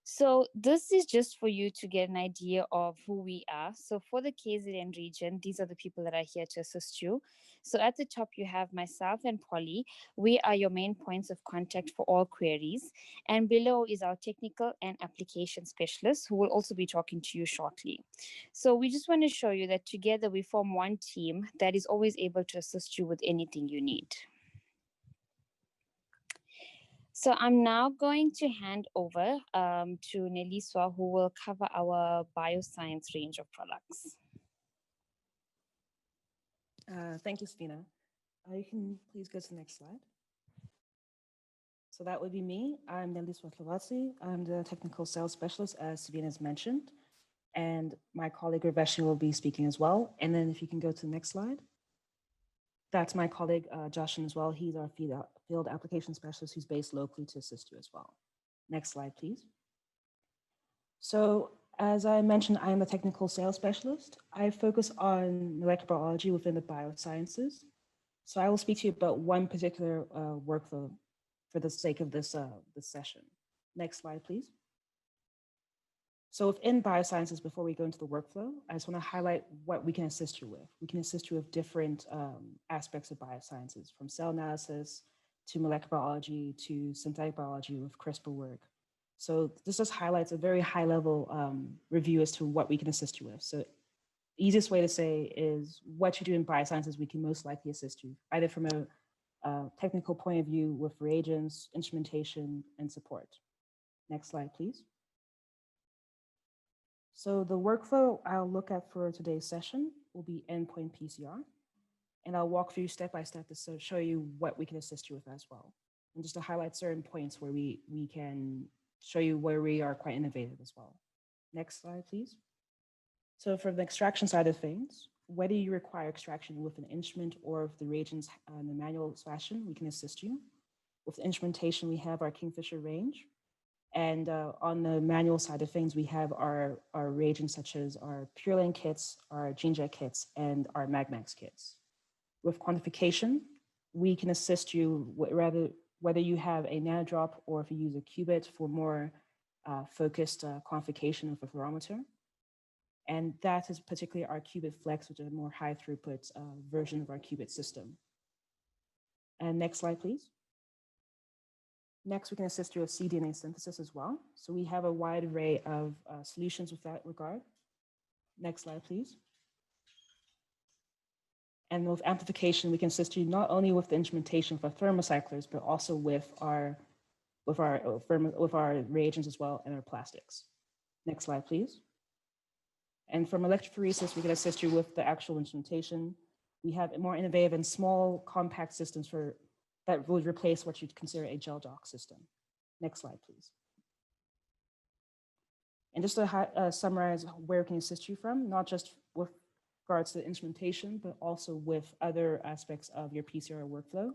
Speaker 3: So this is just for you to get an idea of who we are. So for the KZN region, these are the people that are here to assist you. So at the top, you have myself and Polly. We are your main points of contact for all queries. And below is our technical and application specialist, who will also be talking to you shortly. So we just want to show you that together we form one team that is always able to assist you with anything you need. So I'm now going to hand over to Neliswa, who will cover our bioscience range of products.
Speaker 5: Thank you, Stina. You can please go to the next slide. So that would be me. I'm Neliswa Tlavatsi. I'm the technical sales specialist, as Sabina has mentioned. And my colleague Raveshni will be speaking as well. And then if you can go to the next slide. That's my colleague, Joshin, as well. He's our field application specialist who's based locally to assist you as well. Next slide, please. So as I mentioned, I am a technical sales specialist. I focus on molecular biology within the biosciences. So I will speak to you about one particular workflow for the sake of this session. Next slide, please. So within biosciences, before we go into the workflow, I just want to highlight what we can assist you with. We can assist you with different aspects of biosciences, from cell analysis to molecular biology to synthetic biology with CRISPR work. So this just highlights a very high level review as to what we can assist you with. So the easiest way to say is what you do in biosciences, we can most likely assist you, either from a technical point of view with reagents, instrumentation, and support. Next slide, please. So the workflow I'll look at for today's session will be endpoint PCR, and I'll walk through step by step to show you what we can assist you with as well. And just to highlight certain points where we can show you where we are quite innovative as well. Next slide, please. So for the extraction side of things, whether you require extraction with an instrument or with the reagents in the manual fashion, we can assist you. With the instrumentation, we have our Kingfisher range. And on the manual side of things, we have our reagents such as our Purelane kits, our GeneJet kits, and our MagMax kits. With quantification, we can assist you whether you have a nanodrop or if you use a qubit for more focused quantification with a fluorometer. And that is particularly our qubit flex, which is a more high throughput version of our qubit system. And next slide, please. Next, we can assist you with cDNA synthesis as well. So we have a wide array of solutions with that regard. Next slide, please. And with amplification, we can assist you not only with the instrumentation for thermocyclers, but also with our reagents as well and our plastics. Next slide, please. And from electrophoresis, we can assist you with the actual instrumentation. We have more innovative and small compact systems that would replace what you'd consider a gel dock system. Next slide, please. And just to summarize where we can assist you from, not just with regards to the instrumentation, but also with other aspects of your PCR workflow.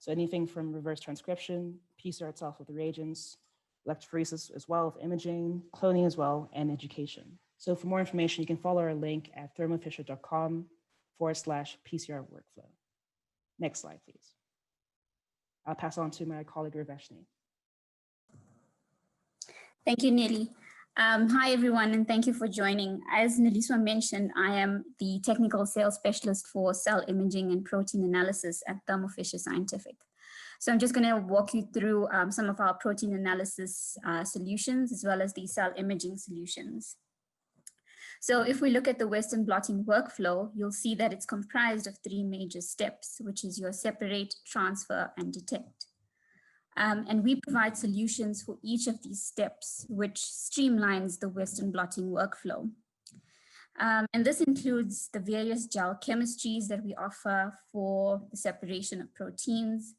Speaker 5: So anything from reverse transcription, PCR itself with the reagents, electrophoresis as well with imaging, cloning as well, and education. So for more information, you can follow our link at thermofisher.com/PCR workflow. Next slide, please. I'll pass on to my colleague, Raveshni.
Speaker 6: Thank you, Nelly. Hi, everyone, and thank you for joining. As Neliswa mentioned, I am the technical sales specialist for cell imaging and protein analysis at ThermoFisher Scientific. So I'm just going to walk you through some of our protein analysis solutions, as well as the cell imaging solutions. So if we look at the Western blotting workflow, you'll see that it's comprised of 3 major steps, which is your separate, transfer, and detect. And we provide solutions for each of these steps, which streamlines the Western blotting workflow. And this includes the various gel chemistries that we offer for the separation of proteins,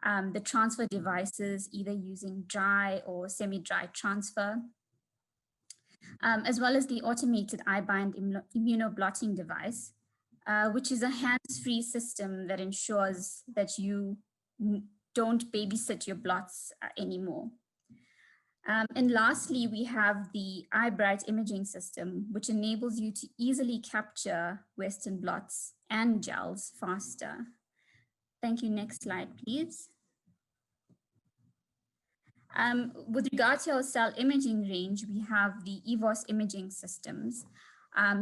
Speaker 6: the transfer devices, either using dry or semi-dry transfer, as well as the automated iBind immunoblotting device, which is a hands-free system that ensures that you don't babysit your blots anymore. And lastly, we have the iBright imaging system, which enables you to easily capture Western blots and gels faster. Thank you. Next slide, please. With regard to our cell imaging range, we have the EVOS imaging systems.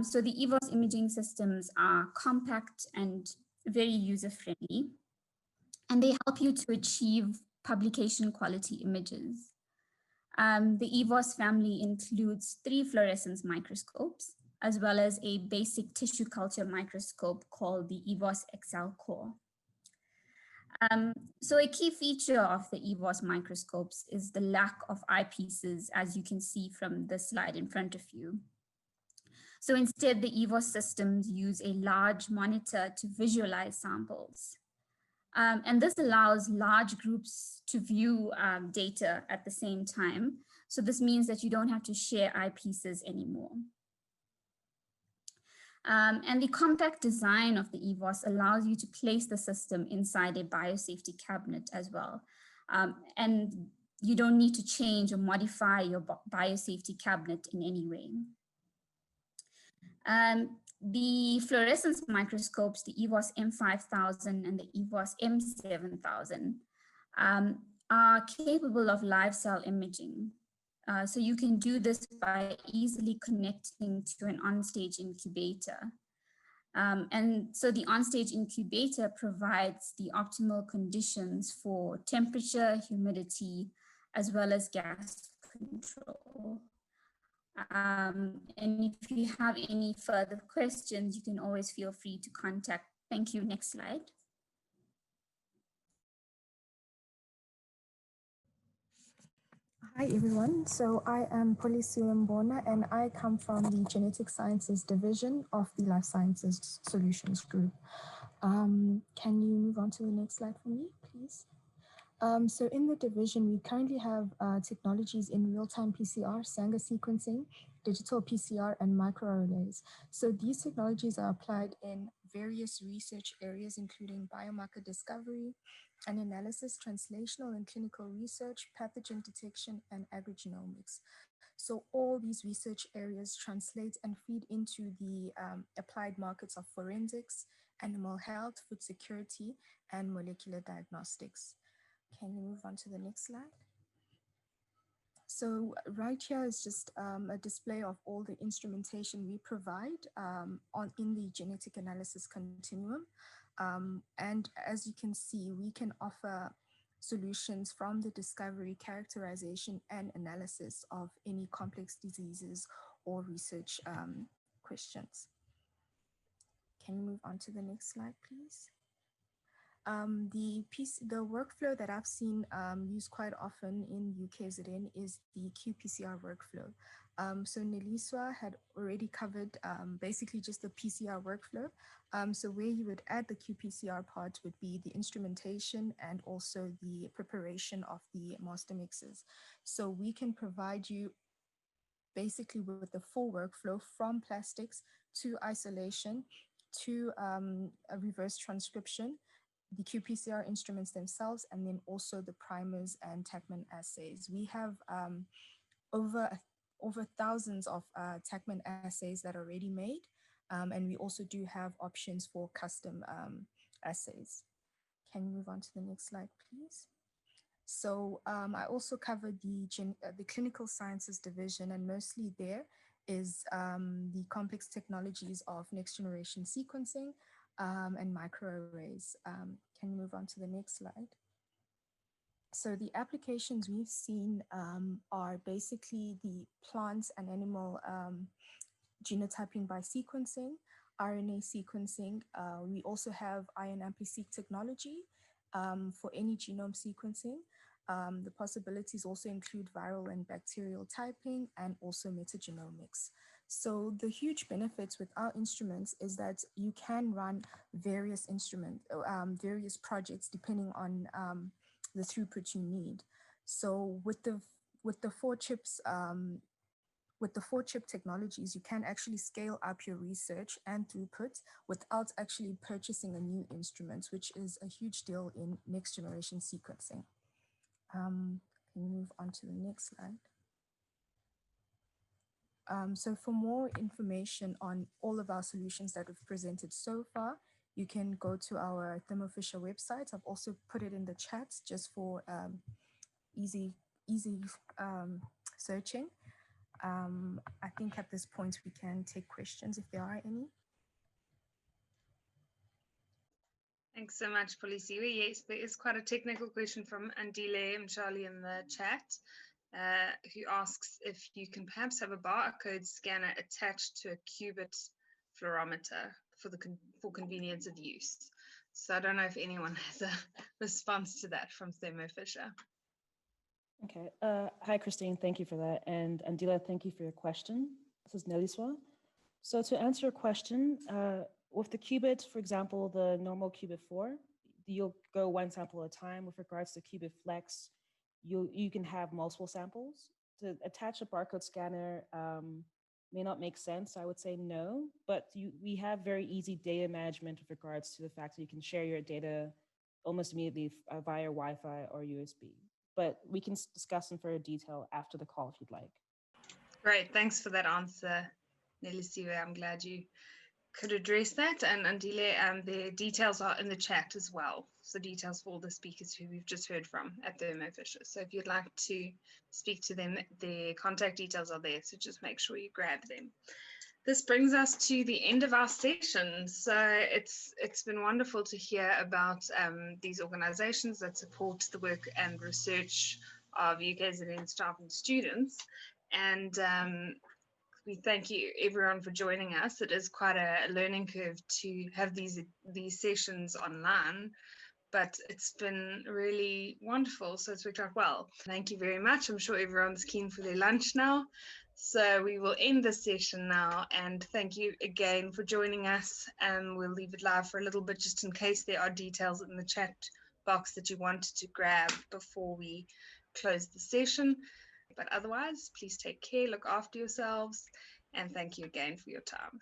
Speaker 6: So the EVOS imaging systems are compact and very user-friendly, and they help you to achieve publication quality images. The EVOS family includes 3 fluorescence microscopes, as well as a basic tissue culture microscope called the EVOS XL Core. So a key feature of the EVOS microscopes is the lack of eyepieces, as you can see from the slide in front of you. So instead, the EVOS systems use a large monitor to visualize samples. And this allows large groups to view data at the same time. So this means that you don't have to share eyepieces anymore. And the compact design of the EVOS allows you to place the system inside a biosafety cabinet as well. And you don't need to change or modify your biosafety cabinet in any way. The fluorescence microscopes, the EVOS M5000 and the EVOS M7000, are capable of live cell imaging. So you can do this by easily connecting to an onstage incubator. And so the onstage incubator provides the optimal conditions for temperature, humidity, as well as gas control. And if you have any further questions, you can always feel free to contact. Thank you. Next slide.
Speaker 7: Hi everyone, so I am Polisi Mbona and I come from the Genetic Sciences Division of the Life Sciences Solutions Group. Can you move on to the next slide for me, please? So in the division, we currently have technologies in real-time PCR, Sanger sequencing, digital PCR, and microarrays. So these technologies are applied in various research areas, including biomarker discovery and analysis, translational and clinical research, pathogen detection, and agrigenomics. So all these research areas translate and feed into the applied markets of forensics, animal health, food security, and molecular diagnostics. Can you move on to the next slide? So right here is just a display of all the instrumentation we provide in the genetic analysis continuum. And as you can see, we can offer solutions from the discovery, characterization, and analysis of any complex diseases or research questions. Can you move on to the next slide, please? The workflow that I've seen used quite often in UKZN is the qPCR workflow. So Neliswa had already covered basically just the PCR workflow. So where you would add the qPCR part would be the instrumentation and also the preparation of the master mixes. So we can provide you basically with the full workflow from plastics to isolation to a reverse transcription, the qPCR instruments themselves, and then also the primers and TACMan assays. We have over thousands of TACMan assays that are already made, and we also do have options for custom assays. Can you move on to the next slide, please? So I also covered the clinical sciences division, and mostly there is the complex technologies of next generation sequencing and microarrays. Can you move on to the next slide? So the applications we've seen are basically the plants and animal genotyping by sequencing, RNA sequencing. We also have ion ampli-seq technology for any genome sequencing. The possibilities also include viral and bacterial typing and also metagenomics. So the huge benefits with our instruments is that you can run various various projects depending on the throughput you need. So with the 4 chips, with the 4-chip technologies, you can actually scale up your research and throughput without actually purchasing a new instrument, which is a huge deal in next generation sequencing. Can you move on to the next slide? So for more information on all of our solutions that we've presented so far, you can go to our ThermoFisher website. I've also put it in the chat just for easy searching. I think at this point we can take questions if there are any.
Speaker 2: Thanks so much, Polisiwe. Yes, there is quite a technical question from Andile Mshali in the chat, who asks if you can perhaps have a barcode scanner attached to a qubit fluorometer for convenience of use. So I don't know if anyone has a response to that from ThermoFisher.
Speaker 5: Okay. Hi, Christine. Thank you for that. And Andila, thank you for your question. This is Neliswa. So to answer your question, with the qubit, for example, the normal qubit 4, you'll go one sample at a time. With regards to qubit flex, you can have multiple samples. To attach a barcode scanner may not make sense. I would say no, but we have very easy data management with regards to the fact that you can share your data almost immediately via Wi-Fi or USB. But we can discuss in further detail after the call if you'd like.
Speaker 2: Great, thanks for that answer, Nelisiwe. I'm glad you could address that. And Andile, the details are in the chat as well. So details for all the speakers who we've just heard from at ThermoFisher. So if you'd like to speak to them, their contact details are there. So just make sure you grab them. This brings us to the end of our session. So it's been wonderful to hear about these organizations that support the work and research of UKZN staff and students. And we thank you everyone for joining us. It is quite a learning curve to have these sessions online, but it's been really wonderful. So it's worked out well. Thank you very much. I'm sure everyone's keen for their lunch now. So we will end the session now, and thank you again for joining us. We'll leave it live for a little bit just in case there are details in the chat box that you wanted to grab before we close the session. But otherwise, please take care, look after yourselves, and thank you again for your time.